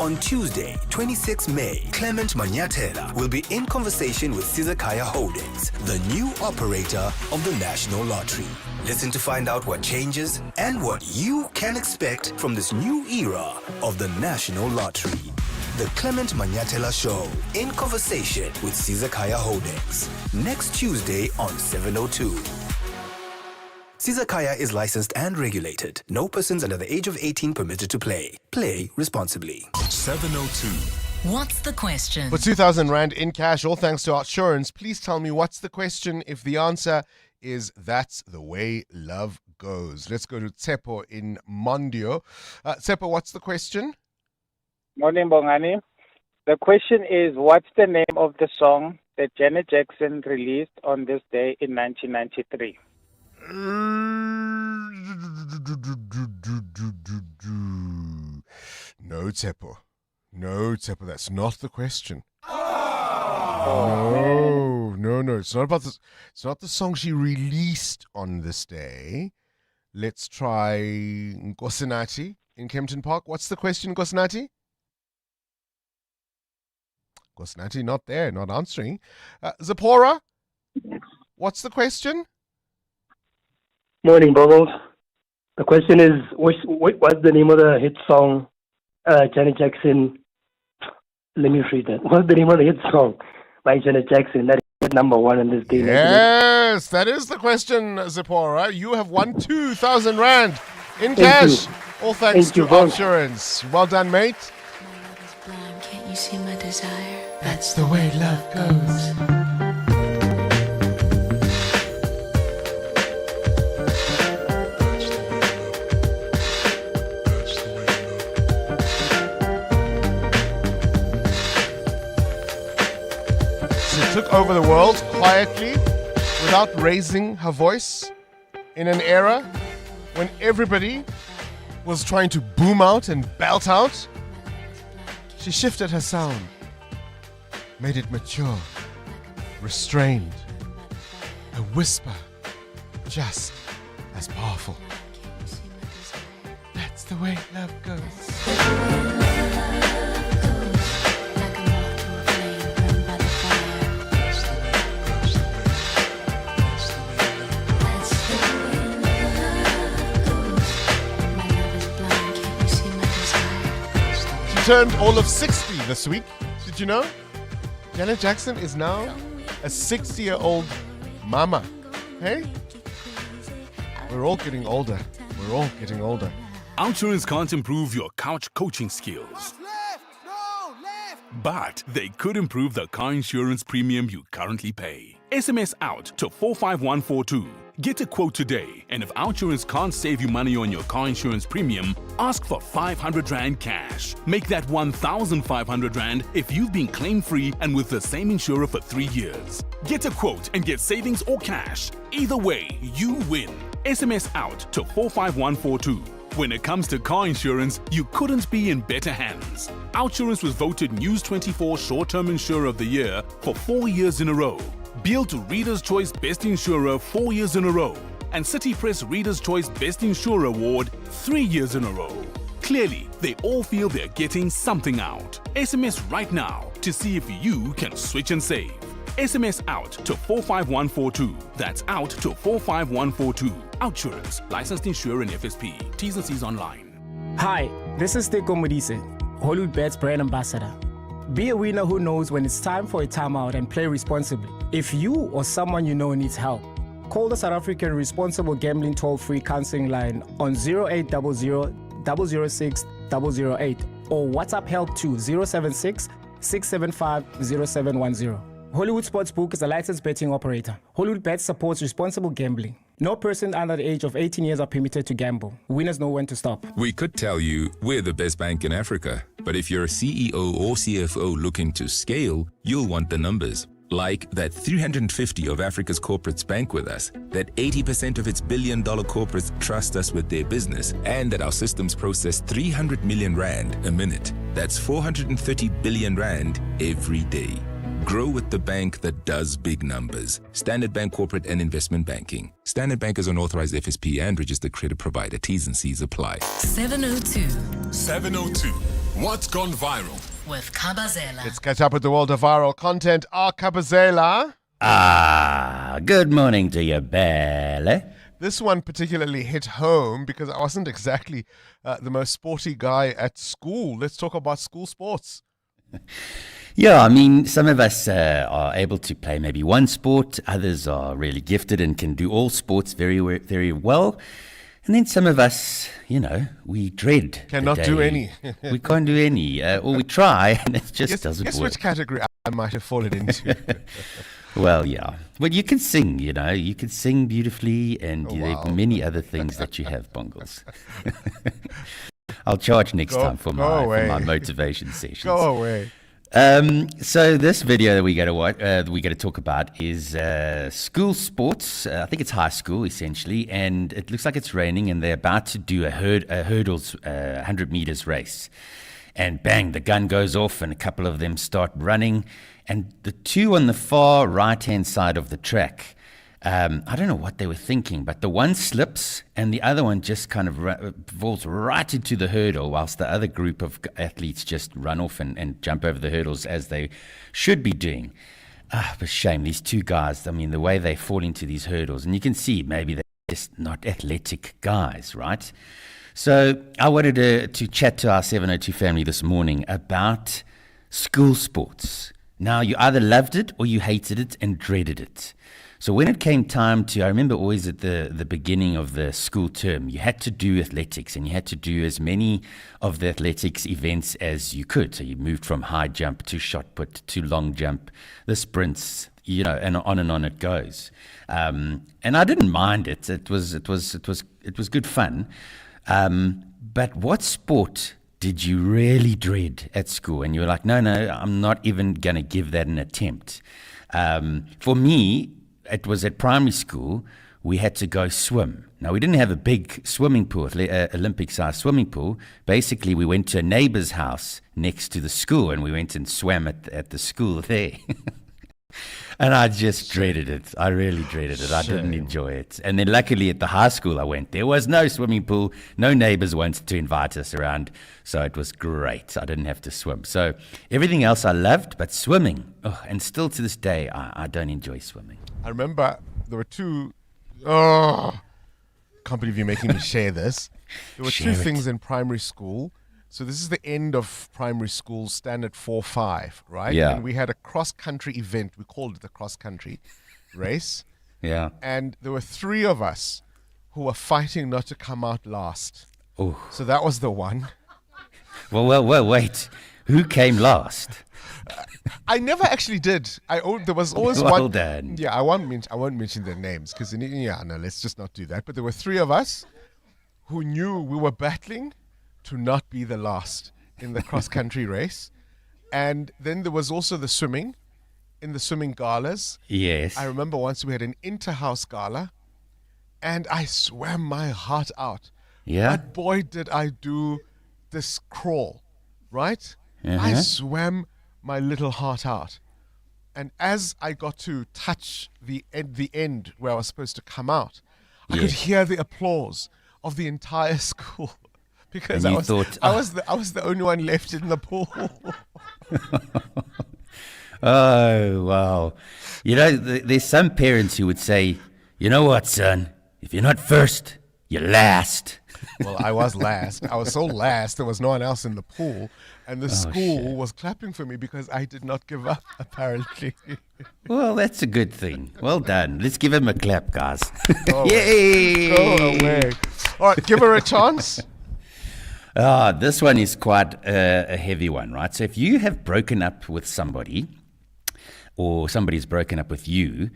[SPEAKER 3] On Tuesday, 26 May, Clement Manyatela will be in conversation with Sizakaya Holdings, the new operator of the National Lottery. Listen to find out what changes and what you can expect from this new era of the National Lottery. The Clement Manyatela Show, in conversation with Sizakaya Holdings, next Tuesday on 702. Sizakaya is licensed and regulated. No persons under the age of 18 permitted to play. Play responsibly.
[SPEAKER 11] 702.
[SPEAKER 17] What's the question?
[SPEAKER 15] For 2,000 Rand in cash, all thanks to Outsurance, please tell me what's the question if the answer is that's the way love goes. Let's go to Tsepo in Mondio. Tsepo, what's the question?
[SPEAKER 25] Morning, Bongani. The question is, what's the name of the song that Janet Jackson released on this day in 1993?
[SPEAKER 15] No, Tsepo. No, Tsepo, that's not the question. No. It's not about this. It's not the song she released on this day. Let's try Nkosinati in Kempton Park. What's the question, Nkosinati? Nkosinati not there, not answering. Zipporah, what's the question?
[SPEAKER 26] Morning, Bubbles. The question is, what's the name of the hit song Janet Jackson? Let me read that. What's the name of the hit song by Janet Jackson that is number one in this day?
[SPEAKER 15] Yes, that is the question, Zipporah. You have won 2,000 Rand in cash. All thanks to Outsurance. Well done, mate.
[SPEAKER 27] Can't you see my desire?
[SPEAKER 15] That's the way love goes. She took over the world quietly, without raising her voice, in an era when everybody was trying to boom out and belt out. She shifted her sound, made it mature, restrained, a whisper just as powerful. That's the way love goes. She turned all of 60 this week. Did you know? Janet Jackson is now a 60-year-old mama. Hey? We're all getting older. We're all getting older.
[SPEAKER 22] Outsurance can't improve your couch coaching skills. But they could improve the car insurance premium you currently pay. SMS out to 45142. Get a quote today, and if Outsurance can't save you money on your car insurance premium, ask for 500 Rand cash. Make that 1,500 Rand if you've been claim-free and with the same insurer for 3 years. Get a quote and get savings or cash. Either way, you win. SMS out to 45142. When it comes to car insurance, you couldn't be in better hands. Outsurance was voted News 24 Short-Term Insurer of the Year for 4 years in a row. Beal to Reader's Choice Best Insurer 4 years in a row. And City Press Reader's Choice Best Insurer Award 3 years in a row. Clearly, they all feel they're getting something out. SMS right now to see if you can switch and save. SMS out to 45142. That's out to 45142. Outsurance. Licensed insurer and FSP. T's and C's online.
[SPEAKER 2] Hi, this is Teko Modise, Hollywood Bet's brand ambassador. Be a winner who knows when it's time for a timeout and play responsibly. If you or someone you know needs help, call the South African Responsible Gambling Toll-Free Counseling Line on 0800 006 008 or WhatsApp help to 076 675 0710. Hollywood Sportsbook is a licensed betting operator. Hollywood Bet supports responsible gambling. No person under the age of 18 years are permitted to gamble. Winners know when to stop.
[SPEAKER 5] We could tell you we're the best bank in Africa, but if you're a CEO or CFO looking to scale, you'll want the numbers. Like that 350 of Africa's corporates bank with us, that 80% of its billion-dollar corporates trust us with their business, and that our systems process 300 million Rand a minute. That's 430 billion Rand every day. Grow with the bank that does big numbers. Standard Bank Corporate and Investment Banking. Standard Bank is an authorized FSP and registered credit provider. T's and C's apply.
[SPEAKER 11] 702. What's gone viral?
[SPEAKER 17] With Kabazela.
[SPEAKER 15] Let's catch up with the world of viral content. Kabazela.
[SPEAKER 6] Good morning to you, Belle.
[SPEAKER 15] This one particularly hit home because I wasn't exactly the most sporty guy at school. Let's talk about school sports.
[SPEAKER 6] Yeah, I mean, some of us are able to play maybe one sport. Others are really gifted and can do all sports very, very well. And then some of us, you know, we dread.
[SPEAKER 15] Cannot do any.
[SPEAKER 6] We can't do any. Or we try and it just doesn't work.
[SPEAKER 15] Guess which category I might have fallen into.
[SPEAKER 6] Well, yeah. Well, you can sing, you know. You can sing beautifully and there are many other things that you have, Bongles. I'll charge next time for my motivation sessions.
[SPEAKER 15] Go away.
[SPEAKER 6] So this video that we got to watch, we got to talk about is school sports. I think it's high school essentially, and it looks like it's raining, and they're about to do a hurdles 100 meters race. And bang, the gun goes off, and a couple of them start running, and the two on the far right-hand side of the track. I don't know what they were thinking, but the one slips and the other one just kind of falls right into the hurdle, whilst the other group of athletes just run off and jump over the hurdles as they should be doing. But shame, these two guys, I mean, the way they fall into these hurdles, and you can see maybe they're just not athletic guys, right? So I wanted to chat to our 702 family this morning about school sports. Now, you either loved it or you hated it and dreaded it. So when it came time to, I remember always at the beginning of the school term, you had to do athletics and you had to do as many of the athletics events as you could. So you moved from high jump to shot put to long jump, the sprints, you know, and on it goes. And I didn't mind it. It was good fun. But what sport did you really dread at school? And you were like, no, I'm not even going to give that an attempt. For me, it was at primary school, we had to go swim. Now, we didn't have a big swimming pool, Olympic-sized swimming pool. Basically, we went to a neighbor's house next to the school, and we went and swam at the school there. And I just dreaded it. I really dreaded it. I didn't enjoy it. And then luckily at the high school I went, there was no swimming pool. No neighbors wanted to invite us around. So it was great. I didn't have to swim. So everything else I loved, but swimming. Oh, and still to this day, I don't enjoy swimming.
[SPEAKER 15] I remember there were two... Oh, can't believe you're making me share this. There were two things in primary school. So this is the end of primary school, standard 4-5, right?
[SPEAKER 6] Yeah.
[SPEAKER 15] And we had a cross-country event. We called it the cross-country race.
[SPEAKER 6] Yeah.
[SPEAKER 15] And there were 3 of us who were fighting not to come out last.
[SPEAKER 6] Oh.
[SPEAKER 15] So that was the one.
[SPEAKER 6] Well, wait. Who came last?
[SPEAKER 15] I never actually did. There was always
[SPEAKER 6] well
[SPEAKER 15] one.
[SPEAKER 6] done.
[SPEAKER 15] Yeah, I won't mention their names because let's just not do that. But there were 3 of us who knew we were battling to not be the last in the cross-country race. And then there was also the swimming, in the swimming galas.
[SPEAKER 6] Yes.
[SPEAKER 15] I remember once we had an inter-house gala, and I swam my heart out.
[SPEAKER 6] Yeah.
[SPEAKER 15] But boy, did I do this crawl, right?
[SPEAKER 6] Uh-huh.
[SPEAKER 15] I swam my little heart out. And as I got to touch the end where I was supposed to come out, I could hear the applause of the entire school. Because I was the only one left in the pool.
[SPEAKER 6] Oh, wow. You know, there's some parents who would say, you know what, son? If you're not first, you're last.
[SPEAKER 15] Well, I was last. I was so last, there was no one else in the pool. And the school was clapping for me because I did not give up, apparently.
[SPEAKER 6] Well, that's a good thing. Well done. Let's give him a clap, guys.
[SPEAKER 15] Yay! Go away. All right, give her a chance.
[SPEAKER 6] This one is quite a heavy one, right? So if you have broken up with somebody or somebody's broken up with you,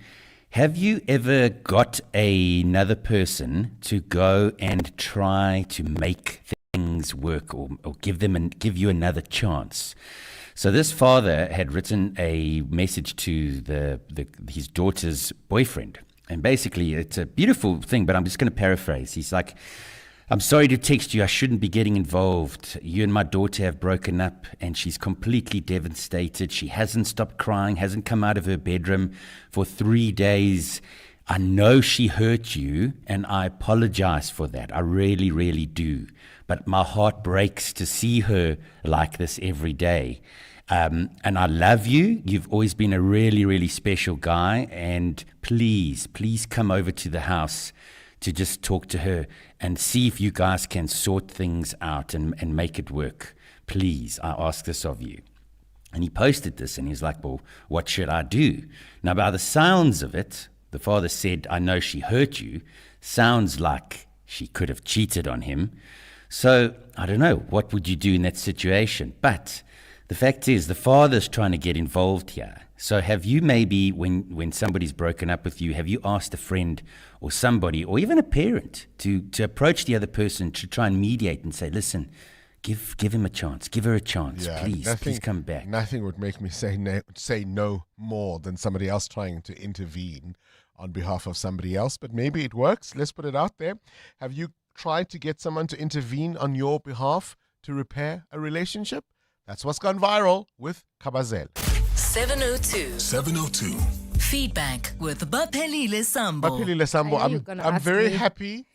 [SPEAKER 6] have you ever got another person to go and try to make things work or give you another chance? So this father had written a message to his daughter's boyfriend. And basically, it's a beautiful thing, but I'm just going to paraphrase. He's like, I'm sorry to text you. I shouldn't be getting involved. You and my daughter have broken up and she's completely devastated. She hasn't stopped crying, hasn't come out of her bedroom for 3 days. I know she hurt you and I apologize for that. I really, really do. But my heart breaks to see her like this every day. And I love you. You've always been a really, really special guy. And please come over to the house to just talk to her and see if you guys can sort things out and make it work. Please, I ask this of you. And he posted this and he's like, well, what should I do? Now, by the sounds of it, the father said, I know she hurt you. Sounds like she could have cheated on him. So I don't know, what would you do in that situation? But the fact is, the father's trying to get involved here. So have you maybe, when somebody's broken up with you, have you asked a friend or somebody, or even a parent, to approach the other person to try and mediate and say, listen, give him a chance, give her a chance, please come back.
[SPEAKER 15] Nothing would make me say no more than somebody else trying to intervene on behalf of somebody else. But maybe it works. Let's put it out there. Have you tried to get someone to intervene on your behalf to repair a relationship? That's what's gone viral with Kabazela.
[SPEAKER 17] 702. Feedback with Baphelile Sambo.
[SPEAKER 15] Baphelile Sambo, I'm very happy.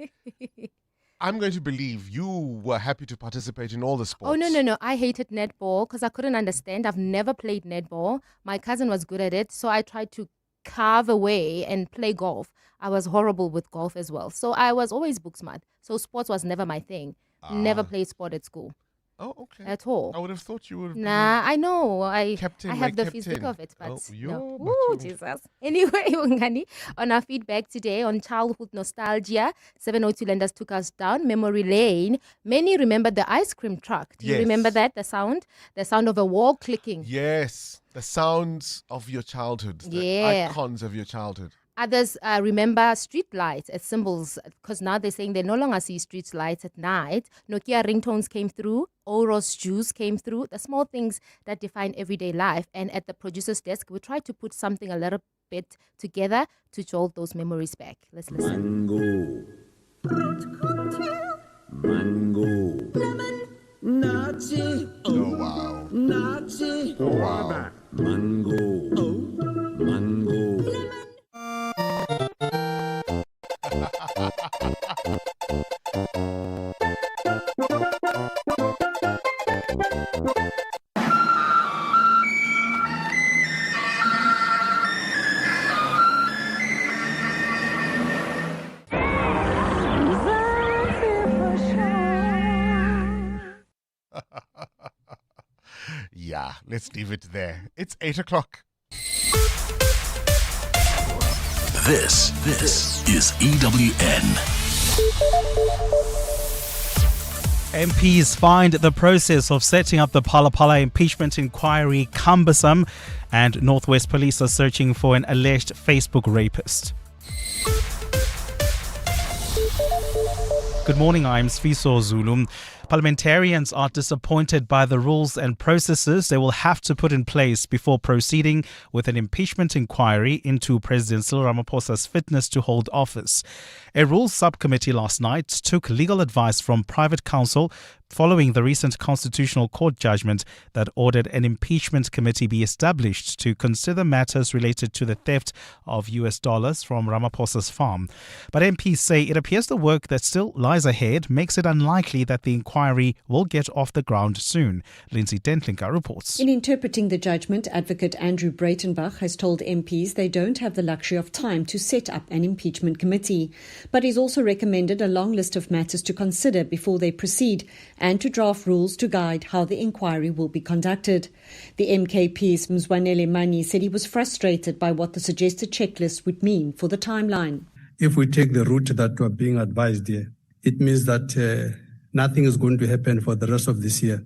[SPEAKER 15] I'm going to believe you were happy to participate in all the sports.
[SPEAKER 9] Oh, no. I hated netball because I couldn't understand. I've never played netball. My cousin was good at it, so I tried to carve away and play golf. I was horrible with golf as well. So I was always book smart. So sports was never my thing. Never played sport at school.
[SPEAKER 15] Oh, okay.
[SPEAKER 9] At all.
[SPEAKER 15] I would have thought you would have
[SPEAKER 9] Nah, I know. I have the physique of it, but no. Ooh, Jesus. Anyway, Bongani, on our feedback today on childhood nostalgia, 702 Lenders took us down memory lane. Many remember the ice cream truck. Do you remember that? The sound of a wall clicking.
[SPEAKER 15] Yes, the sounds of your childhood. The icons of your childhood.
[SPEAKER 9] Others remember street lights as symbols, because now they're saying they no longer see street lights at night. Nokia ringtones came through. Oros juice came through. The small things that define everyday life. And at the producer's desk, we tried to put something a little bit together to jolt those memories back. Let's listen.
[SPEAKER 7] Mango. Lemon. Nazi.
[SPEAKER 15] Oh, wow.
[SPEAKER 7] Nazi.
[SPEAKER 15] Oh, wow.
[SPEAKER 7] Mango. Oh. Mango.
[SPEAKER 15] Let's leave it there. It's 8 o'clock.
[SPEAKER 11] This is EWN.
[SPEAKER 8] MPs find the process of setting up the Phala impeachment inquiry cumbersome, and Northwest Police are searching for an alleged Facebook rapist. Good morning, I'm Sfiso Zulu. Parliamentarians are disappointed by the rules and processes they will have to put in place before proceeding with an impeachment inquiry into President Cyril Ramaphosa's fitness to hold office. A rules subcommittee last night took legal advice from private counsel following the recent Constitutional Court judgment that ordered an impeachment committee be established to consider matters related to the theft of US dollars from Ramaphosa's farm. But MPs say it appears the work that still lies ahead makes it unlikely that the inquiry will get off the ground soon. Lindsay Dentlinker reports.
[SPEAKER 10] In interpreting the judgment, Advocate Andrew Breitenbach has told MPs they don't have the luxury of time to set up an impeachment committee. But he's also recommended a long list of matters to consider before they proceed, and to draft rules to guide how the inquiry will be conducted. The MKP's Mzwanele Mani said he was frustrated by what the suggested checklist would mean for the timeline.
[SPEAKER 12] If we take the route that we're being advised here, it means that nothing is going to happen for the rest of this year.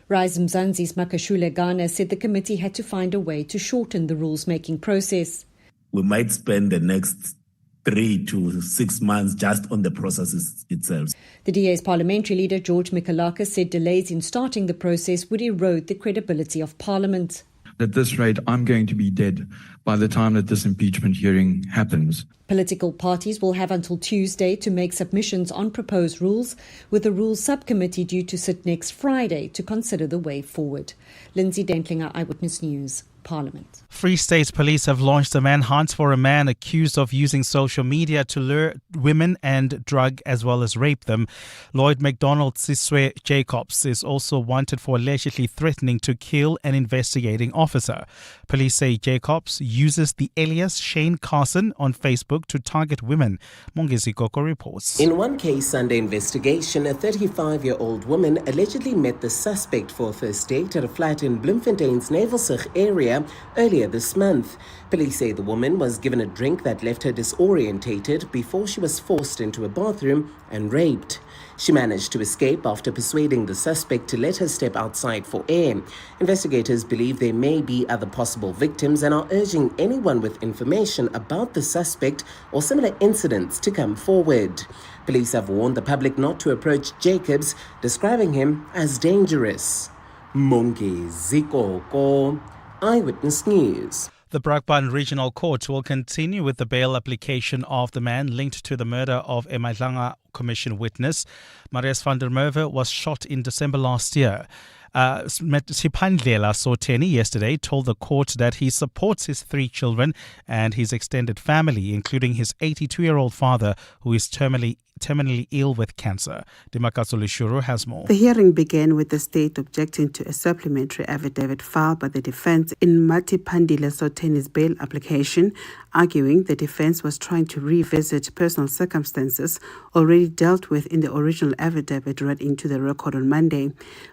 [SPEAKER 10] Rise Mzansi's Makashule Ghana said the committee had to find a way to shorten the rules-making process.
[SPEAKER 13] We might spend the next 3 to 6 months just on the processes itself.
[SPEAKER 10] The DA's parliamentary leader, George Mikalaka, said delays in starting the process would erode the credibility of Parliament.
[SPEAKER 14] At this rate, I'm going to be dead by the time that this impeachment hearing happens.
[SPEAKER 10] Political parties will have until Tuesday to make submissions on proposed rules, with the Rules Subcommittee due to sit next Friday to consider the way forward. Lindsay Dentlinger, Eyewitness News, Parliament.
[SPEAKER 8] Free State Police have launched a manhunt for a man accused of using social media to lure women and drug as well as rape them. Lloyd McDonald Siswe Jacobs is also wanted for allegedly threatening to kill an investigating officer. Police say Jacobs uses the alias Shane Carson on Facebook to target women. Mongezi Koko reports.
[SPEAKER 16] In one case under investigation, a 35-year-old woman allegedly met the suspect for a first date at a flat in Bloemfontein's Navalsig area earlier this month. Police say the woman was given a drink that left her disorientated before she was forced into a bathroom and raped. She managed to escape after persuading the suspect to let her step outside for air. Investigators believe there may be other possible victims and are urging anyone with information about the suspect or similar incidents to come forward. Police have warned the public not to approach Jacobs, describing him as dangerous. Mongezi Koko, Eyewitness News.
[SPEAKER 8] The Brakpan Regional Court will continue with the bail application of the man linked to the murder of a Madlanga Commission witness. Marius van der Merwe was shot in December last year. Siphandlela Soteni yesterday told the court that he supports his 3 children and his extended family, including his 82-year-old father, who is terminally ill with cancer. Dimakaso Lishuru has more.
[SPEAKER 20] The hearing began with the state objecting to a supplementary affidavit filed by the defense in Matiphandile Soteni's bail application, arguing the defense was trying to revisit personal circumstances already dealt with in the original affidavit read into the record on Monday.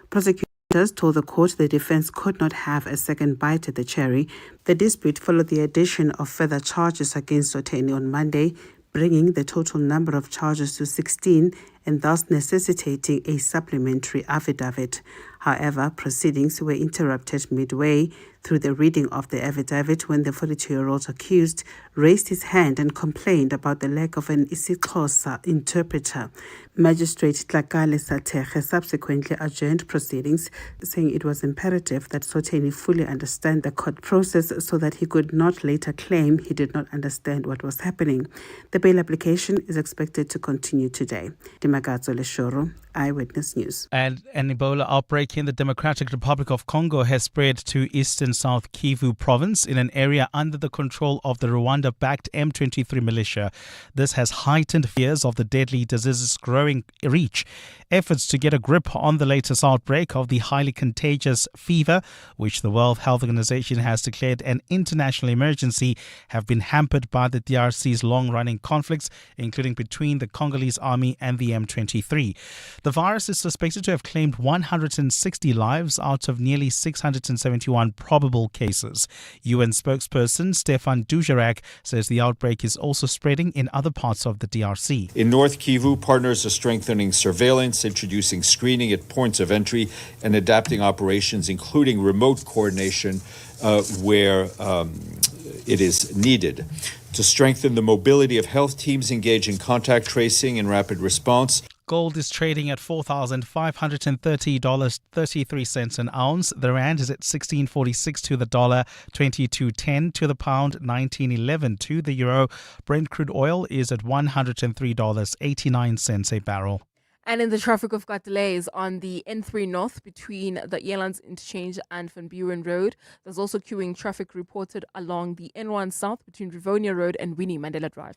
[SPEAKER 20] Prosecutors told the court the defense could not have a second bite at the cherry. The dispute followed the addition of further charges against Soteni on Monday, bringing the total number of charges to 16 and thus necessitating a supplementary affidavit. However, proceedings were interrupted midway through the reading of the affidavit when the 42-year-old accused raised his hand and complained about the lack of an isiXhosa interpreter. Magistrate Tlakale Sateche subsequently adjourned proceedings, saying it was imperative that Soteni fully understand the court process so that he could not later claim he did not understand what was happening. The bail application is expected to continue today. Dimakazo Leshoro, Eyewitness News.
[SPEAKER 8] And an Ebola outbreak in the Democratic Republic of Congo has spread to eastern eastern South Kivu province in an area under the control of the Rwanda-backed M23 militia. This has heightened fears of the deadly disease's growing reach. Efforts to get a grip on the latest outbreak of the highly contagious fever, which the World Health Organization has declared an international emergency, have been hampered by the DRC's long-running conflicts, including between the Congolese army and the M23. The virus is suspected to have claimed 160 lives out of nearly 671 probable cases. UN spokesperson Stefan Dujarric says the outbreak is also spreading in other parts of the DRC.
[SPEAKER 1] In North Kivu, partners are strengthening surveillance, introducing screening at points of entry, and adapting operations, including remote coordination where it is needed. To strengthen the mobility of health teams engaged in contact tracing and rapid response.
[SPEAKER 8] Gold is trading at $4,530.33 an ounce. The rand is at 16.46 to the dollar, 22.10 to the pound, 19.11 to the euro. Brent crude oil is at $103.89 a barrel.
[SPEAKER 9] And in the traffic, we've got delays on the N3 North between the Elands Interchange and Van Buren Road. There's also queuing traffic reported along the N1 South between Rivonia Road and Winnie Mandela Drive.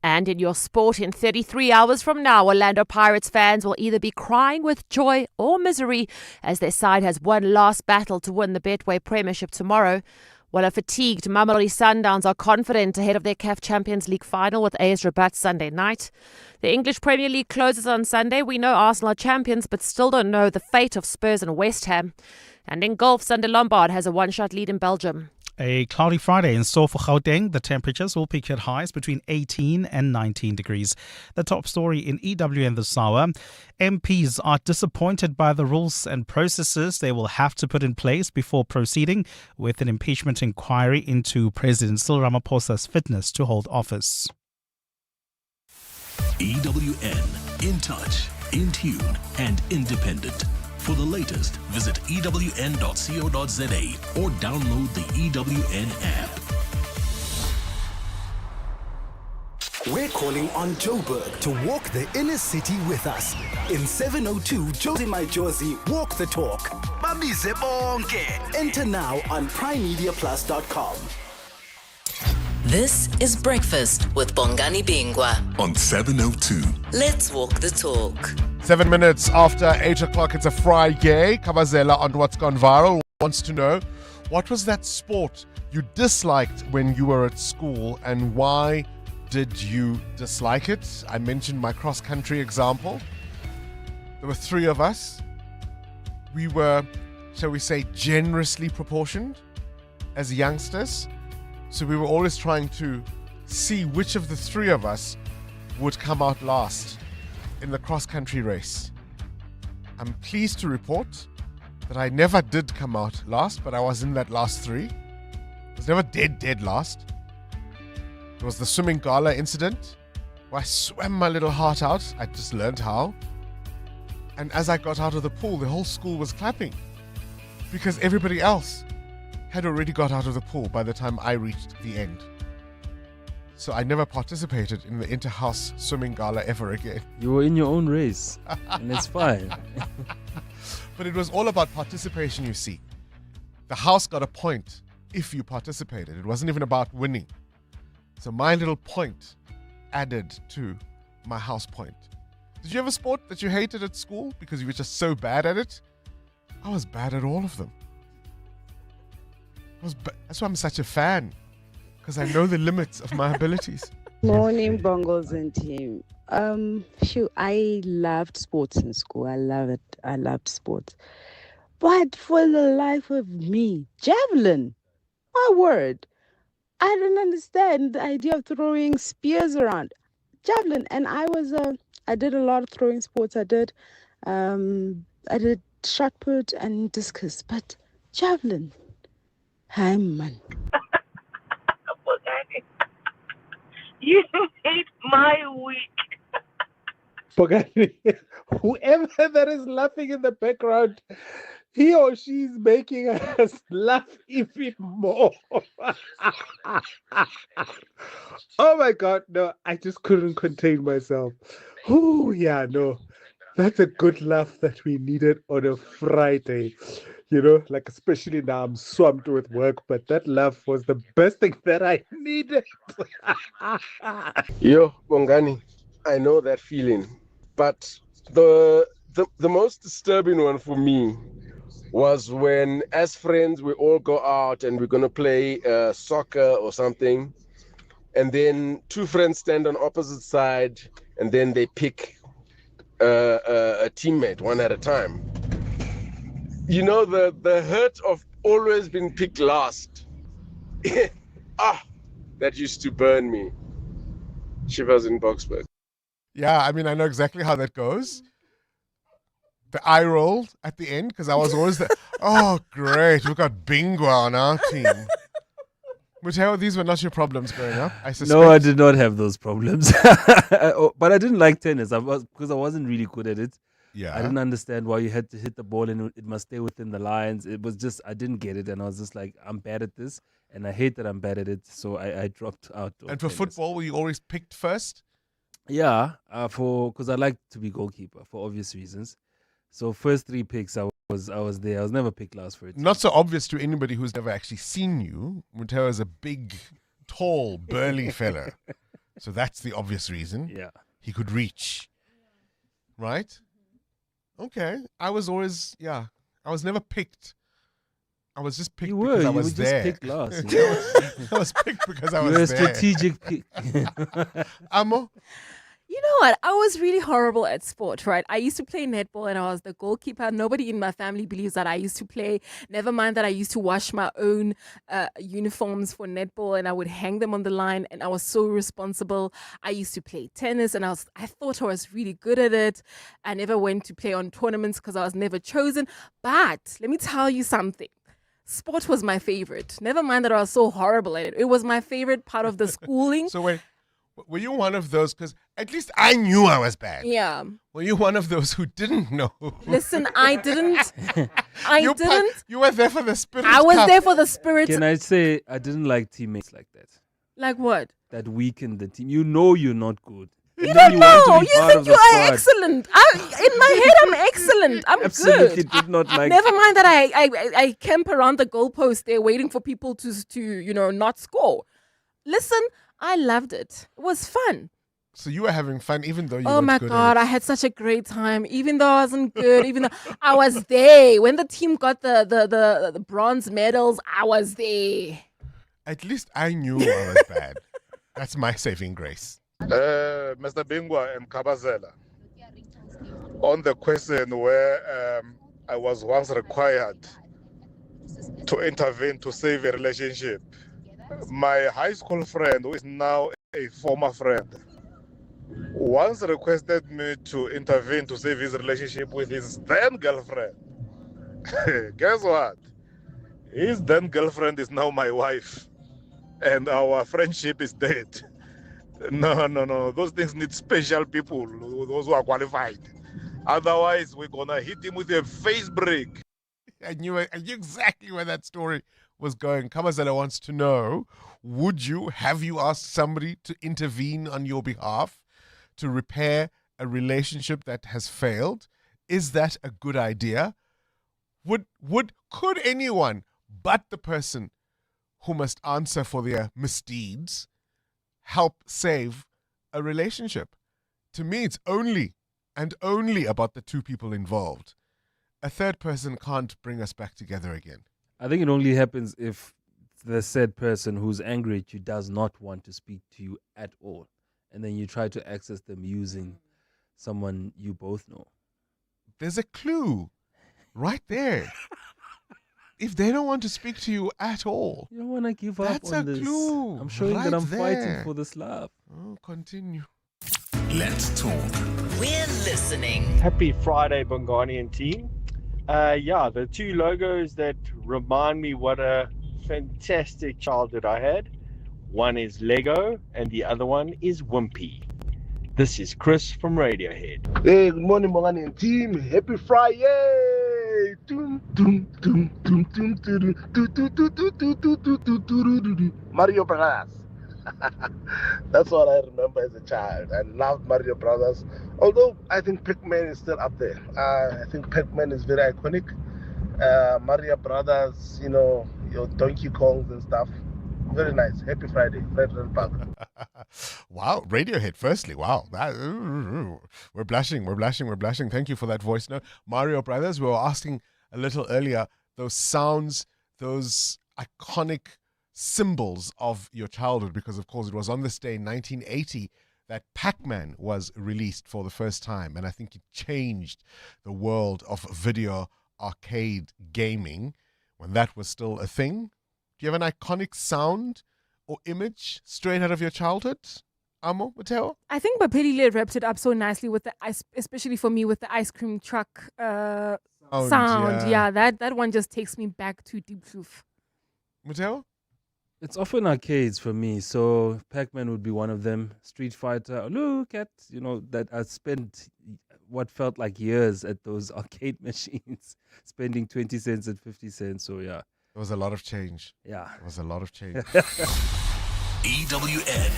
[SPEAKER 4] And in your sport, in 33 hours from now, Orlando Pirates fans will either be crying with joy or misery as their side has one last battle to win the Betway Premiership tomorrow. While a fatigued Mamelodi Sundowns are confident ahead of their CAF Champions League final with AS Rabat Sunday night. The English Premier League closes on Sunday. We know Arsenal are champions, but still don't know the fate of Spurs and West Ham. And in golf, Sunday Lombard has a one-shot lead in Belgium.
[SPEAKER 8] A cloudy Friday in store for Gauteng. The temperatures will peak at highs between 18 and 19 degrees. The top story in EWN this hour. MPs are disappointed by the rules and processes they will have to put in place before proceeding with an impeachment inquiry into President Cyril Ramaphosa's fitness to hold office.
[SPEAKER 11] EWN, in touch, in tune, and independent. For the latest, visit ewn.co.za or download the EWN app.
[SPEAKER 3] We're calling on Joburg to walk the inner city with us. In 702 Josie My Josie Walk the Talk. Babize bonke. Enter now on primemediaplus.com.
[SPEAKER 17] This is Breakfast with Bongani Bingwa
[SPEAKER 11] On 702.
[SPEAKER 17] Let's walk the talk.
[SPEAKER 15] 7 minutes after 8 o'clock, it's a Friday. Kabazela on What's Gone Viral wants to know, what was that sport you disliked when you were at school and why did you dislike it? I mentioned my cross-country example. There were 3 of us. We were, shall we say, generously proportioned as youngsters. So we were always trying to see which of the 3 of us would come out last in the cross-country race. I'm pleased to report that I never did come out last, but I was in that last 3. I was never dead last. There was the swimming gala incident where I swam my little heart out. I just learned how. And as I got out of the pool, the whole school was clapping because everybody else had already got out of the pool by the time I reached the end. So I never participated in the inter-house swimming gala ever again.
[SPEAKER 18] You were in your own race, and it's fine.
[SPEAKER 15] But it was all about participation, you see. The house got a point if you participated. It wasn't even about winning. So my little point added to my house point. Did you have a sport that you hated at school because you were just so bad at it? I was bad at all of them. That's why I'm such a fan, because I know the limits of my abilities.
[SPEAKER 19] Morning, Bongos and team. I loved sports in school. I love it. I loved sports. But for the life of me, javelin, my word, I don't understand the idea of throwing spears around. Javelin, and I did a lot of throwing sports. I did shot put and discus, but javelin, hi man.
[SPEAKER 21] You made my week.
[SPEAKER 23] Bongani, whoever that is laughing in the background, he or she is making us laugh even more. Oh my God, no, I just couldn't contain myself. Oh yeah, no. That's a good laugh that we needed on a Friday. You know, like especially now I'm swamped with work, but that laugh was the best thing that I needed.
[SPEAKER 2] Yo, Bongani, I know that feeling, but the most disturbing one for me was when, as friends, we all go out and we're gonna play soccer or something, and then two friends stand on opposite side, and then they pick a teammate one at a time. You know, the hurt of always being picked last. That used to burn me. Shivers in Boxburg.
[SPEAKER 15] Yeah, I mean, I know exactly how that goes. The eye roll at the end, because I was always the, oh, great, we've got Bingwa on our team. Mateo, these were not your problems growing up, I suspect.
[SPEAKER 18] No, I did not have those problems. But I didn't like tennis because I wasn't really good at it.
[SPEAKER 15] Yeah.
[SPEAKER 18] I didn't understand why you had to hit the ball and it must stay within the lines. It was just, I didn't get it. And I was just like, I'm bad at this. And I hate that I'm bad at it. So I dropped out.
[SPEAKER 15] And for football, were you always picked first?
[SPEAKER 18] Yeah, because I like to be goalkeeper for obvious reasons. So first 3 picks, I was there. I was never picked last for it.
[SPEAKER 15] Not so obvious to anybody who's never actually seen you. Mateo is a big, tall, burly fella. So that's the obvious reason.
[SPEAKER 18] Yeah.
[SPEAKER 15] He could reach. Right? Okay. I was always, I was never picked. I was just picked because I was there.
[SPEAKER 18] You were just picked last.
[SPEAKER 15] I was picked because I
[SPEAKER 18] You
[SPEAKER 15] was
[SPEAKER 18] were a
[SPEAKER 15] there.
[SPEAKER 18] strategic pick.
[SPEAKER 15] Amo?
[SPEAKER 9] You know what? I was really horrible at sport, right? I used to play netball and I was the goalkeeper. Nobody in my family believes that I used to play. Never mind that I used to wash my own uniforms for netball and I would hang them on the line and I was so responsible. I used to play tennis and I thought I was really good at it. I never went to play on tournaments because I was never chosen. But let me tell you something. Sport was my favorite. Never mind that I was so horrible at it. It was my favorite part of the schooling.
[SPEAKER 15] So wait, were you one of those? Because at least I knew I was bad.
[SPEAKER 9] Yeah.
[SPEAKER 15] Were you one of those who didn't know?
[SPEAKER 9] Listen, I didn't.
[SPEAKER 15] You were there for the spirit.
[SPEAKER 9] I was
[SPEAKER 15] cup.
[SPEAKER 9] there for the spirit.
[SPEAKER 18] Can I say I didn't like teammates like that?
[SPEAKER 9] Like what?
[SPEAKER 18] That weaken the team. You know you're not good.
[SPEAKER 9] You don't know. You think you are excellent. In my head, I'm excellent. I'm
[SPEAKER 18] Absolutely
[SPEAKER 9] good.
[SPEAKER 18] did not like.
[SPEAKER 9] Never mind that I camp around the goalpost there waiting for people to not score. Listen, I loved it. It was fun.
[SPEAKER 15] So you were having fun even though you
[SPEAKER 9] Oh
[SPEAKER 15] weren't
[SPEAKER 9] my
[SPEAKER 15] good
[SPEAKER 9] God,
[SPEAKER 15] at
[SPEAKER 9] I had such a great time. Even though I wasn't good, even though I was there. When the team got the bronze medals, I was there.
[SPEAKER 15] At least I knew I was bad. That's my saving grace.
[SPEAKER 5] Mr. Bingwa and Kabazela, on the question where I was once required to intervene to save a relationship, my high school friend, who is now a former friend, once requested me to intervene to save his relationship with his then girlfriend. Guess what? His then girlfriend is now my wife, and our friendship is dead. No. Those things need special people, those who are qualified. Otherwise, we're going to hit him with a face break.
[SPEAKER 15] I knew exactly where that story was going. Kamazela wants to know, have you asked somebody to intervene on your behalf to repair a relationship that has failed? Is that a good idea? Could anyone but the person who must answer for their misdeeds help save a relationship? To me, it's only and only about the two people involved. A third person can't bring us back together again.
[SPEAKER 18] I think it only happens if the said person who's angry at you does not want to speak to you at all. And then you try to access them using someone you both know.
[SPEAKER 15] There's a clue right there. If they don't want to speak to you at all,
[SPEAKER 18] you don't want to give up
[SPEAKER 15] that's
[SPEAKER 18] on
[SPEAKER 15] a
[SPEAKER 18] this.
[SPEAKER 15] clue.
[SPEAKER 18] I'm showing
[SPEAKER 15] right
[SPEAKER 18] that I'm
[SPEAKER 15] there.
[SPEAKER 18] fighting for this love.
[SPEAKER 15] Oh, continue.
[SPEAKER 11] Let's talk.
[SPEAKER 17] We're listening.
[SPEAKER 22] Happy Friday, Bongani and team. The two logos that remind me what a fantastic childhood I had. One is Lego and the other one is Wimpy. This is Chris from Radiohead.
[SPEAKER 24] Hey, good morning, Bongani and team. Happy Friday! Mario Bros. That's what I remember as a child. I loved Mario Brothers. Although I think Pac-Man is still up there. I think Pac-Man is very iconic. Mario Brothers, your Donkey Kongs and stuff. Very nice. Happy Friday, Federal Park.
[SPEAKER 15] Wow, Radiohead, firstly. Wow. We're blushing. Thank you for that voice note. Mario Brothers, we were asking a little earlier, those sounds, those iconic symbols of your childhood, because, of course, it was on this day in 1980 that Pac-Man was released for the first time. And I think it changed the world of video arcade gaming when that was still a thing. Do you have an iconic sound or image straight out of your childhood? Amo, Mateo?
[SPEAKER 9] I think Bapelile wrapped it up so nicely with the ice, especially for me with the ice cream truck sound. Yeah, that one just takes me back to deep truth.
[SPEAKER 15] Mateo?
[SPEAKER 18] It's often arcades for me, so Pac-Man would be one of them. Street Fighter, look at, that I spent what felt like years at those arcade machines, spending 20 cents and 50 cents, so yeah.
[SPEAKER 15] It was a lot of change.
[SPEAKER 18] Yeah.
[SPEAKER 15] It was a lot of change.
[SPEAKER 11] EWN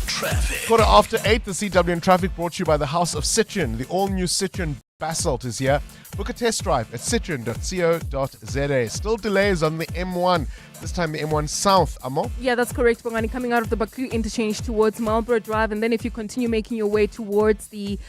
[SPEAKER 11] Traffic.
[SPEAKER 15] 8:15, the CWN Traffic brought to you by the House of Citroen. The all-new Citroen Basalt is here. Book a test drive at citroen.co.za. Still delays on the M1. This time the M1 South, Amo.
[SPEAKER 9] Yeah, that's correct, Bongani. Coming out of the Baku interchange towards Marlborough Drive, and then if you continue making your way towards the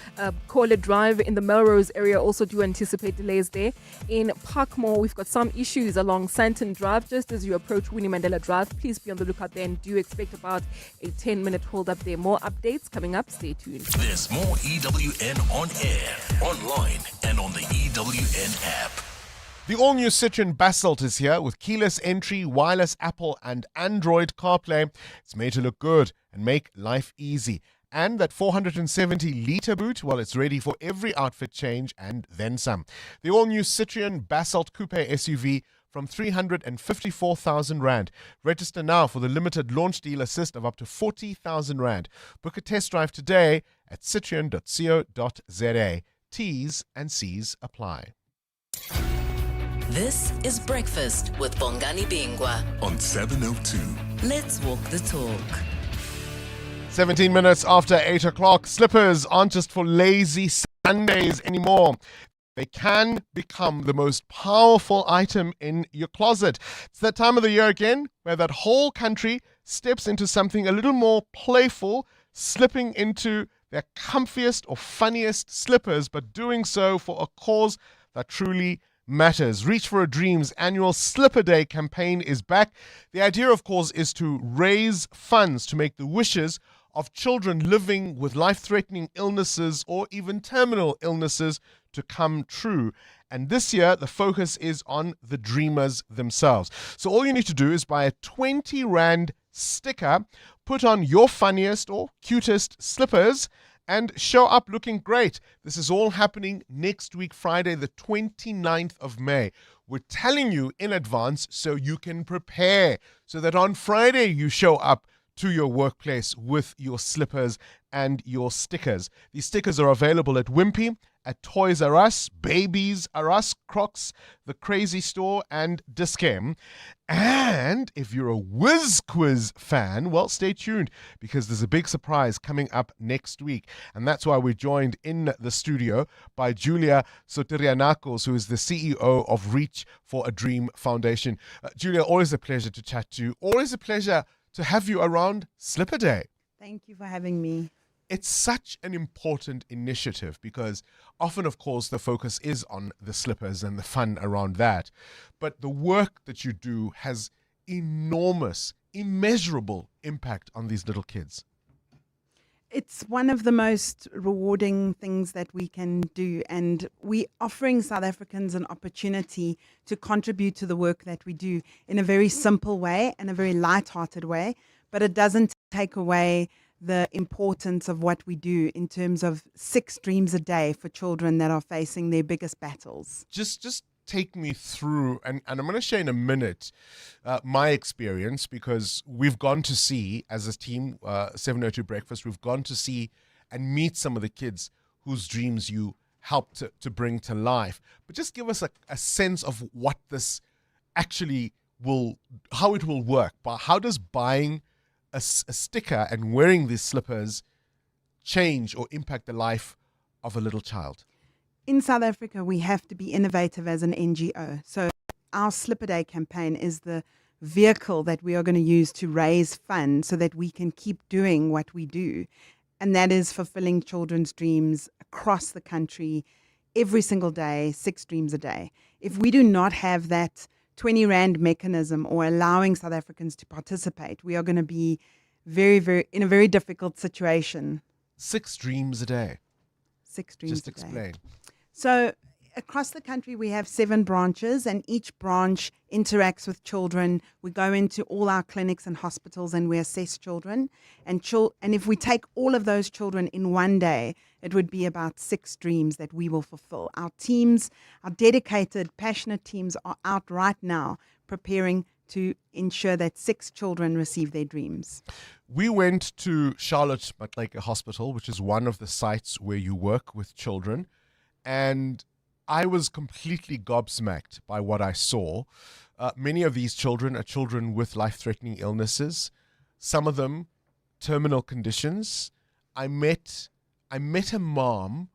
[SPEAKER 9] Corler Drive in the Melrose area, also do anticipate delays there. In Parkmore, we've got some issues along Santon Drive, just as you approach Winnie Mandela Drive. Please be on the lookout there and do expect about a 10-minute hold up there. More updates coming up. Stay tuned.
[SPEAKER 11] There's more EWN on air, online, and on the EWN app.
[SPEAKER 15] The all-new Citroen Basalt is here with keyless entry, wireless Apple and Android CarPlay. It's made to look good and make life easy. And that 470-litre boot, well, it's ready for every outfit change and then some. The all-new Citroen Basalt Coupe SUV from 354,000 Rand. Register now for the limited launch deal assist of up to 40,000 Rand. Book a test drive today at citroen.co.za. T's and C's apply.
[SPEAKER 17] This is Breakfast with Bongani Bingwa
[SPEAKER 11] on 702.
[SPEAKER 17] Let's walk the talk.
[SPEAKER 15] 17 minutes after 8 o'clock. Slippers aren't just for lazy Sundays anymore. They can become the most powerful item in your closet. It's that time of the year again where that whole country steps into something a little more playful, slipping into their comfiest or funniest slippers, but doing so for a cause that truly matters. Reach for a Dream's annual Slipper Day campaign is back. The idea, of course, is to raise funds to make the wishes of children living with life-threatening illnesses or even terminal illnesses to come true. And this year, the focus is on the dreamers themselves. So all you need to do is buy a 20 Rand sticker, put on your funniest or cutest slippers, and show up looking great. This is all happening next week, Friday, the 29th of May. We're telling you in advance so you can prepare, so that on Friday you show up to your workplace with your slippers and your stickers. These stickers are available at Wimpy, at Toys R Us, Babies R Us, Crocs, The Crazy Store, and Discam. And if you're a Whiz Quiz fan, well, stay tuned, because there's a big surprise coming up next week. And that's why we're joined in the studio by Julia Soterianakos, who is the CEO of Reach for a Dream Foundation. Julia, always a pleasure to chat to you. Always a pleasure to have you around Slipper Day.
[SPEAKER 6] Thank you for having me.
[SPEAKER 15] It's such an important initiative because often, of course, the focus is on the slippers and the fun around that. But the work that you do has enormous, immeasurable impact on these little kids.
[SPEAKER 6] It's one of the most rewarding things that we can do, and we're offering South Africans an opportunity to contribute to the work that we do in a very simple way and a very light-hearted way, but it doesn't take away the importance of what we do in terms of 6 dreams a day for children that are facing their biggest battles.
[SPEAKER 15] Just take me through, and I'm going to share in a minute my experience, because we've gone to see, as a team, 702 Breakfast, we've gone to see and meet some of the kids whose dreams you helped to bring to life. But just give us a sense of what this actually how it will work. But how does buying a sticker and wearing these slippers change or impact the life of a little child?
[SPEAKER 6] In South Africa, we have to be innovative as an NGO. So our Slipper Day campaign is the vehicle that we are going to use to raise funds so that we can keep doing what we do. And that is fulfilling children's dreams across the country every single day, 6 dreams a day. If we do not have that 20 Rand mechanism or allowing South Africans to participate, we are going to be in a very difficult situation.
[SPEAKER 15] 6 dreams a day.
[SPEAKER 6] 6 dreams
[SPEAKER 15] Just
[SPEAKER 6] a day.
[SPEAKER 15] explain.
[SPEAKER 6] So across the country, we have 7 branches, and each branch interacts with children. We go into all our clinics and hospitals and we assess children. And if we take all of those children in one day, it would be about 6 dreams that we will fulfill. Our teams, our dedicated, passionate teams are out right now preparing to ensure that 6 children receive their dreams.
[SPEAKER 15] We went to Charlotte Matric Hospital, which is one of the sites where you work with children, and I was completely gobsmacked by what I saw. Many of these children are children with life-threatening illnesses, some of them terminal conditions. I met a mom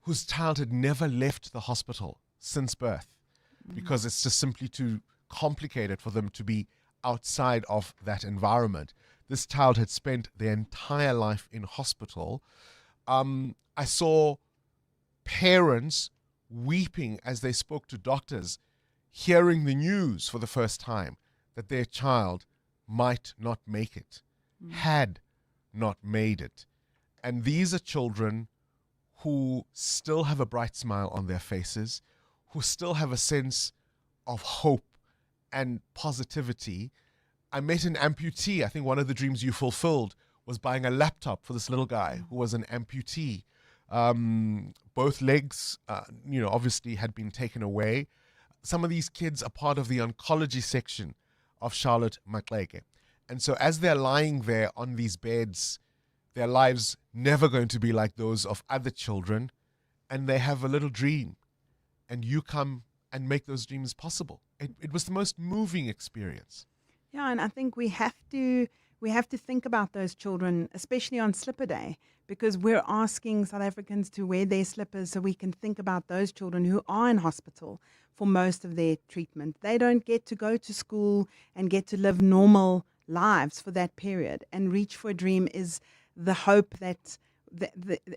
[SPEAKER 15] whose child had never left the hospital since birth because it's just simply too complicated for them to be outside of that environment. This child had spent their entire life in hospital. I saw parents weeping as they spoke to doctors, hearing the news for the first time that their child might not make it, had not made it. And these are children who still have a bright smile on their faces, who still have a sense of hope and positivity. I met an amputee. I think one of the dreams you fulfilled was buying a laptop for this little guy who was an amputee. Both legs, obviously had been taken away. Some of these kids are part of the oncology section of Charlotte Matric. And so as they're lying there on these beds, their lives never going to be like those of other children, and they have a little dream, and you come and make those dreams possible. It was the most moving experience.
[SPEAKER 6] Yeah, and I think we have to think about those children, especially on Slipper Day, because we're asking South Africans to wear their slippers so we can think about those children who are in hospital for most of their treatment. They don't get to go to school and get to live normal lives for that period. And Reach for a Dream is the hope that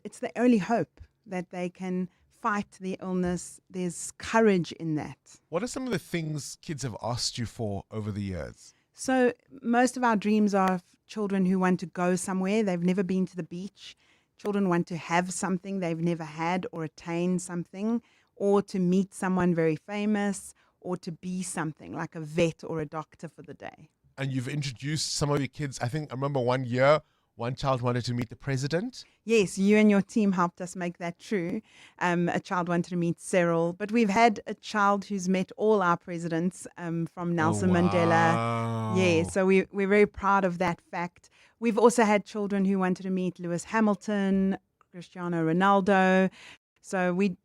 [SPEAKER 6] it's the only hope that they can fight the illness. There's courage in that.
[SPEAKER 15] What are some of the things kids have asked you for over the years?
[SPEAKER 6] So most of our dreams are of children who want to go somewhere. They've never been to the beach. Children want to have something they've never had or attain something, or to meet someone very famous, or to be something like a vet or a doctor for the day.
[SPEAKER 15] And you've introduced some of your kids. I think I remember one year, one child wanted to meet the president.
[SPEAKER 6] Yes, you and your team helped us make that true. A child wanted to meet Cyril, but we've had a child who's met all our presidents, from Nelson Mandela. Yeah, so we're very proud of that fact. We've also had children who wanted to meet Lewis Hamilton, Cristiano Ronaldo. So we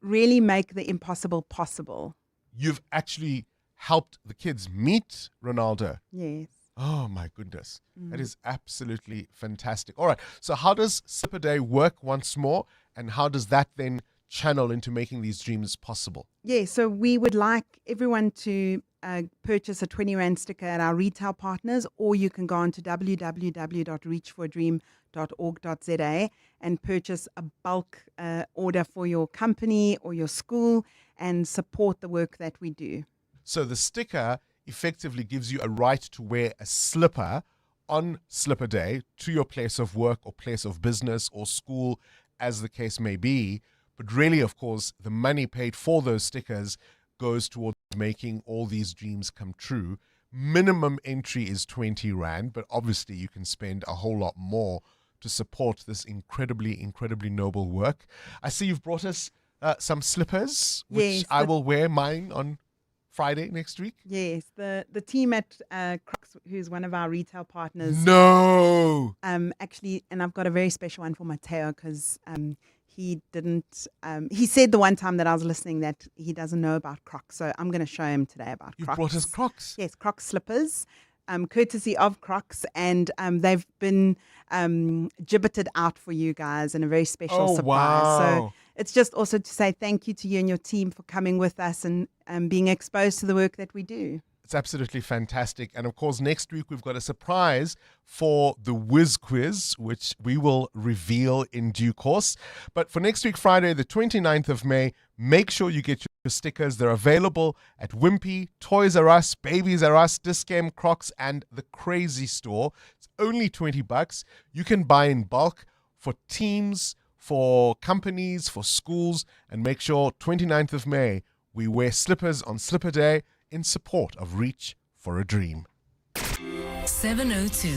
[SPEAKER 6] really make the impossible possible.
[SPEAKER 15] You've actually helped the kids meet Ronaldo.
[SPEAKER 6] Yes.
[SPEAKER 15] Oh, my goodness. That is absolutely fantastic. All right. So how does Slipper Day work once more? And how does that then channel into making these dreams possible?
[SPEAKER 6] Yeah, so we would like everyone to purchase a 20 Rand sticker at our retail partners, or you can go on to www.reachforadream.org.za and purchase a bulk order for your company or your school and support the work that we do.
[SPEAKER 15] So the sticker effectively gives you a right to wear a slipper on Slipper Day to your place of work or place of business or school, as the case may be. But really, of course, the money paid for those stickers goes towards making all these dreams come true. Minimum entry is 20 Rand, but obviously you can spend a whole lot more to support this incredibly, incredibly noble work. I see you've brought us some slippers, which
[SPEAKER 6] Yes,
[SPEAKER 15] I will wear mine on Friday next week.
[SPEAKER 6] Yes, the team at Crocs, who's one of our retail partners.
[SPEAKER 15] No!
[SPEAKER 6] Actually, and I've got a very special one for Mateo because he didn't. He said the one time that I was listening that he doesn't know about Crocs, so I'm going to show him today about
[SPEAKER 15] You
[SPEAKER 6] Crocs.
[SPEAKER 15] brought us Crocs.
[SPEAKER 6] Yes, Crocs slippers. courtesy of Crocs, and they've been gibbeted out for you guys in a very special surprise.
[SPEAKER 15] Wow.
[SPEAKER 6] So it's just also to say thank you to you and your team for coming with us and being exposed to the work that we do.
[SPEAKER 15] It's absolutely fantastic. And of course, next week we've got a surprise for the Whiz Quiz, which we will reveal in due course. But for next week, Friday, the 29th of May, make sure you get your stickers. They're available at Wimpy, Toys R Us, Babies R Us, Discam, Crocs, and the Crazy Store. It's only $20. You can buy in bulk for teams, for companies, for schools, and make sure 29th of May, we wear slippers on Slipper Day in support of Reach for a Dream.
[SPEAKER 17] 702,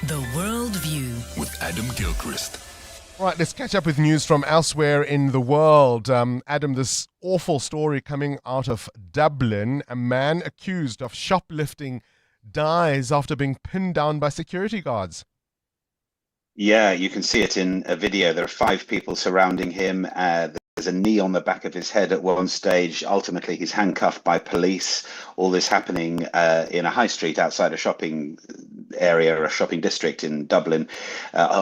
[SPEAKER 17] The World View
[SPEAKER 11] with Adam Gilchrist.
[SPEAKER 15] All right, let's catch up with news from elsewhere in the world. Adam, this awful story coming out of Dublin. A man accused of shoplifting dies after being pinned down by security guards.
[SPEAKER 7] Yeah, you can see it in a video. There are 5 people surrounding him. There's a knee on the back of his head at one stage. Ultimately, he's handcuffed by police. All this happening in a high street outside a shopping area, a shopping district in Dublin.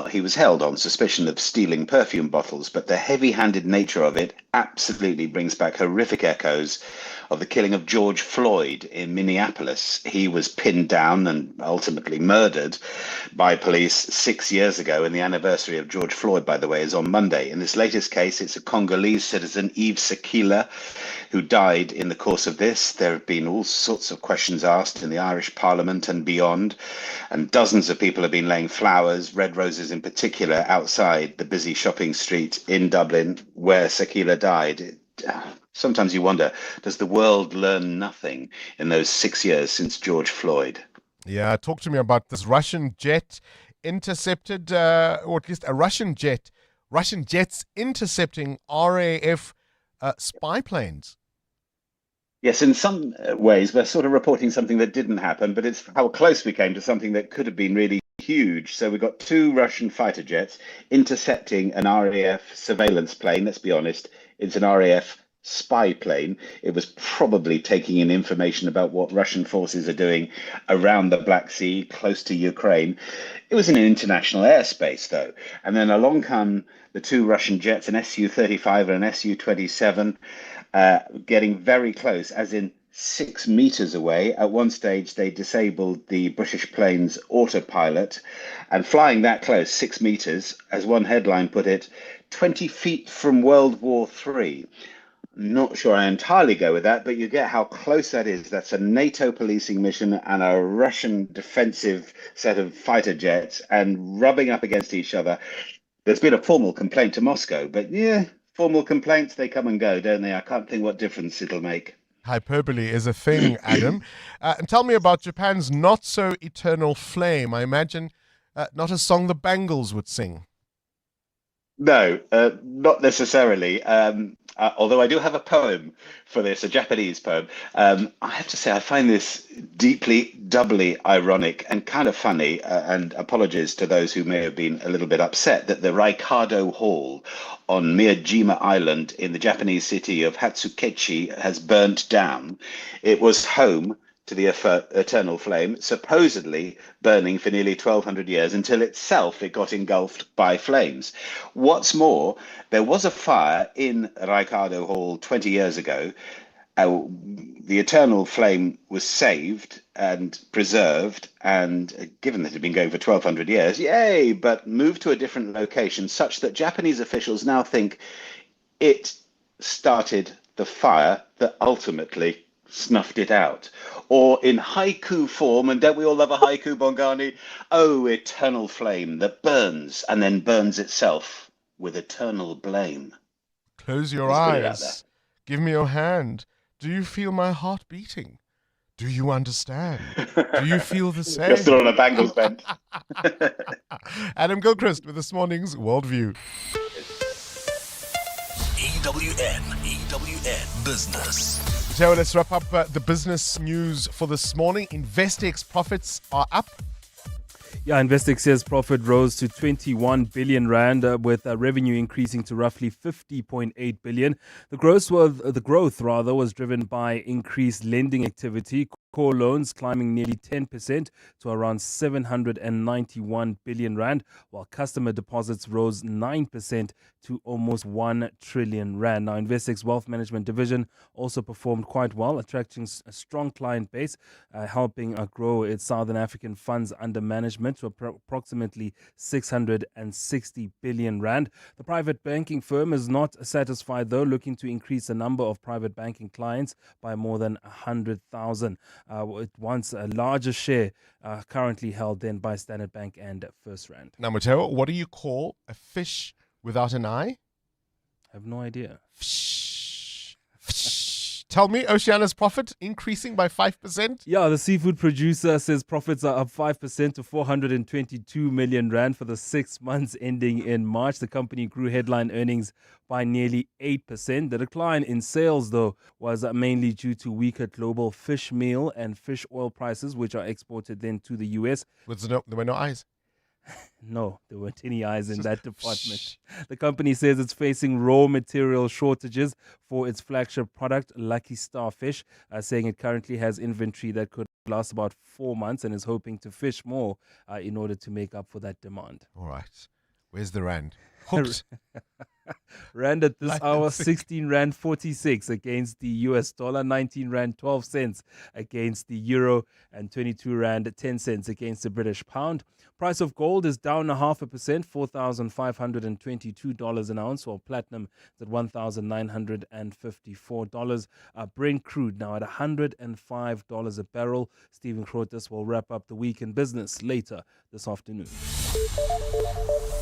[SPEAKER 7] He was held on suspicion of stealing perfume bottles, but the heavy-handed nature of it absolutely brings back horrific echoes of the killing of George Floyd in Minneapolis. He was pinned down and ultimately murdered by police 6 years ago, and the anniversary of George Floyd, by the way, is on Monday. In this latest case, it's a Congolese citizen, Yves Sekila, who died in the course of this. There have been all sorts of questions asked in the Irish Parliament and beyond, and dozens of people have been laying flowers, red roses in particular, outside the busy shopping street in Dublin where Sekila died. Sometimes you wonder, does the world learn nothing in those 6 years since George Floyd?
[SPEAKER 15] Yeah, talk to me about this Russian jet intercepted, or at least a Russian jets intercepting RAF spy planes.
[SPEAKER 7] Yes, in some ways, we're sort of reporting something that didn't happen, but it's how close we came to something that could have been really huge. So we got 2 Russian fighter jets intercepting an RAF surveillance plane. Let's be honest, it's an RAF spy plane. It was probably taking in information about what Russian forces are doing around the Black Sea, close to Ukraine. It was in an international airspace, though. And then along come the 2 Russian jets, an Su-35 and an Su-27, getting very close, as in 6 meters away. At one stage, they disabled the British plane's autopilot, and flying that close, 6 meters, as one headline put it, 20 feet from World War III. Not sure I entirely go with that, but you get how close that is. That's a NATO policing mission and a Russian defensive set of fighter jets, and rubbing up against each other. There's been a formal complaint to Moscow, but yeah, formal complaints, they come and go, don't they? I can't think what difference it'll make.
[SPEAKER 15] Hyperbole is a thing, Adam. And tell me about Japan's not-so-eternal flame. I imagine not a song the Bangles would sing.
[SPEAKER 7] No, not necessarily. Although I do have a poem for this, a Japanese poem. I have to say, I find this deeply, doubly ironic and kind of funny. And apologies to those who may have been a little bit upset that the Raikado Hall on Miyajima Island in the Japanese city of Hatsukechi has burnt down. It was home to the eternal flame, supposedly burning for nearly 1,200 years, until itself it got engulfed by flames. What's more, there was a fire in Raikado Hall 20 years ago. The eternal flame was saved and preserved, and given that it had been going for 1,200 years, yay, but moved to a different location, such that Japanese officials now think it started the fire that ultimately snuffed it out. Or in haiku form, and don't we all love a haiku, Bongani? Oh, eternal flame that burns and then burns itself with eternal blame.
[SPEAKER 15] Close your eyes. Give me your hand. Do you feel my heart beating? Do you understand? Do you feel the same?
[SPEAKER 7] You're still on a Bangles bent.
[SPEAKER 15] Adam Gilchrist with this morning's Worldview.
[SPEAKER 11] EWN Business.
[SPEAKER 15] So let's wrap up the business news for this morning. Investex profits are up.
[SPEAKER 18] Yeah, Investec says profit rose to 21 billion rand, with revenue increasing to roughly 50.8 billion. The growth was driven by increased lending activity. Core loans climbing nearly 10% to around 791 billion rand, while customer deposits rose 9% to almost 1 trillion rand. Now, Investec's wealth management division also performed quite well, attracting a strong client base, helping grow its Southern African funds under management to approximately 660 billion rand. The private banking firm is not satisfied, though, looking to increase the number of private banking clients by more than 100,000. It wants a larger share currently held then by Standard Bank and First Rand.
[SPEAKER 15] Now, Mateo, what do you call a fish without an eye?
[SPEAKER 18] I have no idea.
[SPEAKER 15] Tell me, Oceana's profit increasing by 5%?
[SPEAKER 18] Yeah, the seafood producer says profits are up 5% to 422 million rand for the 6 months ending in March. The company grew headline earnings by nearly 8%. The decline in sales, though, was mainly due to weaker global fish meal and fish oil prices, which are exported then to the US.
[SPEAKER 15] There were no eyes?
[SPEAKER 18] No, there weren't any eyes in that department. The company says it's facing raw material shortages for its flagship product, Lucky Star Fish, saying it currently has inventory that could last about 4 months and is hoping to fish more in order to make up for that demand.
[SPEAKER 15] All right. Where's the rand? Hooked.
[SPEAKER 18] Rand at this hour, 16 Rand 46 against the US dollar, 19 Rand 12 cents against the euro, and 22 Rand 10 cents against the British pound. Price of gold is down 0.5%, $4,522 an ounce, while platinum is at $1,954. Brent crude now at $105 a barrel. Stephen Crotus will wrap up the week in business later this afternoon.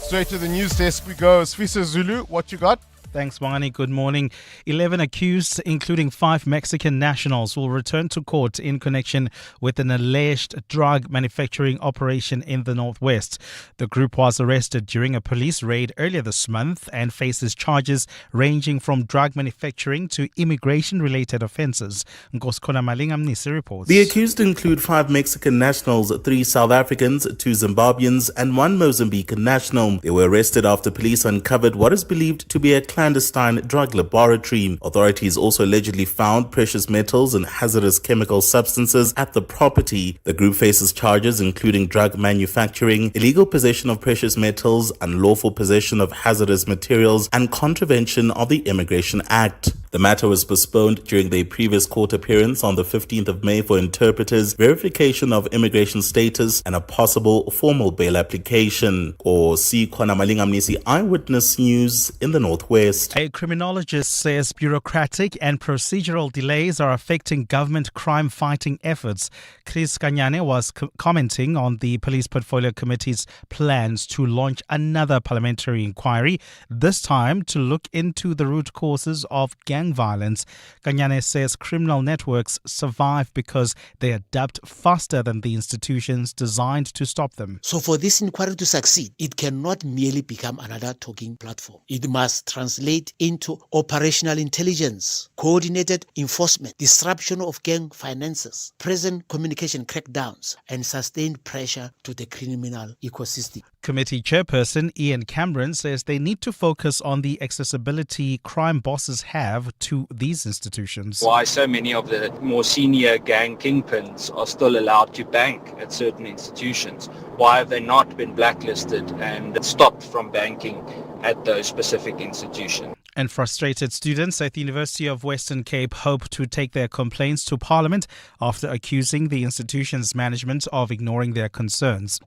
[SPEAKER 15] Straight to the news desk we go. Swiso Zulu, what you got?
[SPEAKER 8] Thanks, Bongani. Good morning. 11 accused, including 5 Mexican nationals, will return to court in connection with an alleged drug manufacturing operation in the Northwest. The group was arrested during a police raid earlier this month and faces charges ranging from drug manufacturing to immigration-related offences. Nkoskona Malingamnisi reports.
[SPEAKER 10] The accused include 5 Mexican nationals, 3 South Africans, 2 Zimbabweans, and 1 Mozambican national. They were arrested after police uncovered what is believed to be a clandestine drug laboratory. Authorities also allegedly found precious metals and hazardous chemical substances at the property. The group faces charges including drug manufacturing, illegal possession of precious metals, unlawful possession of hazardous materials, and contravention of the Immigration Act. The matter was postponed during their previous court appearance on the 15th of May for interpreters, verification of immigration status, and a possible formal bail application. Or see Kona Malingamnisi, Eyewitness News in the Northwest.
[SPEAKER 8] A criminologist says bureaucratic and procedural delays are affecting government crime-fighting efforts. Chris Kanyane was commenting on the Police Portfolio Committee's plans to launch another parliamentary inquiry, this time to look into the root causes of gang violence. Kanyane says criminal networks survive because they adapt faster than the institutions designed to stop them.
[SPEAKER 12] So for this inquiry to succeed, it cannot merely become another talking platform. It must translate into operational intelligence, coordinated enforcement, disruption of gang finances, present communication crackdowns, and sustained pressure to the criminal ecosystem.
[SPEAKER 8] Committee chairperson Ian Cameron says they need to focus on the accessibility crime bosses have to these institutions.
[SPEAKER 13] Why so many of the more senior gang kingpins are still allowed to bank at certain institutions? Why have they not been blacklisted and stopped from banking at those specific institutions?
[SPEAKER 8] And frustrated students at the University of Western Cape hope to take their complaints to Parliament after accusing the institution's management of ignoring their concerns.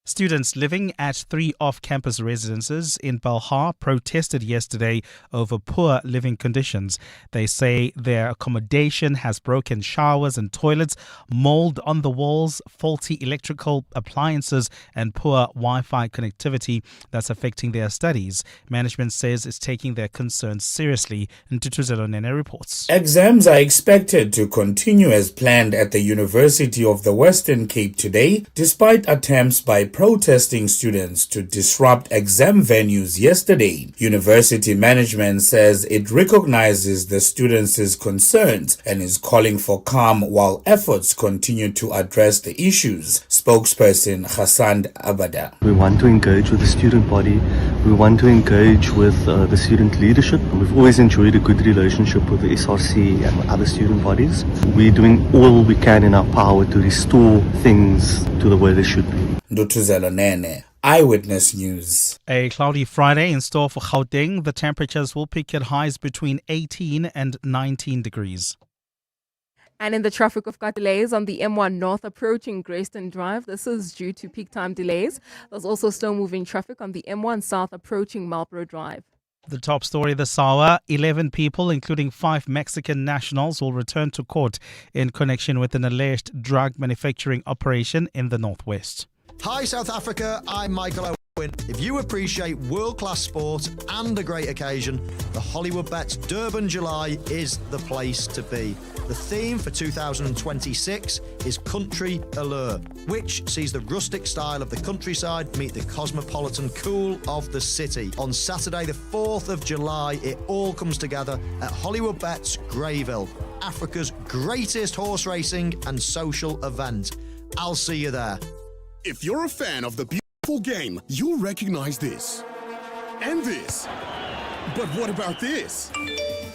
[SPEAKER 8] Students living at 3 off-campus residences in Belhar protested yesterday over poor living conditions. They say their accommodation has broken showers and toilets, mold on the walls, faulty electrical appliances, and poor Wi-Fi connectivity that's affecting their studies. Management says it's taking their concerns seriously. Ntutuzelo Nene reports.
[SPEAKER 14] Exams are expected to continue as planned at the University of the Western Cape today, despite attempts by protesting students to disrupt exam venues yesterday. University management says it recognizes the students' concerns and is calling for calm while efforts continue to address the issues. Spokesperson Hassan Abada.
[SPEAKER 1] We want to engage with the student body. We want to engage with the student leadership. We've always enjoyed a good relationship with the SRC and other student bodies. We're doing all we can in our power to restore things to the way they should be.
[SPEAKER 14] Ndutuzelo Nene, Eyewitness News.
[SPEAKER 8] A cloudy Friday in store for Gauteng. The temperatures will peak at highs between 18 and 19 degrees.
[SPEAKER 9] And in the traffic, we've got delays on the M1 North approaching Greyston Drive. This is due to peak time delays. There's also slow-moving traffic on the M1 South approaching Marlborough Drive.
[SPEAKER 8] The top story this hour, 11 people, including 5 Mexican nationals, will return to court in connection with an alleged drug manufacturing operation in the Northwest.
[SPEAKER 4] Hi South Africa, I'm Michael Owen. If you appreciate world-class sport and a great occasion, the Hollywood Bets Durban July is the place to be. The theme for 2026 is Country Allure, which sees the rustic style of the countryside meet the cosmopolitan cool of the city. On Saturday the 4th of July, it all comes together at Hollywood Bets Greyville, Africa's greatest horse racing and social event. I'll see you there.
[SPEAKER 16] If you're a fan of the beautiful game, you'll recognize this. And this. But what about this?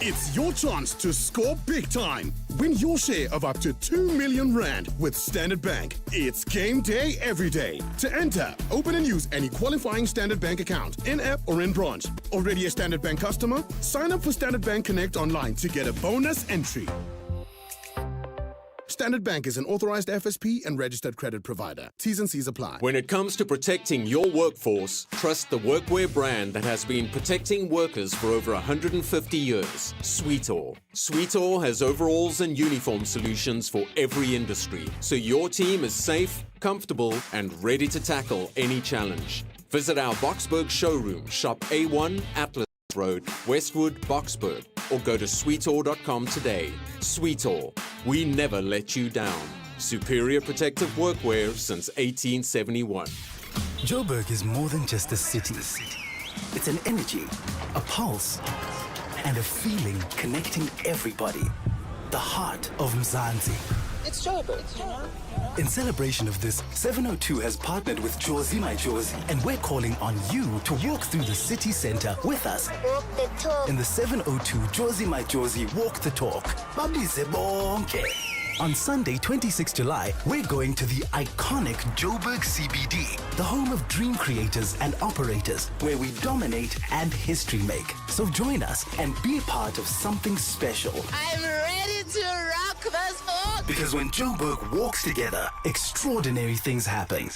[SPEAKER 16] It's your chance to score big time. Win your share of up to 2 million rand with Standard Bank. It's game day every day. To enter, open and use any qualifying Standard Bank account, in-app or in branch. Already a Standard Bank customer? Sign up for Standard Bank Connect online to get a bonus entry. Standard Bank is an authorized FSP and registered credit provider. T's and C's apply.
[SPEAKER 20] When it comes to protecting your workforce, trust the workwear brand that has been protecting workers for over 150 years, Sweetall. Sweetall has overalls and uniform solutions for every industry, so your team is safe, comfortable, and ready to tackle any challenge. Visit our Boksburg showroom, shop A1 Atlas Road, Westwood, Boksburg, or go to sweetall.com today. Sweetall, we never let you down. Superior protective workwear since 1871.
[SPEAKER 3] Joburg is more than just a city. It's an energy, a pulse, and a feeling connecting everybody. The heart of Mzansi.
[SPEAKER 25] It's Joburg, you know?
[SPEAKER 3] In celebration of this, 702 has partnered with Jozi My Jozi, and we're calling on you to walk through the city center with us.
[SPEAKER 25] Walk the talk.
[SPEAKER 3] In the 702 Jozi My Jozi Walk the Talk. Babize bonke. On Sunday, 26 July, we're going to the iconic Joburg CBD, the home of dream creators and operators, where we dominate and history make. So join us and be part of something special.
[SPEAKER 25] I'm ready to rock this book.
[SPEAKER 3] Because when Joburg walks together, extraordinary things happen.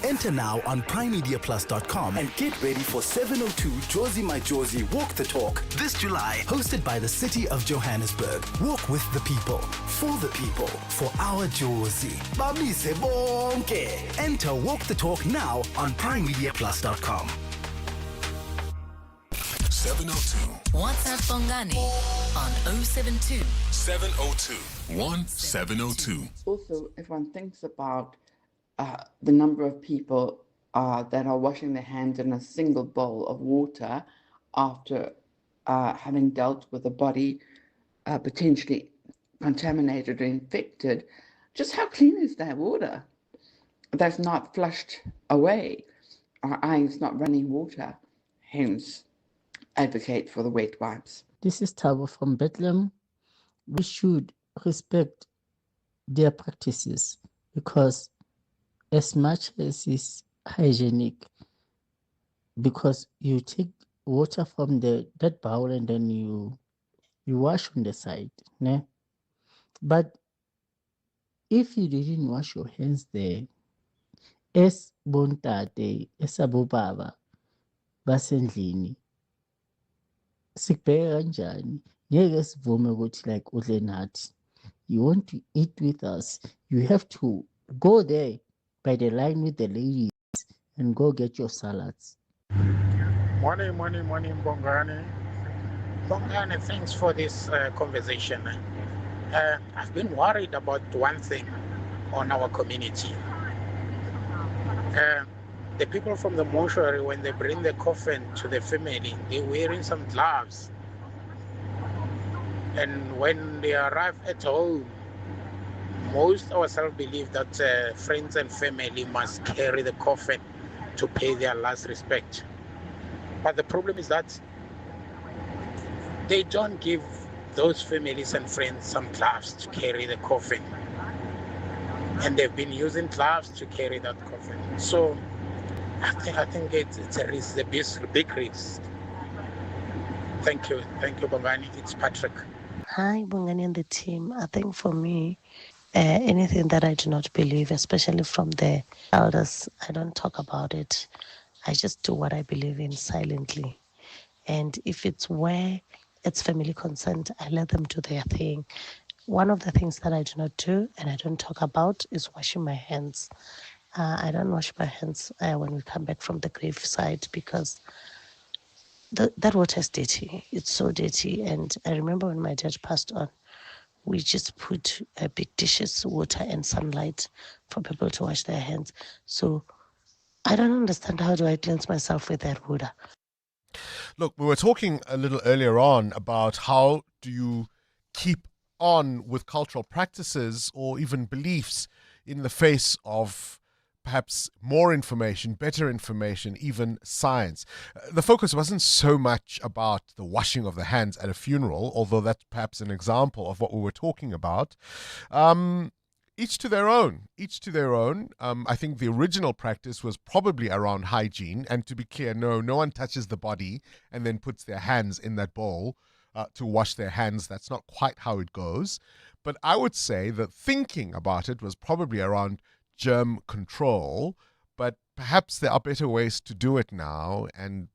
[SPEAKER 3] Enter now on primemediaplus.com and get ready for 702 Jozi My Jozi Walk the Talk this July, hosted by the city of Johannesburg. Walk with the people, for the people, for our Jozi. Babize bonke. Enter Walk the Talk now on primemediaplus.com.
[SPEAKER 11] 702.
[SPEAKER 17] WhatsApp Bongani on 072
[SPEAKER 11] 702 1702.
[SPEAKER 26] Also, everyone thinks about the number of people that are washing their hands in a single bowl of water after having dealt with a body potentially contaminated or infected. Just how clean is that water? That's not flushed away. Our eyes not running water. Hence, advocate for the wet wipes.
[SPEAKER 27] This is Tabo from Bethlehem. We should respect their practices because as much as it's hygienic, because you take water from that bowl and then you wash on the side, né? But if you didn't wash your hands there, as bontate, as abobaba, basendlini, sikubheke kanjani? Ngeke sivume ukuthi like udle nathi. You want to eat with us, you have to go there by the line with the ladies and go get your salads.
[SPEAKER 28] Morning, Bongani. Bongani, thanks for this conversation. I've been worried about one thing on our community. The people from the mortuary, when they bring the coffin to the family, they're wearing some gloves. And when they arrive at home, most ourselves believe that friends and family must carry the coffin to pay their last respect. But the problem is that they don't give those families and friends some gloves to carry the coffin. And they've been using gloves to carry that coffin. So I think it's a risk, a big risk. Thank you, Bongani. It's Patrick.
[SPEAKER 2] Hi, Bongani and the team. I think for me, anything that I do not believe, especially from the elders, I don't talk about it. I just do what I believe in silently. And if it's where it's family consent, I let them do their thing. One of the things that I do not do and I don't talk about is washing my hands. I don't wash my hands when we come back from the grave site because that water is dirty. It's so dirty. And I remember when my dad passed on, we just put big dishes, water and sunlight for people to wash their hands. So I don't understand, how do I cleanse myself with that water?
[SPEAKER 15] Look, we were talking a little earlier on about how do you keep on with cultural practices or even beliefs in the face of perhaps more information, better information, even science. The focus wasn't so much about the washing of the hands at a funeral, although that's perhaps an example of what we were talking about. Each to their own. Each to their own. I think the original practice was probably around hygiene. And to be clear, no one touches the body and then puts their hands in that bowl to wash their hands. That's not quite how it goes. But I would say that thinking about it was probably around germ control. But perhaps there are better ways to do it now. And,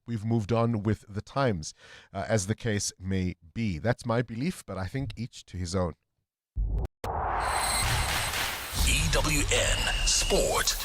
[SPEAKER 15] we've moved on with the times, as the case may be. That's my belief, but I think each to his own.
[SPEAKER 11] EWN Sport.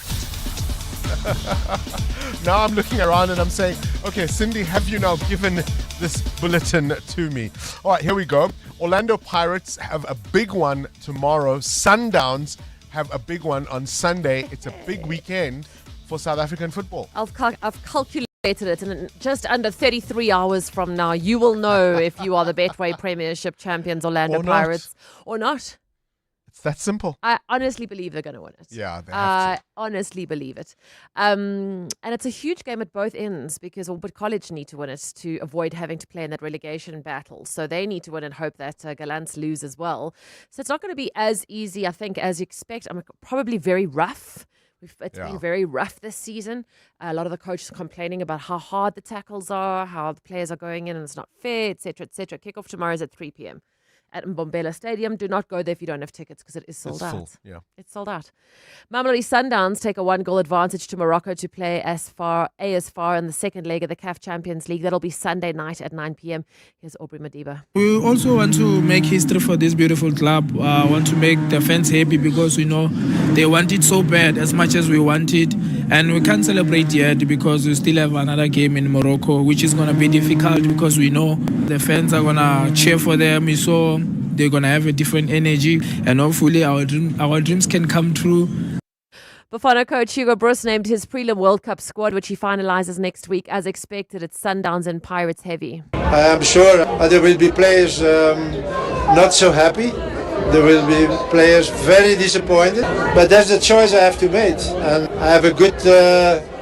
[SPEAKER 15] Now I'm looking around and I'm saying, okay, Cindy, have you now given this bulletin to me? All right, here we go. Orlando Pirates have a big one tomorrow. Sundowns have a big one on Sunday. It's a big weekend for South African football.
[SPEAKER 5] I've calculated it, and in just under 33 hours from now, you will know if you are the Betway Premiership champions, Orlando Pirates, or not.
[SPEAKER 15] It's that simple.
[SPEAKER 5] I honestly believe they're going to win it.
[SPEAKER 15] Yeah, they have to.
[SPEAKER 5] Honestly believe it. And it's a huge game at both ends because Albert College need to win it to avoid having to play in that relegation battle. So they need to win and hope that Gallants lose as well. So it's not going to be as easy, I think, as you expect. Probably very rough. It's been very rough this season. A lot of the coaches are complaining about how hard the tackles are, how the players are going in and it's not fair, etc., etc. Kickoff tomorrow is at 3 p.m. at Mbombela Stadium. Do not go there if you don't have tickets because it is sold out.
[SPEAKER 15] Full, yeah.
[SPEAKER 5] It's sold out. Mamelodi Sundowns take a 1-goal advantage to Morocco to play as far in the second leg of the CAF Champions League. That'll be Sunday night at 9 p.m. Here's Aubrey Madiba.
[SPEAKER 6] We also want to make history for this beautiful club. Want to make the fans happy because we know they want it so bad as much as we want it. And we can't celebrate yet because we still have another game in Morocco, which is going to be difficult because we know the fans are going to cheer for them. So they're going to have a different energy, and hopefully our dreams can come true.
[SPEAKER 5] Bafana coach Hugo Broos named his prelim World Cup squad, which he finalises next week. As expected, it's Sundowns and Pirates heavy.
[SPEAKER 19] I am sure there will be players not so happy. There will be players very disappointed. But that's the choice I have to make. And I have a good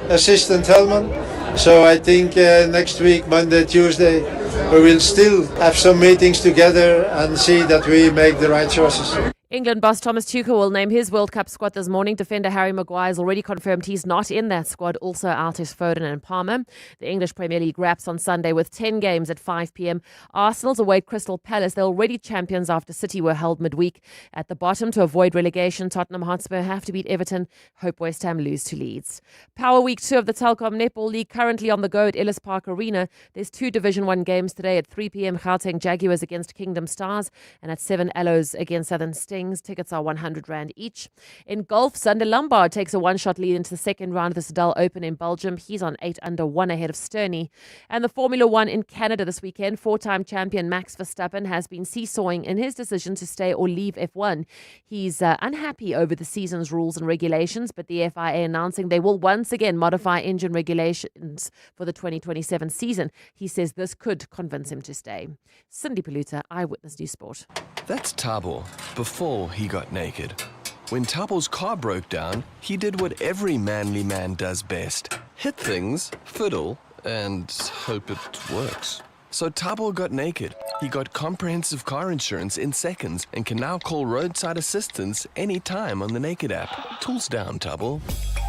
[SPEAKER 19] assistant, Helman. So I think next week, Monday, Tuesday, we will still have some meetings together and see that we make the right choices.
[SPEAKER 5] England boss Thomas Tuchel will name his World Cup squad this morning. Defender Harry Maguire has already confirmed he's not in that squad. Also out is Foden and Palmer. The English Premier League wraps on Sunday with 10 games at 5 p.m. Arsenal's await Crystal Palace. They're already champions after City were held midweek. At the bottom to avoid relegation, Tottenham Hotspur have to beat Everton. Hope West Ham lose to Leeds. Power Week 2 of the Telkom Netball League currently on the go at Ellis Park Arena. There's 2 Division 1 games today at 3 p.m. Gauteng Jaguars against Kingdom Stars and at 7 Allos against Southern Stars. listings. Tickets are 100 Rand each. In golf, Sander Lombard takes a one-shot lead into the second round of the Sedal Open in Belgium. He's on 8 under 1 ahead of Sterney. And the Formula One in Canada this weekend, four-time champion Max Verstappen has been seesawing in his decision to stay or leave F1. He's unhappy over the season's rules and regulations, but the FIA announcing they will once again modify engine regulations for the 2027 season. He says this could convince him to stay. Cindy Paluta, Eyewitness News Sport.
[SPEAKER 7] That's Tabo before he got naked. When Tabo's car broke down, he did what every manly man does best. Hit things, fiddle, and hope it works. So Tabo got naked. He got comprehensive car insurance in seconds and can now call roadside assistance anytime on the Naked app. Tools down, Tabo.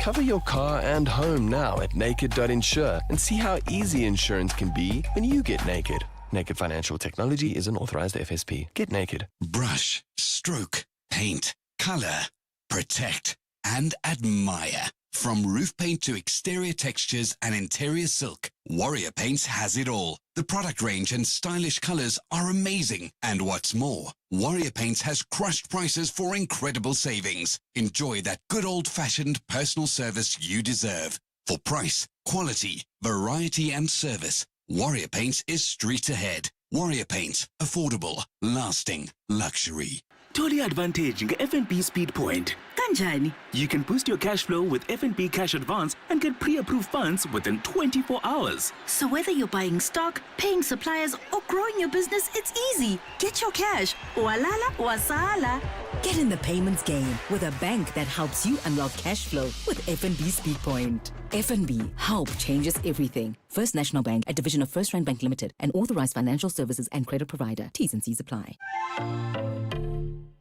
[SPEAKER 7] Cover your car and home now at naked.insure and see how easy insurance can be when you get naked. Naked Financial Technology is an authorized FSP. Get naked.
[SPEAKER 10] Brush, stroke, paint, color, protect, and admire. From roof paint to exterior textures and interior silk, Warrior Paints has it all. The product range and stylish colors are amazing. And what's more, Warrior Paints has crushed prices for incredible savings. Enjoy that good old-fashioned personal service you deserve. For price, quality, variety, and service, Warrior Paints is street ahead. Warrior Paints, affordable, lasting, luxury.
[SPEAKER 12] Totally advantage nge-FNB Speed Point. Kanjani? You can boost your cash flow with FNB Cash Advance and get pre-approved funds within 24 hours.
[SPEAKER 18] So whether you're buying stock, paying suppliers, or growing your business, it's easy. Get your cash. Walala, wasala.
[SPEAKER 21] Get in the payments game with a bank that helps you unlock cash flow with FNB Speed Point. FNB, help changes everything. First National Bank, a division of First Rand Bank Limited, an authorized financial services and credit provider. T's and C's apply.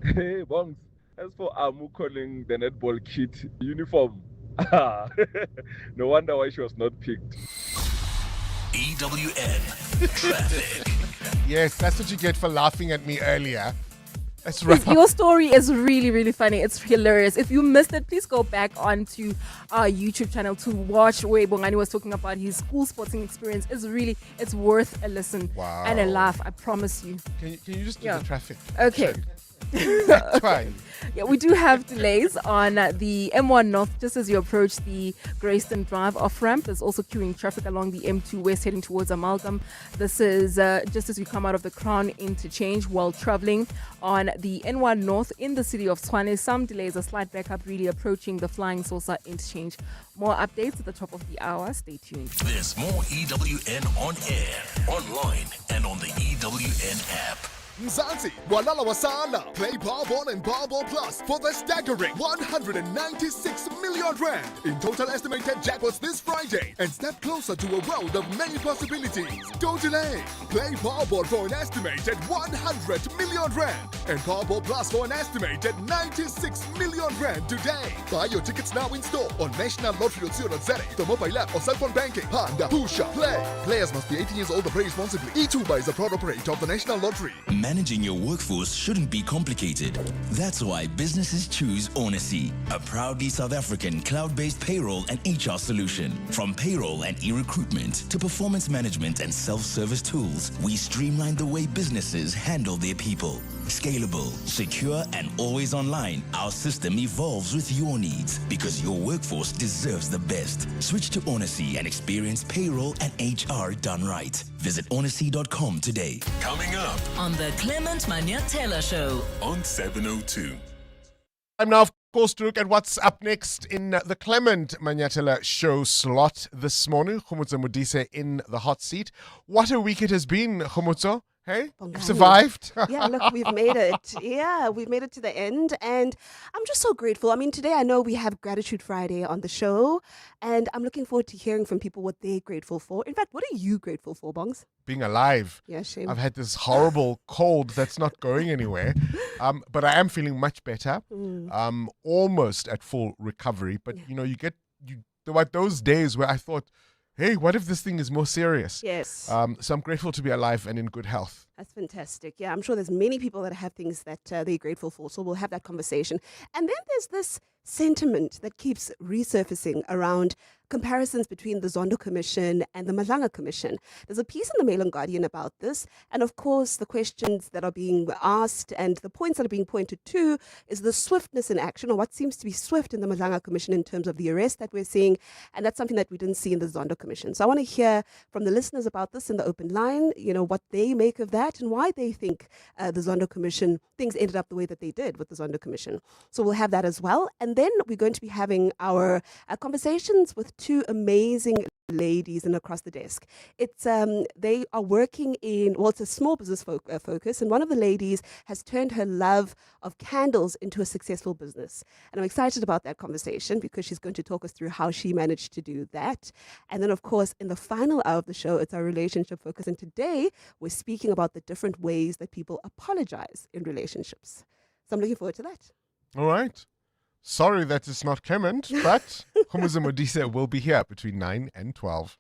[SPEAKER 22] Hey, Bongs. As for Amu calling the netball kit uniform, no wonder why she was not picked.
[SPEAKER 11] EWN Traffic.
[SPEAKER 15] Yes, that's what you get for laughing at me earlier. That's right.
[SPEAKER 9] Your story is really, really funny. It's hilarious. If you missed it, please go back onto our YouTube channel to watch where Bongani was talking about his school sporting experience. It's worth a listen and a laugh. I promise you.
[SPEAKER 15] Can you just do the traffic?
[SPEAKER 9] Okay.
[SPEAKER 15] That's fine.
[SPEAKER 9] Yeah, we do have delays on the M1 North just as you approach the Grayston Drive off-ramp. There's also queuing traffic along the M2 West heading towards Amalgam. This is just as we come out of the Crown interchange while traveling on the N1 North in the city of Tshwane. Some delays, a slight backup really approaching the Flying Saucer interchange. More updates at the top of the hour. Stay tuned.
[SPEAKER 11] There's more EWN on air, online, and on the EWN app.
[SPEAKER 16] Mzansi, Walala Wasala. Play Powerball and Powerball Plus for the staggering 196 million rand in total estimated jackpots this Friday and step closer to a world of many possibilities. Don't delay. Play Powerball for an estimated 100 million rand and Powerball Plus for an estimated 96 million rand today. Buy your tickets now in store on nationallottery.co.za, the mobile app or cell phone banking. Panda, Pusha, Play. Players must be 18 years old and play responsibly. E2 is a proud operator of the National Lottery.
[SPEAKER 10] Managing your workforce shouldn't be complicated. That's why businesses choose Onacy, a proudly South African cloud-based payroll and HR solution. From payroll and e-recruitment to performance management and self-service tools, we streamline the way businesses handle their people. Scalable, secure, and always online, our system evolves with your needs because your workforce deserves the best. Switch to Onacy and experience payroll and HR done right. Visit onacy.com today.
[SPEAKER 11] Coming up
[SPEAKER 17] on the Clement Manyatela Show
[SPEAKER 11] on 702.
[SPEAKER 15] I'm now, of course, to look at what's up next in the Clement Manyatela show slot this morning. Khomotso Modise in the hot seat. What a week it has been, Khomotso. Hey, you've survived.
[SPEAKER 23] Yeah, look, we've made it. Yeah, we've made it to the end. And I'm just so grateful. I mean, today I know we have Gratitude Friday on the show. And I'm looking forward to hearing from people what they're grateful for. In fact, what are you grateful for, Bongs?
[SPEAKER 15] Being alive.
[SPEAKER 23] Yeah, shame.
[SPEAKER 15] I've had this horrible cold that's not going anywhere. But I am feeling much better. Almost at full recovery. But, there were those days where I thought, hey, what if this thing is more serious?
[SPEAKER 23] Yes.
[SPEAKER 15] So I'm grateful to be alive and in good health.
[SPEAKER 23] That's fantastic. Yeah, I'm sure there's many people that have things that they're grateful for. So we'll have that conversation. And then there's this sentiment that keeps resurfacing around comparisons between the Zondo Commission and the Malanga Commission. There's a piece in the Mail and Guardian about this, and of course the questions that are being asked and the points that are being pointed to is the swiftness in action, or what seems to be swift in the Malanga Commission in terms of the arrest that we're seeing, and that's something that we didn't see in the Zondo Commission. So I want to hear from the listeners about this in the open line, what they make of that and why they think the Zondo Commission, things ended up the way that they did with the Zondo Commission. So we'll have that as well. And then we're going to be having our conversations with two amazing ladies and across the desk. It's they are working in, it's a small business focus, and one of the ladies has turned her love of candles into a successful business. And I'm excited about that conversation because she's going to talk us through how she managed to do that. And then, of course, in the final hour of the show, it's our relationship focus. And today, we're speaking about the different ways that people apologize in relationships. So I'm looking forward to that.
[SPEAKER 15] All right. Sorry that it's not Clement, but Khumuza Modise will be here between 9 and 12.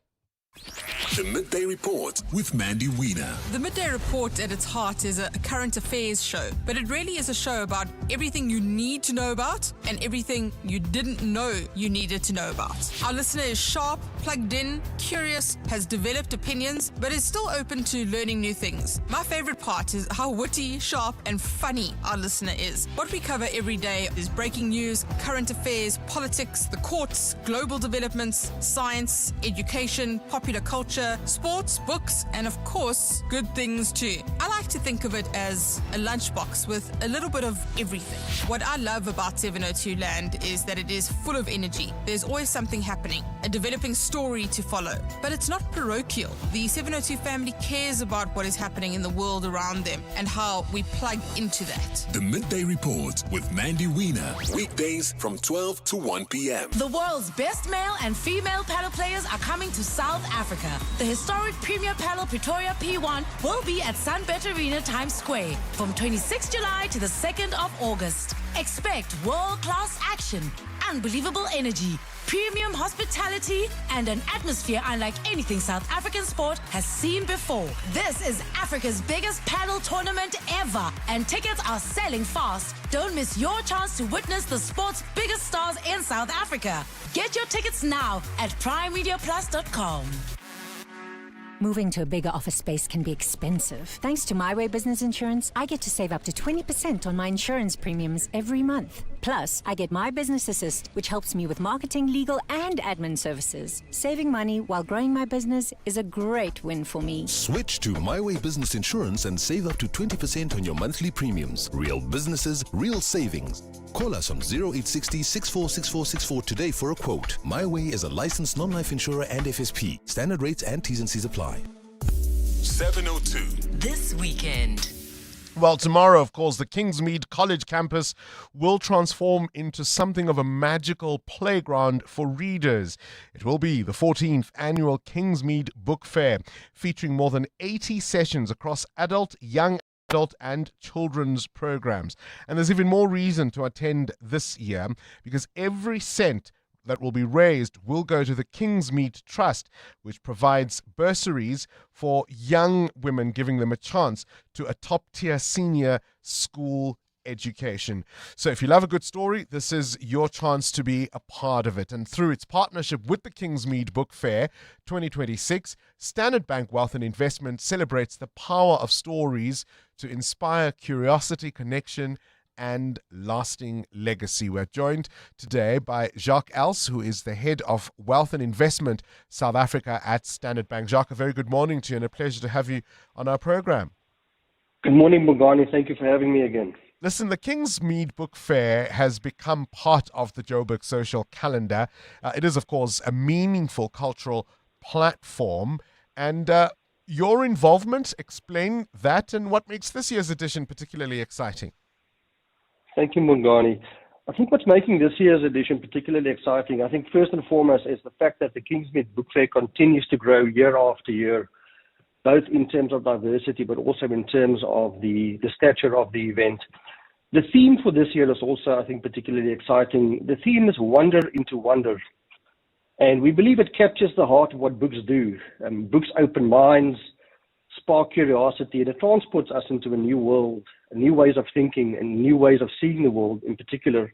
[SPEAKER 11] The Midday Report with Mandy Wiener.
[SPEAKER 1] The Midday Report at its heart is a current affairs show, but it really is a show about everything you need to know about and everything you didn't know you needed to know about. Our listener is sharp, plugged in, curious, has developed opinions, but is still open to learning new things. My favorite part is how witty, sharp, and funny our listener is. What we cover every day is breaking news, current affairs, politics, the courts, global developments, science, education, popular culture, sports, books, and of course, good things too. I like to think of it as a lunchbox with a little bit of everything. What I love about 702 Land is that it is full of energy. There's always something happening, a developing story to follow. But it's not parochial. The 702 family cares about what is happening in the world around them and how we plug into that.
[SPEAKER 11] The Midday Report with Mandy Wiener. Weekdays from 12 to 1 p.m.
[SPEAKER 4] The world's best male and female paddle players are coming to South Africa. The historic Premier Paddle Pretoria P1 will be at Sunbet Arena Times Square from 26 July to the 2nd of August. Expect world-class action, unbelievable energy, premium hospitality, and an atmosphere unlike anything South African sport has seen before. This is Africa's biggest paddle tournament ever, and tickets are selling fast. Don't miss your chance to witness the sport's biggest stars in South Africa. Get your tickets now at primemediaplus.com.
[SPEAKER 8] Moving to a bigger office space can be expensive. Thanks to My Way Business Insurance, I get to save up to 20% on my insurance premiums every month. Plus, I get My Business Assist, which helps me with marketing, legal, and admin services. Saving money while growing my business is a great win for me.
[SPEAKER 11] Switch to My Way Business Insurance and save up to 20% on your monthly premiums. Real businesses, real savings. Call us on 0860 646464 today for a quote. My Way is a licensed non-life insurer and FSP. Standard rates and T's and C's apply. 702.
[SPEAKER 17] This weekend.
[SPEAKER 15] Well, tomorrow, of course, the Kingsmead College campus will transform into something of a magical playground for readers. It will be the 14th annual Kingsmead Book Fair, featuring more than 80 sessions across adult, young adult and children's programs. And there's even more reason to attend this year because every cent that will be raised will go to the Kingsmead Trust, which provides bursaries for young women, giving them a chance to a top-tier senior school education. So if you love a good story, this is your chance to be a part of it. And through its partnership with the Kingsmead Book Fair 2026, Standard Bank Wealth and Investment celebrates the power of stories to inspire curiosity, connection, and lasting legacy. We're joined today by Jacques Els, who is the head of Wealth and Investment South Africa at Standard Bank. Jacques, a very good morning to you and a pleasure to have you on our program.
[SPEAKER 13] Good morning, Bongani. Thank you for having me again.
[SPEAKER 15] Listen, the Kingsmead Book Fair has become part of the Joburg social calendar. It is, of course, a meaningful cultural platform. And your involvement, explain that and what makes this year's edition particularly exciting.
[SPEAKER 13] Thank you, Bongani. I think what's making this year's edition particularly exciting, I think first and foremost, is the fact that the Kingsmead Book Fair continues to grow year after year, both in terms of diversity, but also in terms of the stature of the event. The theme for this year is also, I think, particularly exciting. The theme is Wonder into Wonder. And we believe it captures the heart of what books do. Books open minds, spark curiosity, and it transports us into a new world, new ways of thinking and new ways of seeing the world in particular.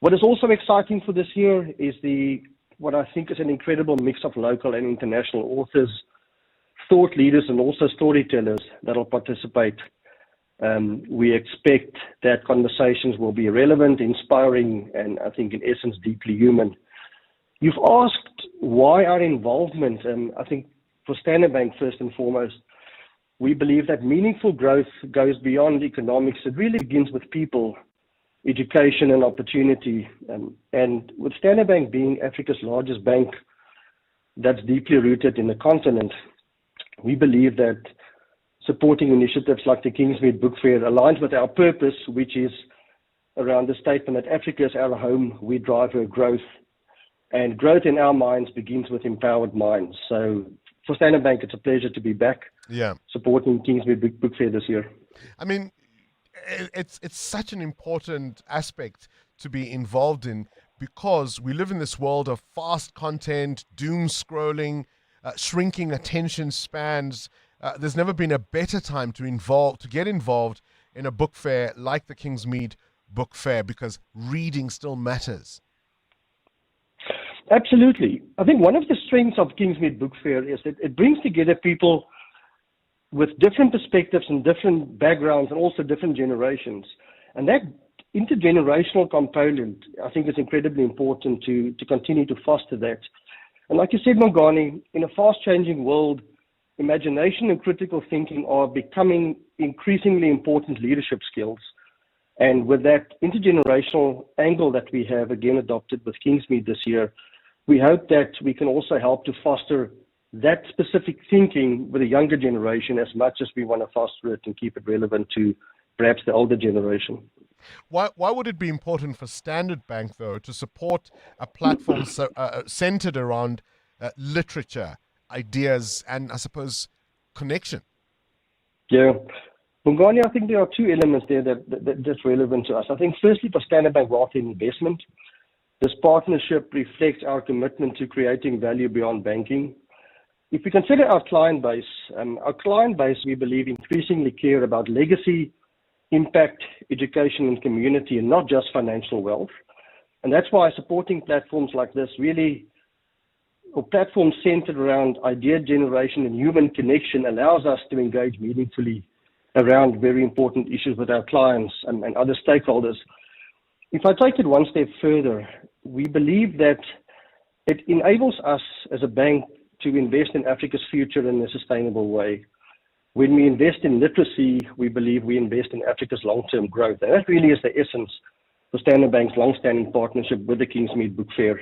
[SPEAKER 13] What is also exciting for this year is the what I think is an incredible mix of local and international authors, thought leaders, and also storytellers that will participate. We expect that conversations will be relevant, inspiring, and I think in essence deeply human. You've asked why our involvement. I think for Standard Bank, first and foremost, we believe that meaningful growth goes beyond economics. It really begins with people, education, and opportunity. And with Standard Bank being Africa's largest bank that's deeply rooted in the continent, we believe that supporting initiatives like the Kingsmead Book Fair aligns with our purpose, which is around the statement that Africa is our home, we drive her growth. And growth in our minds begins with empowered minds. So for Standard Bank, it's a pleasure to be back supporting Kingsmead Book Fair this year.
[SPEAKER 15] I mean, it's such an important aspect to be involved in because we live in this world of fast content, doom scrolling, shrinking attention spans. There's never been a better time to get involved in a book fair like the Kingsmead Book Fair because reading still matters.
[SPEAKER 13] Absolutely. I think one of the strengths of Kingsmead Book Fair is that it brings together people with different perspectives and different backgrounds and also different generations. And that intergenerational component, I think, is incredibly important to continue to foster that. And like you said, Bongani, in a fast-changing world, imagination and critical thinking are becoming increasingly important leadership skills. And with that intergenerational angle that we have again adopted with Kingsmead this year, we hope that we can also help to foster that specific thinking with a younger generation as much as we want to foster it and keep it relevant to perhaps the older generation.
[SPEAKER 15] Why would it be important for Standard Bank, though, to support a platform centered around literature, ideas, and, I suppose, connection?
[SPEAKER 13] Yeah. Bongani, I think there are two elements there that's relevant to us. I think firstly for Standard Bank Wealth and Investment, this partnership reflects our commitment to creating value beyond banking. If we consider our client base, we believe, increasingly care about legacy, impact, education, and community, and not just financial wealth. And that's why supporting platforms like this or platforms centered around idea generation and human connection allows us to engage meaningfully around very important issues with our clients and other stakeholders. If I take it one step further, we believe that it enables us as a bank to invest in Africa's future in a sustainable way. When we invest in literacy, we believe we invest in Africa's long-term growth. And that really is the essence of Standard Bank's long-standing partnership with the Kingsmead Book Fair.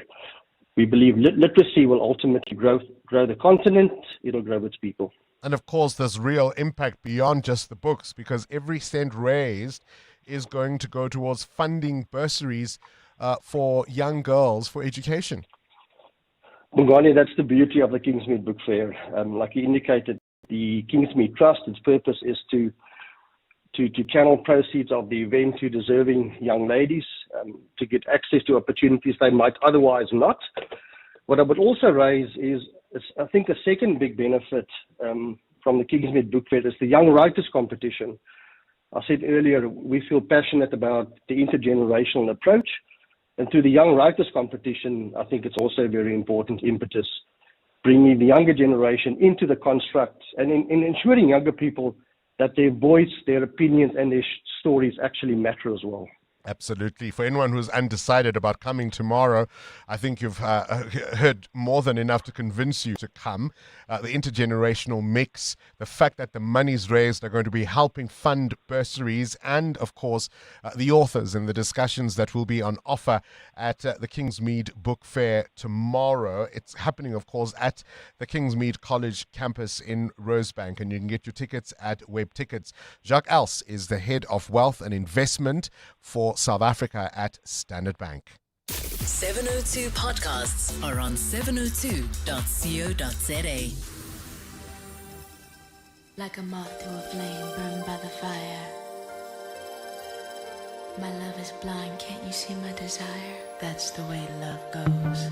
[SPEAKER 13] We believe literacy will ultimately grow the continent, it'll grow its people.
[SPEAKER 15] And of course, there's real impact beyond just the books because every cent raised is going to go towards funding bursaries for young girls for education.
[SPEAKER 13] Bongani, that's the beauty of the Kingsmead Book Fair. Like you indicated, the Kingsmead Trust, its purpose is to channel proceeds of the event to deserving young ladies to get access to opportunities they might otherwise not. What I would also raise is I think a second big benefit from the Kingsmead Book Fair is the Young Writers Competition. I said earlier, we feel passionate about the intergenerational approach. And through the Young Writers Competition, I think it's also a very important impetus, bringing the younger generation into the construct and in ensuring younger people that their voice, their opinions, and their stories actually matter as well.
[SPEAKER 15] Absolutely. For anyone who's undecided about coming tomorrow, I think you've heard more than enough to convince you to come. The intergenerational mix, the fact that the monies raised are going to be helping fund bursaries, and of course, the authors and the discussions that will be on offer at the Kingsmead Book Fair tomorrow. It's happening, of course, at the Kingsmead College campus in Rosebank, and you can get your tickets at Web Tickets. Jacques Els is the head of wealth and investment for South Africa at Standard Bank.
[SPEAKER 17] 702 podcasts are on 702.co.za.
[SPEAKER 3] Like a moth to a flame burned by the fire. My love is blind, can't you see my desire? That's the way love goes.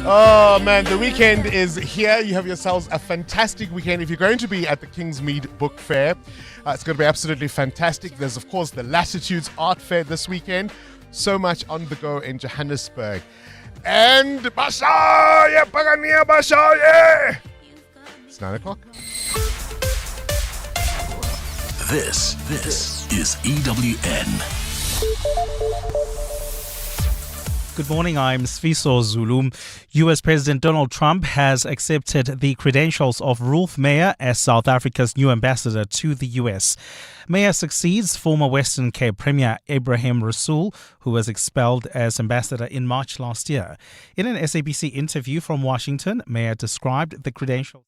[SPEAKER 15] Oh man, the weekend is here. You have yourselves a fantastic weekend. If you're going to be at the Kingsmead Book Fair, it's going to be absolutely fantastic. There's of course the Latitudes Art Fair this weekend. So much on the go in Johannesburg. And Basha, Pagania Basha, it's 9 o'clock.
[SPEAKER 11] This is EWN.
[SPEAKER 2] Good morning, I'm Sfiso Zulu. US President Donald Trump has accepted the credentials of Rolf Meyer as South Africa's new ambassador to the US. Meyer succeeds former Western Cape Premier Ebrahim Rasool, who was expelled as ambassador in March last year. In an SABC interview from Washington, Meyer described the credentials.